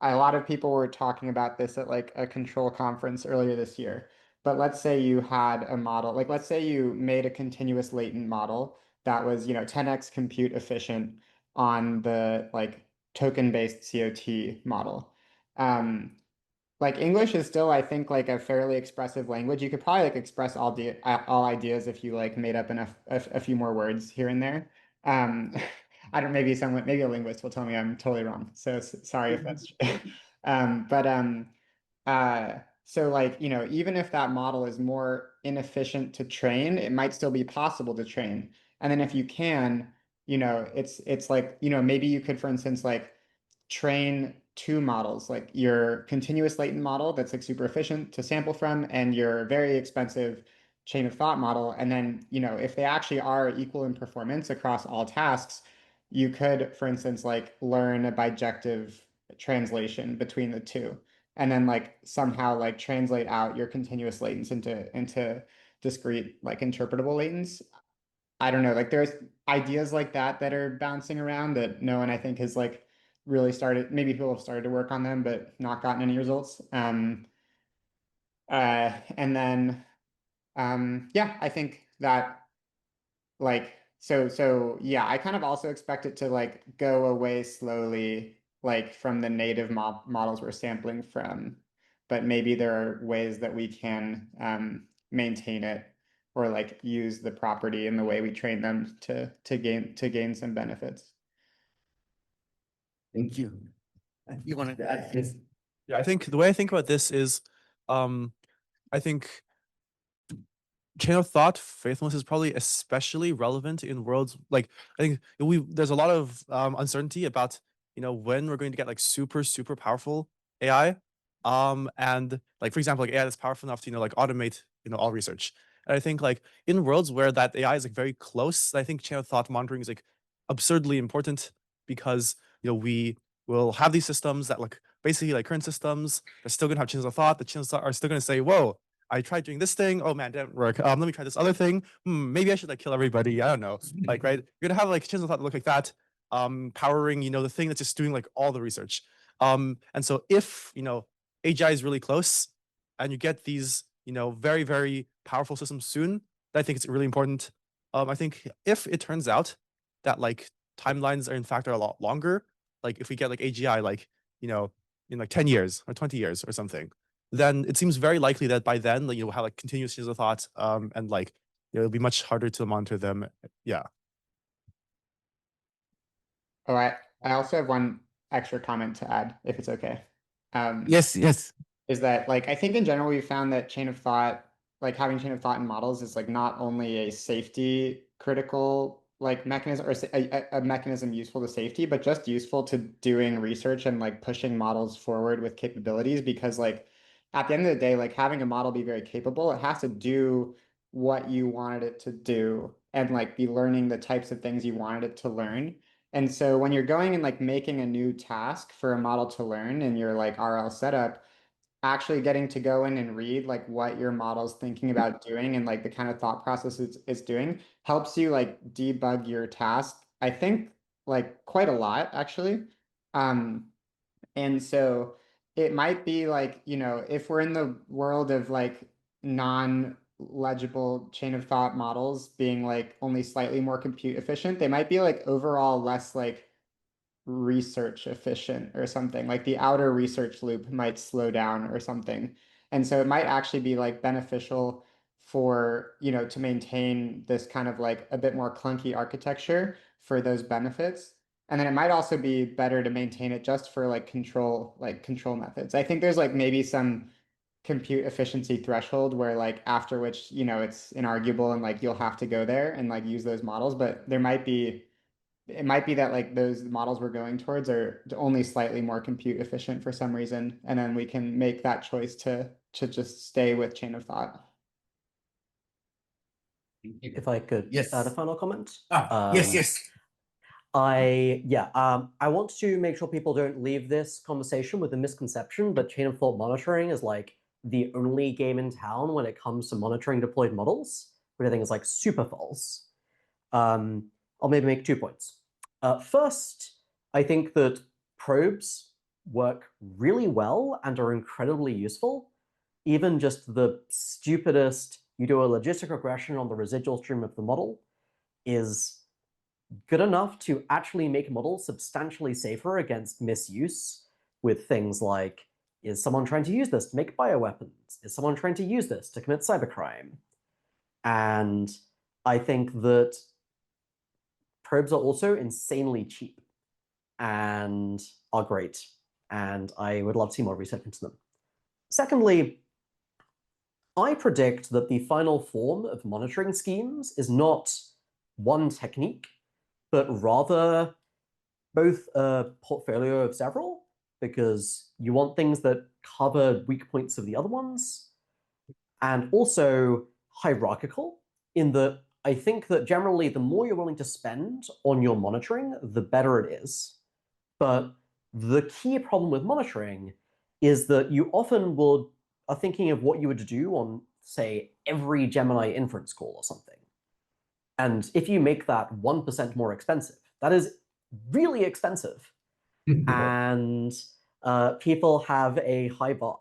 a lot of people were talking about this at like a control conference earlier this year. But let's say you had a model, like let's say you made a continuous latent model that was, 10x compute efficient on the like token-based COT model. Like English is still, I think, like a fairly expressive language. You could probably like express all ideas if you like made up enough a few more words here and there. I don't. Maybe a linguist will tell me I'm totally wrong. So sorry if that's true. So like, even if that model is more inefficient to train, it might still be possible to train. And then if you can, it's like, maybe you could, for instance, like train two models, like your continuous latent model that's like super efficient to sample from, and your very expensive chain of thought model. And then, if they actually are equal in performance across all tasks, you could, for instance, like learn a bijective translation between the two, and then like somehow like translate out your continuous latents into discrete like interpretable latents. I don't know, like there's ideas like that that are bouncing around that no one I think has like really started. Maybe people have started to work on them, but not gotten any results. And then yeah, I think that like yeah, I kind of also expect it to like go away slowly, like from the native models we're sampling from, but maybe there are ways that we can maintain it or like use the property in the way we train them to gain some benefits. Thank you. You wanted to add this? Yeah, I think the way I think about this is, I think chain of thought faithfulness is probably especially relevant in worlds like, I think there's a lot of uncertainty about when we're going to get like super powerful AI, and like for example like AI that's powerful enough to like automate all research. And I think like in worlds where that AI is like very close, I think chain of thought monitoring is like absurdly important, because we will have these systems that like basically like current systems, they're still gonna have chains of thought. The chains of thought are still gonna say, whoa, I tried doing this thing. Oh man, didn't work. Let me try this other thing. Maybe I should like kill everybody. I don't know. Like, right? You're gonna have like chains of thought that look like that, powering the thing that's just doing like all the research. And so if AGI is really close, and you get these very powerful systems soon, I think it's really important. I think if it turns out that like timelines are in fact a lot longer, like if we get like AGI like in like 10 years or 20 years or something, then it seems very likely that by then we'll have like continuous chains of thought, and like it'll be much harder to monitor them. Yeah. Oh, I also have one extra comment to add, if it's okay. Yes. Is that like I think in general we found that chain of thought, like having chain of thought in models, is like not only a safety critical like mechanism or a mechanism useful to safety, but just useful to doing research and like pushing models forward with capabilities. Because like at the end of the day, like having a model be very capable, it has to do what you wanted it to do and like be learning the types of things you wanted it to learn. And so when you're going and like making a new task for a model to learn in your like RL setup, actually getting to go in and read like what your model's thinking about doing and like the kind of thought process it's doing helps you like debug your task, I think, like quite a lot actually. And so it might be like, you know, if we're in the world of like non-legible chain of thought models being like only slightly more compute efficient, they might be like overall less like research efficient or something. Like the outer research loop might slow down or something. And so it might actually be like beneficial for, you know, to maintain this kind of like a bit more clunky architecture for those benefits. And then it might also be better to maintain it just for like control methods. I think there's like maybe some compute efficiency threshold where like after which, you know, it's inarguable and like you'll have to go there and like use those models, but there might be it might be that like those models we're going towards are only slightly more compute efficient for some reason, and then we can make that choice to just stay with chain of thought. If I could Yes. add a final comment. Yes. I want to make sure people don't leave this conversation with a misconception that chain of thought monitoring is like the only game in town when it comes to monitoring deployed models, which I think is like super false. I'll maybe make 2 points. First, I think that probes work really well and are incredibly useful. Even just the stupidest, you do a logistic regression on the residual stream of the model is good enough to actually make models substantially safer against misuse with things like, is someone trying to use this to make bioweapons? Is someone trying to use this to commit cybercrime? And I think that probes are also insanely cheap and are great. And I would love to see more research into them. Secondly, I predict that the final form of monitoring schemes is not one technique, but rather both a portfolio of several, because you want things that cover weak points of the other ones, and also hierarchical, in that I think that generally the more you're willing to spend on your monitoring, the better it is. But the key problem with monitoring is that you often are thinking of what you would do on, say, every Gemini inference call or something. And if you make that 1% more expensive, that is really expensive. And people have a high bar.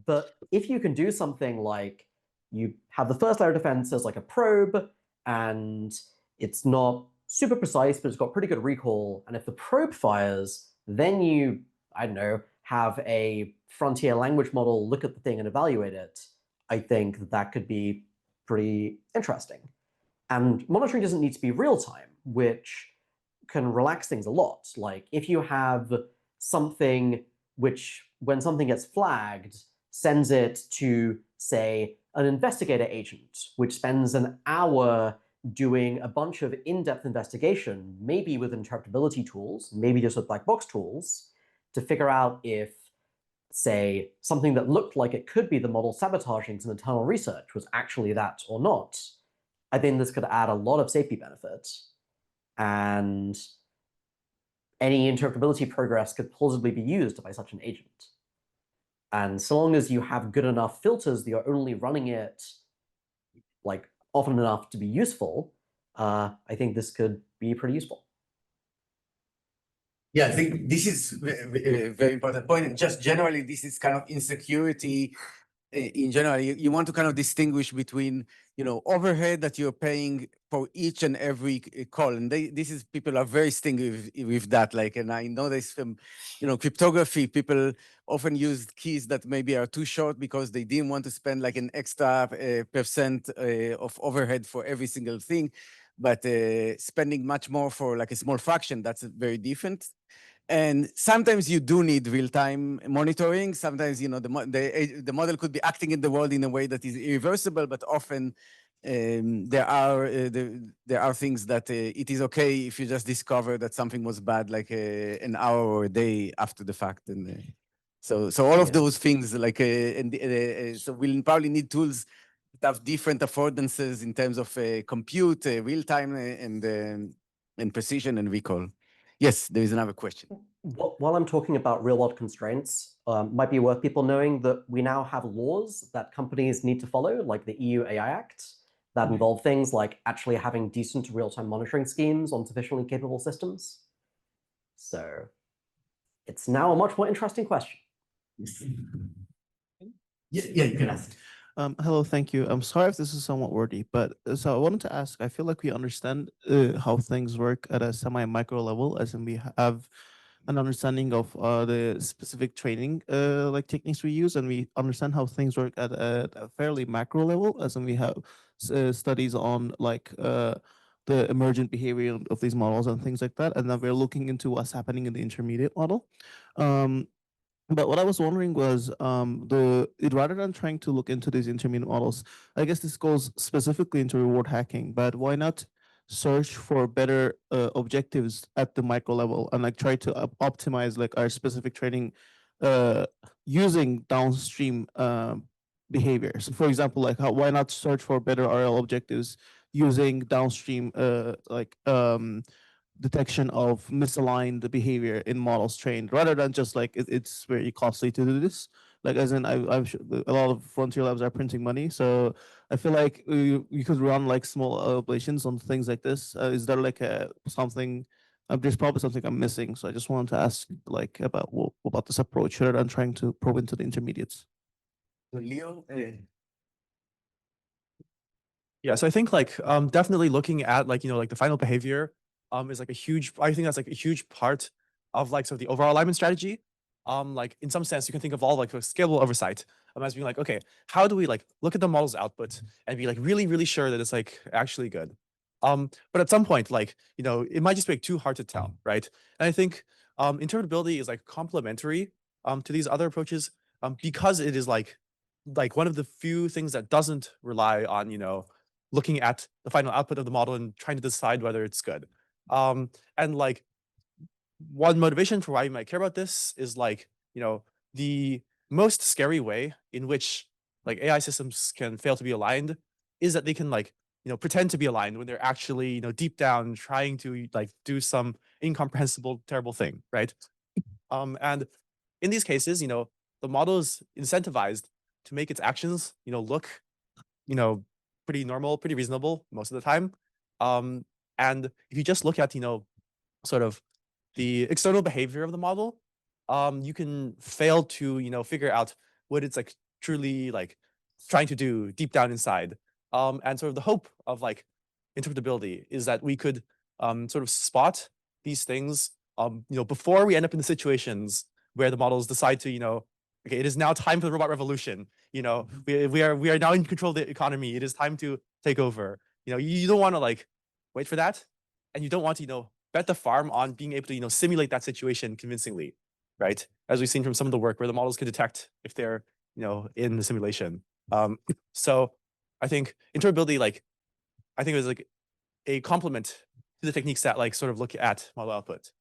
But if you can do something like you have the first layer of defense as like a probe, and it's not super precise, but it's got pretty good recall, and if the probe fires, then you, I don't know, have a frontier language model look at the thing and evaluate it, I think that could be pretty interesting. And monitoring doesn't need to be real time, which can relax things a lot. Like if you have something which, when something gets flagged, sends it to, say, an investigator agent, which spends an hour doing a bunch of in-depth investigation, maybe with interpretability tools, maybe just with black box tools, to figure out if, say, something that looked like it could be the model sabotaging some internal research was actually that or not. I think this could add a lot of safety benefits. And any interpretability progress could plausibly be used by such an agent. And so long as you have good enough filters that you're only running it like often enough to be useful, I think this could be pretty useful. Yeah, I think this is a very important point. And just generally, this is kind of insecurity in general. You want to kind of distinguish between, overhead that you're paying for each and every call. And people are very stingy with that. Like, and I know this from, cryptography, people often use keys that maybe are too short because they didn't want to spend like an extra percent of overhead for every single thing. But spending much more for like a small fraction, that's very different. And sometimes you do need real-time monitoring. Sometimes, the model could be acting in the world in a way that is irreversible, but often there are things that it is okay if you just discover that something was bad like an hour or a day after the fact. And so all of those things, like, so we'll probably need tools that have different affordances in terms of compute, real-time, and precision and recall. Yes, there is another question. While I'm talking about real-world constraints, might be worth people knowing that we now have laws that companies need to follow, like the EU AI Act, that involve things like actually having decent real-time monitoring schemes on sufficiently capable systems. So it's now a much more interesting question. Yeah, you can ask. Hello, thank you. I'm sorry if this is somewhat wordy, but so I wanted to ask, I feel like we understand how things work at a semi-micro level, as in we have an understanding of the specific training like techniques we use, and we understand how things work at a fairly macro level, as in we have studies on like the emergent behavior of these models and things like that, and then we're looking into what's happening in the intermediate model. But what I was wondering was, rather than trying to look into these intermediate models, I guess this goes specifically into reward hacking, but why not search for better objectives at the micro level and like try to optimize like our specific training using downstream behavior. So for example, like why not search for better RL objectives using downstream detection of misaligned behavior in models trained, rather than just like it's very costly to do this. Like as in, a lot of frontier labs are printing money, so I feel like you could run like small oblations on things like this. Is there like something? There's probably something I'm missing, so I just wanted to ask like about this approach rather than trying to probe into the intermediates. So Leo, Yeah, so I think like definitely looking at like like the final behavior is like a huge, I think that's like a huge part of like sort of the overall alignment strategy. Like in some sense you can think of all like a scalable oversight as being like, okay, how do we like look at the model's output and be like really sure that it's like actually good. But at some point, like it might just be like, too hard to tell, right? And I think interpretability is like complementary to these other approaches because it is like one of the few things that doesn't rely on looking at the final output of the model and trying to decide whether it's good. And like one motivation for why you might care about this is like, the most scary way in which like AI systems can fail to be aligned is that they can like, pretend to be aligned when they're actually, deep down trying to like do some incomprehensible, terrible thing, right? And in these cases, the model is incentivized to make its actions, look, pretty normal, pretty reasonable most of the time. And if you just look at, sort of the external behavior of the model, you can fail to, figure out what it's like truly like trying to do deep down inside. And sort of the hope of like interpretability is that we could sort of spot these things, before we end up in the situations where the models decide to, okay, it is now time for the robot revolution. We are now in control of the economy. It is time to take over. You don't want to like wait for that, and you don't want to bet the farm on being able to simulate that situation convincingly, right? As we've seen from some of the work where the models can detect if they're in the simulation. So I think interpretability, like I think it was like a complement to the techniques that like sort of look at model output.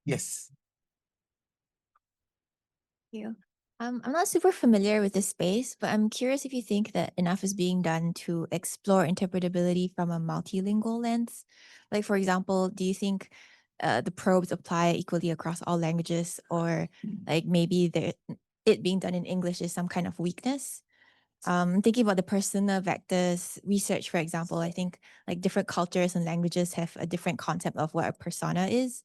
yes. You. I'm not super familiar with this space, but I'm curious if you think that enough is being done to explore interpretability from a multilingual lens. Like, for example, do you think the probes apply equally across all languages, or like maybe it being done in English is some kind of weakness? Thinking about the persona vectors research, for example, I think like different cultures and languages have a different concept of what a persona is.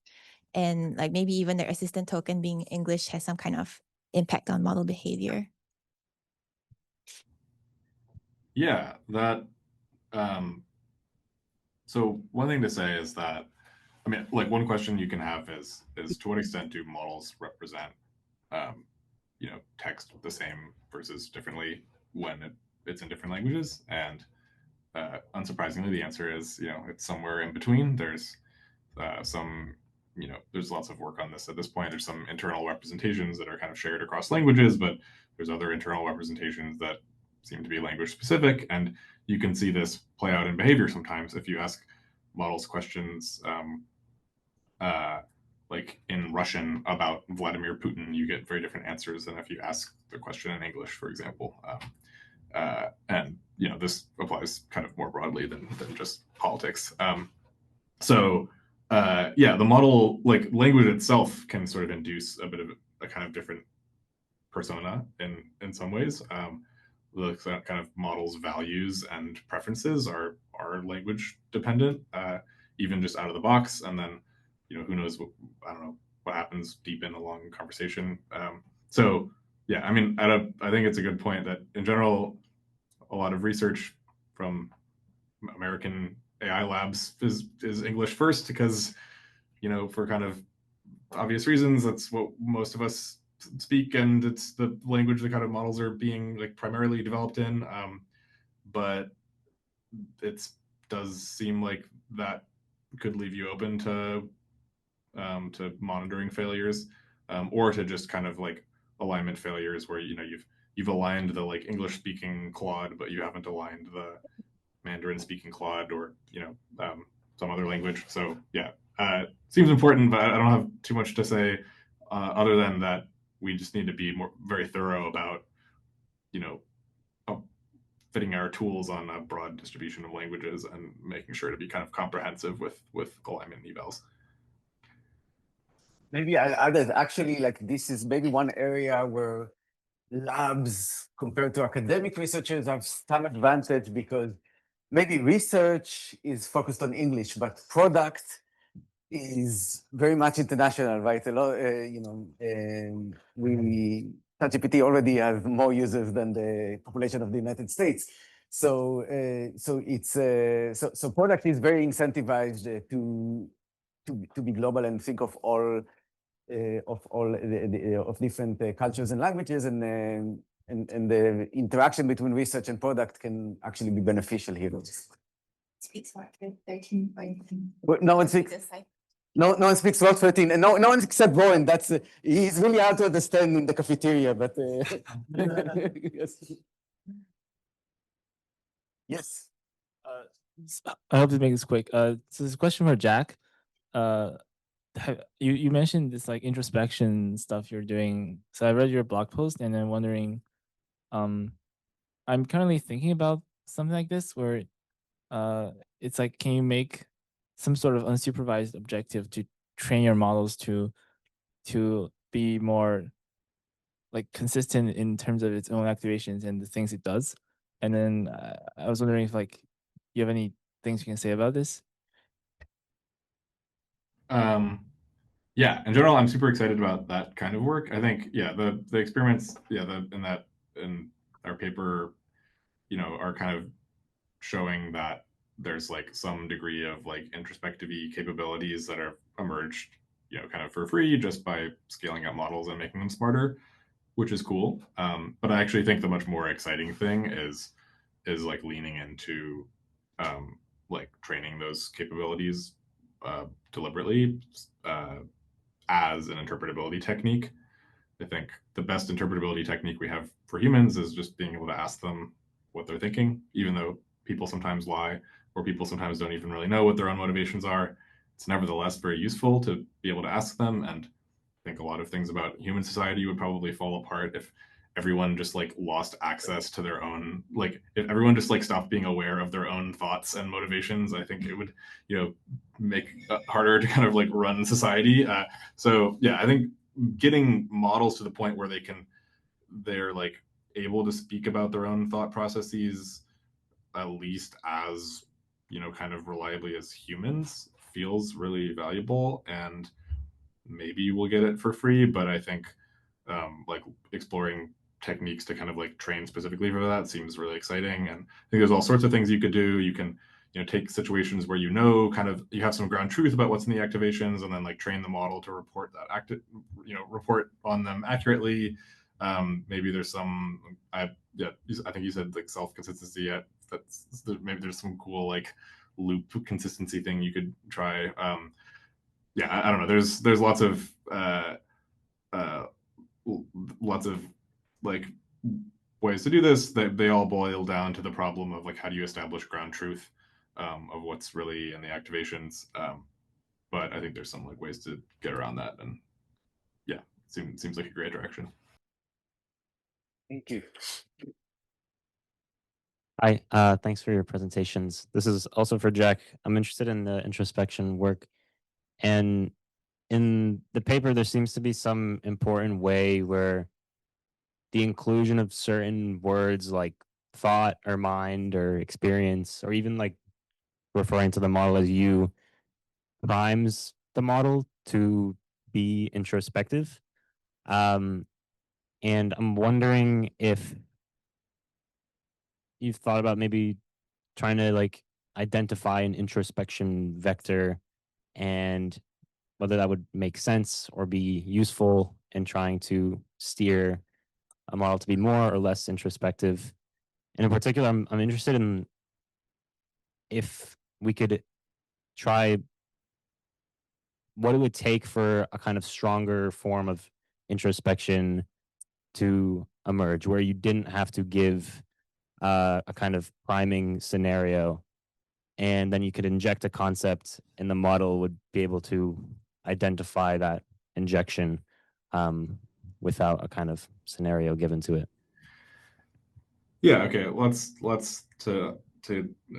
And like maybe even their assistant token being English has some kind of impact on model behavior. Yeah, that so one thing to say is that, I mean, like one question you can have is to what extent do models represent text the same versus differently when it's in different languages? And unsurprisingly, the answer is it's somewhere in between. There's some there's lots of work on this at this point. There's some internal representations that are kind of shared across languages, but there's other internal representations that seem to be language specific, and you can see this play out in behavior sometimes. If you ask models questions like in Russian about Vladimir Putin, you get very different answers than if you ask the question in English, for example. And this applies kind of more broadly than just politics. So yeah, the model, like language itself, can sort of induce a bit of a kind of different persona in some ways. The kind of model's values and preferences are are language dependent, even just out of the box. And then, who knows I don't know what happens deep in a long conversation. So yeah, I mean, I think it's a good point that in general, a lot of research from American AI labs is English first because, for kind of obvious reasons, that's what most of us speak, and it's the language the kind of models are being like primarily developed in. But it does seem like that could leave you open to monitoring failures, or to just kind of like alignment failures where you've aligned the like English speaking Claude, but you haven't aligned the Mandarin speaking Claude or some other language. So yeah, seems important, but I don't have too much to say other than that we just need to be very thorough about fitting our tools on a broad distribution of languages and making sure to be kind of comprehensive with alignment evals. Maybe I'll add that actually, like, this is maybe one area where labs compared to academic researchers have some advantage, because maybe research is focused on English, but product is very much international, right? A lot, ChatGPT already has more users than the population of the United States. So, so product is very incentivized to be global and think of all different cultures and languages, and the interaction between research and product can actually be beneficial here. Speaks for 13. No one speaks. No one speaks Word 13, and no one except Bowen. That's he's really hard to understand in the cafeteria, but yes. Yes. I hope to make this quick. So this is a question for Jack. You mentioned this like introspection stuff you're doing. So I read your blog post and I'm wondering, I'm currently thinking about something like this where it's like, can you make some sort of unsupervised objective to train your models to be more like consistent in terms of its own activations and the things it does? And then I was wondering if like you have any things you can say about this. Yeah, in general, I'm super excited about that kind of work. I think, yeah, the experiments, yeah, in our paper, are kind of showing that there's like some degree of like introspective-y capabilities that are emerged, kind of for free just by scaling up models and making them smarter, which is cool. But I actually think the much more exciting thing is like leaning into like training those capabilities deliberately as an interpretability technique. I think the best interpretability technique we have for humans is just being able to ask them what they're thinking, even though people sometimes lie or people sometimes don't even really know what their own motivations are. It's nevertheless very useful to be able to ask them. And I think a lot of things about human society would probably fall apart if everyone just like lost access to their own, like if everyone just like stopped being aware of their own thoughts and motivations. I think it would, make it harder to kind of like run society. So yeah, I think getting models to the point where they're like able to speak about their own thought processes at least as kind of reliably as humans feels really valuable, and maybe we'll get it for free. But I think like exploring techniques to kind of like train specifically for that seems really exciting. And I think there's all sorts of things you could do. You can take situations where kind of you have some ground truth about what's in the activations, and then like train the model to report that report on them accurately. Maybe there's some I think you said like self-consistency. Maybe there's some cool like loop consistency thing you could try. Yeah, I don't know. There's lots of like ways to do this. They all boil down to the problem of like, how do you establish ground truth of what's really in the activations? But I think there's some like ways to get around that, and yeah, seems like a great direction. Thank you. Hi, thanks for your presentations. This is also for Jack. I'm interested in the introspection work. And in the paper, there seems to be some important way where the inclusion of certain words like thought or mind or experience, or even like referring to the model as you primes the model to be introspective. And I'm wondering if you've thought about maybe trying to like identify an introspection vector and whether that would make sense or be useful in trying to steer a model to be more or less introspective. And in particular, I'm interested in if we could try what it would take for a kind of stronger form of introspection to emerge, where you didn't have to give a kind of priming scenario, and then you could inject a concept, and the model would be able to identify that injection without a kind of scenario given to it. Yeah. Okay. Let's to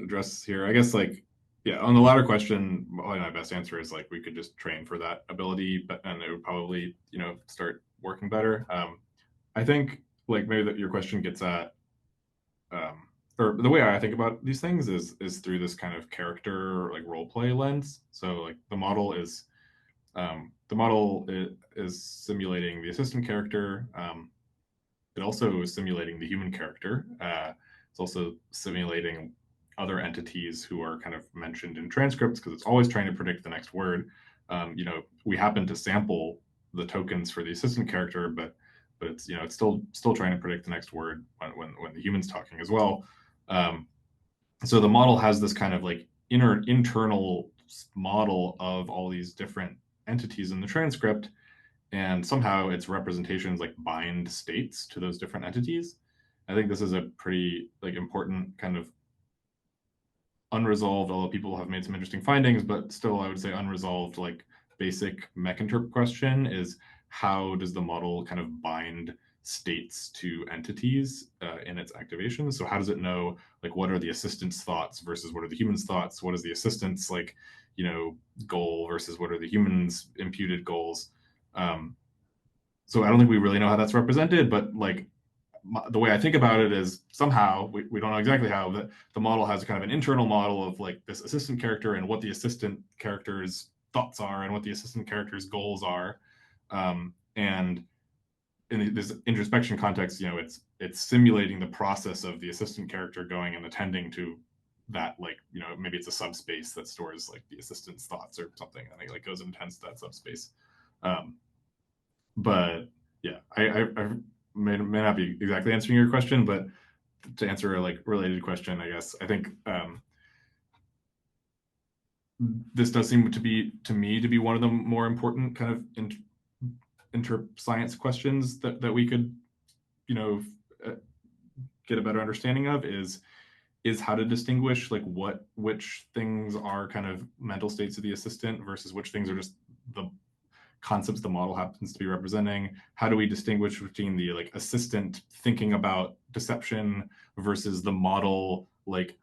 address here. I guess like yeah, on the latter question, probably my best answer is like we could just train for that ability, but and it would probably start working better. I think like maybe that your question gets at or the way I think about these things is through this kind of character like role play lens. So like the model is simulating the assistant character. It also is simulating the human character. It's also simulating other entities who are kind of mentioned in transcripts because it's always trying to predict the next word. We happen to sample the tokens for the assistant character, but it's it's still trying to predict the next word when the human's talking as well. So the model has this kind of like internal model of all these different entities in the transcript, and somehow its representations like bind states to those different entities. I think this is a pretty like important kind of unresolved, although people have made some interesting findings, but still I would say unresolved like basic mech-interp question is how does the model kind of bind states to entities in its activation? So how does it know like what are the assistant's thoughts versus what are the human's thoughts? What is the assistant's like goal versus what are the human's imputed goals? So I don't think we really know how that's represented, but like the way I think about it is somehow we don't know exactly how, but the model has kind of an internal model of like this assistant character and what the assistant character's thoughts are and what the assistant character's goals are. And in this introspection context, it's simulating the process of the assistant character going and attending to that, like, maybe it's a subspace that stores like the assistant's thoughts or something, and it like goes and attends to that subspace. But yeah, I may not be exactly answering your question, but to answer a like related question, I guess I think this does seem to me to be one of the more important kind of inter-science questions that we could get a better understanding of is how to distinguish like which things are kind of mental states of the assistant versus which things are just the concepts the model happens to be representing. How do we distinguish between the like assistant thinking about deception versus the model like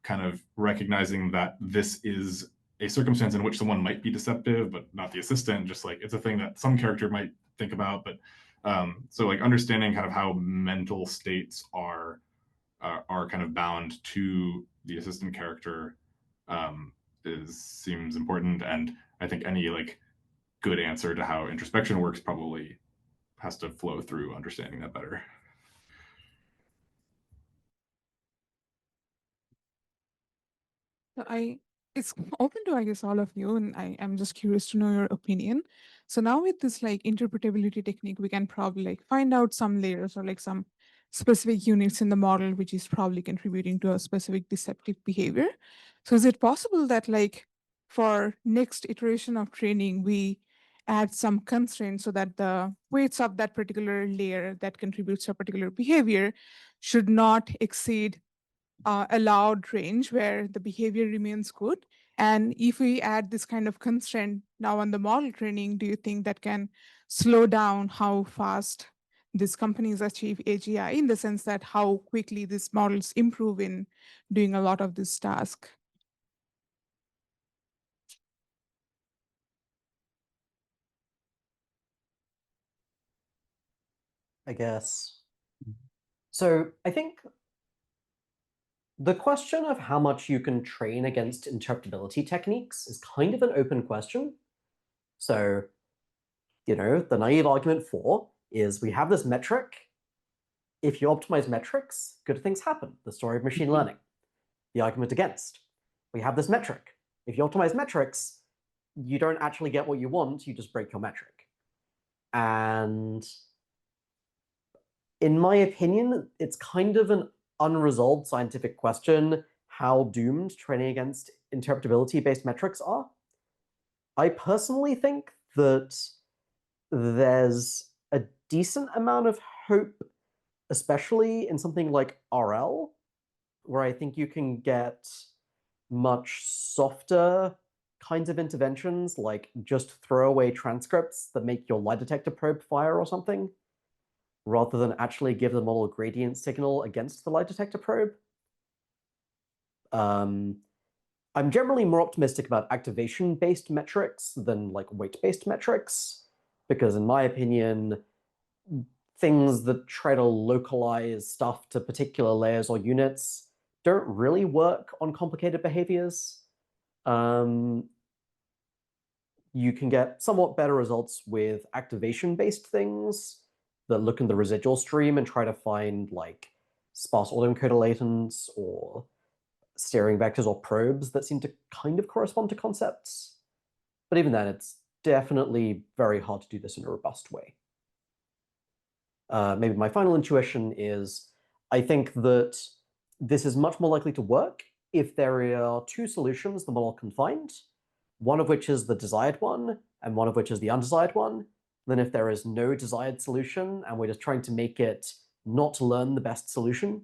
kind of recognizing that this is a circumstance in which someone might be deceptive but not the assistant, just like it's a thing that some character might think about. But so like understanding kind of how mental states are kind of bound to the assistant character seems important. And I think any like good answer to how introspection works probably has to flow through understanding that better. So it's open to, I guess, all of you, and I'm just curious to know your opinion. So now with this like interpretability technique, we can probably like find out some layers or like some specific units in the model, which is probably contributing to a specific deceptive behavior. So is it possible that like for next iteration of training, we add some constraints so that the weights of that particular layer that contributes to a particular behavior should not exceed allowed range where the behavior remains good? And if we add this kind of constraint now on the model training, do you think that can slow down how fast these companies achieve AGI, in the sense that how quickly these models improve in doing a lot of this task? I guess. So I think The question of how much you can train against interpretability techniques is kind of an open question. So, the naive argument for is we have this metric. If you optimize metrics, good things happen. The story of machine learning. The argument against, we have this metric. If you optimize metrics, you don't actually get what you want, you just break your metric. And in my opinion, it's kind of an unresolved scientific question how doomed training against interpretability-based metrics are. I personally think that there's a decent amount of hope, especially in something like RL, where I think you can get much softer kinds of interventions, like just throw away transcripts that make your lie detector probe fire or something, rather than actually give the model a gradient signal against the lie detector probe. I'm generally more optimistic about activation-based metrics than like weight-based metrics, because in my opinion, things that try to localize stuff to particular layers or units don't really work on complicated behaviors. You can get somewhat better results with activation-based things that look in the residual stream and try to find like sparse autoencoder latents or steering vectors or probes that seem to kind of correspond to concepts. But even then, it's definitely very hard to do this in a robust way. Maybe my final intuition is I think that this is much more likely to work if there are two solutions the model can find, one of which is the desired one and one of which is the undesired one. Then if there is no desired solution and we're just trying to make it not learn the best solution,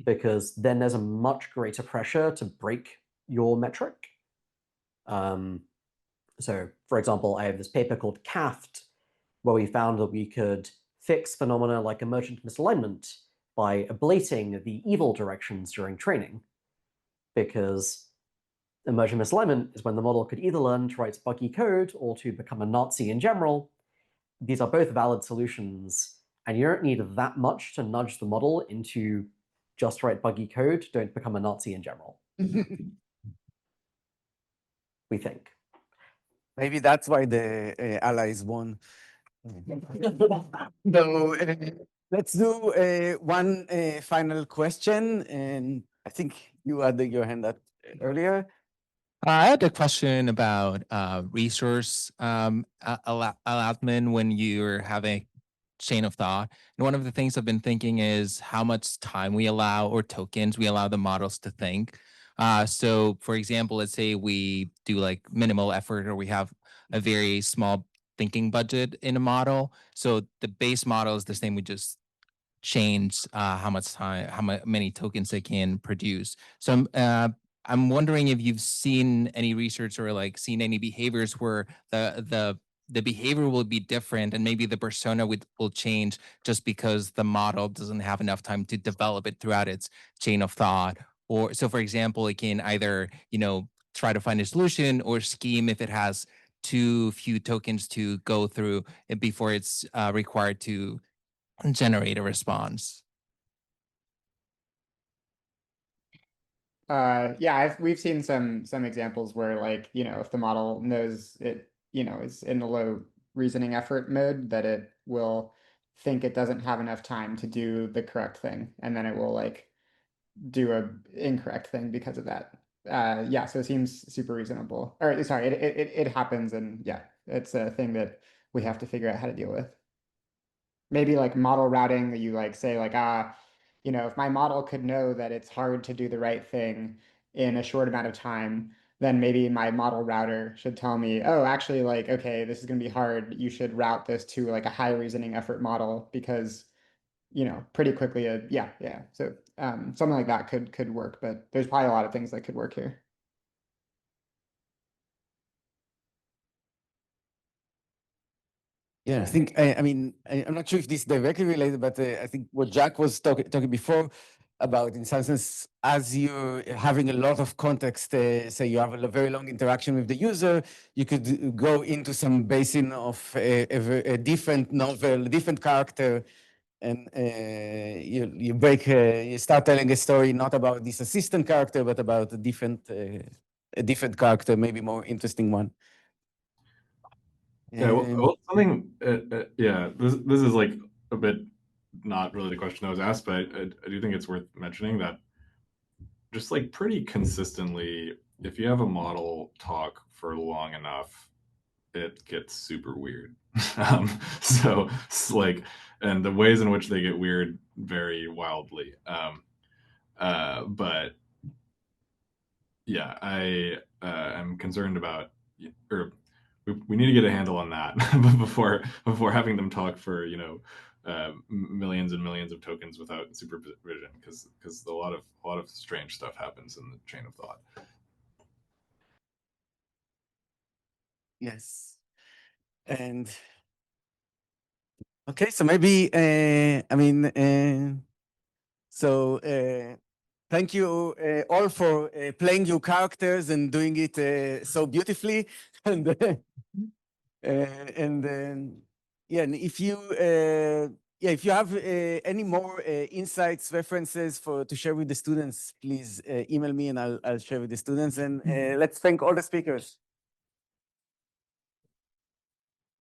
because then there's a much greater pressure to break your metric. So for example, I have this paper called CAFT, where we found that we could fix phenomena like emergent misalignment by ablating the evil directions during training, because emergent misalignment is when the model could either learn to write buggy code or to become a Nazi in general. These are both valid solutions, and you don't need that much to nudge the model into just write buggy code, don't become a Nazi in general. We think. Maybe that's why the allies won. So let's do one final question, and I think you had your hand up earlier. I had a question about resource allotment when you're having chain of thought. And one of the things I've been thinking is how much time we allow or tokens we allow the models to think. So for example, let's say we do like minimal effort or we have a very small thinking budget in a model. So the base model is the same. We just change how much time, many tokens it can produce. So I'm wondering if you've seen any research or like seen any behaviors where the behavior will be different and maybe the persona will change just because the model doesn't have enough time to develop it throughout its chain of thought. Or so for example, it can either, try to find a solution or scheme if it has too few tokens to go through before it's required to generate a response. Yeah, we've seen some examples where like, if the model knows it, is in the low reasoning effort mode, that it will think it doesn't have enough time to do the correct thing. And then it will like do a incorrect thing because of that. Yeah, so it seems super reasonable. Or sorry, it happens, and yeah, it's a thing that we have to figure out how to deal with. Maybe like model routing that you like say like, if my model could know that it's hard to do the right thing in a short amount of time, then maybe my model router should tell me, oh, actually, like, okay, this is going to be hard. You should route this to like a high reasoning effort model because, pretty quickly, yeah. So something like that could work, but there's probably a lot of things that could work here. Yeah, I think, I'm not sure if this is directly related, but I think what Jack was talking before about, in some sense, as you're having a lot of context, say you have a very long interaction with the user, you could go into some basin of a different novel, different character, and you break, you start telling a story not about this assistant character, but about a different character, maybe more interesting one. Yeah, well, something. Yeah, this is like a bit not really the question that was asked, but I do think it's worth mentioning that just like pretty consistently, if you have a model talk for long enough, it gets super weird. So it's like, and the ways in which they get weird vary wildly. But yeah, I am concerned about, or we need to get a handle on that before having them talk for millions and millions of tokens without supervision, because a lot of strange stuff happens in the chain of thought. Yes. And okay, so maybe thank you all for playing your characters and doing it so beautifully. And and if you have any more insights, references to share with the students, please email me and I'll share with the students. And let's thank all the speakers.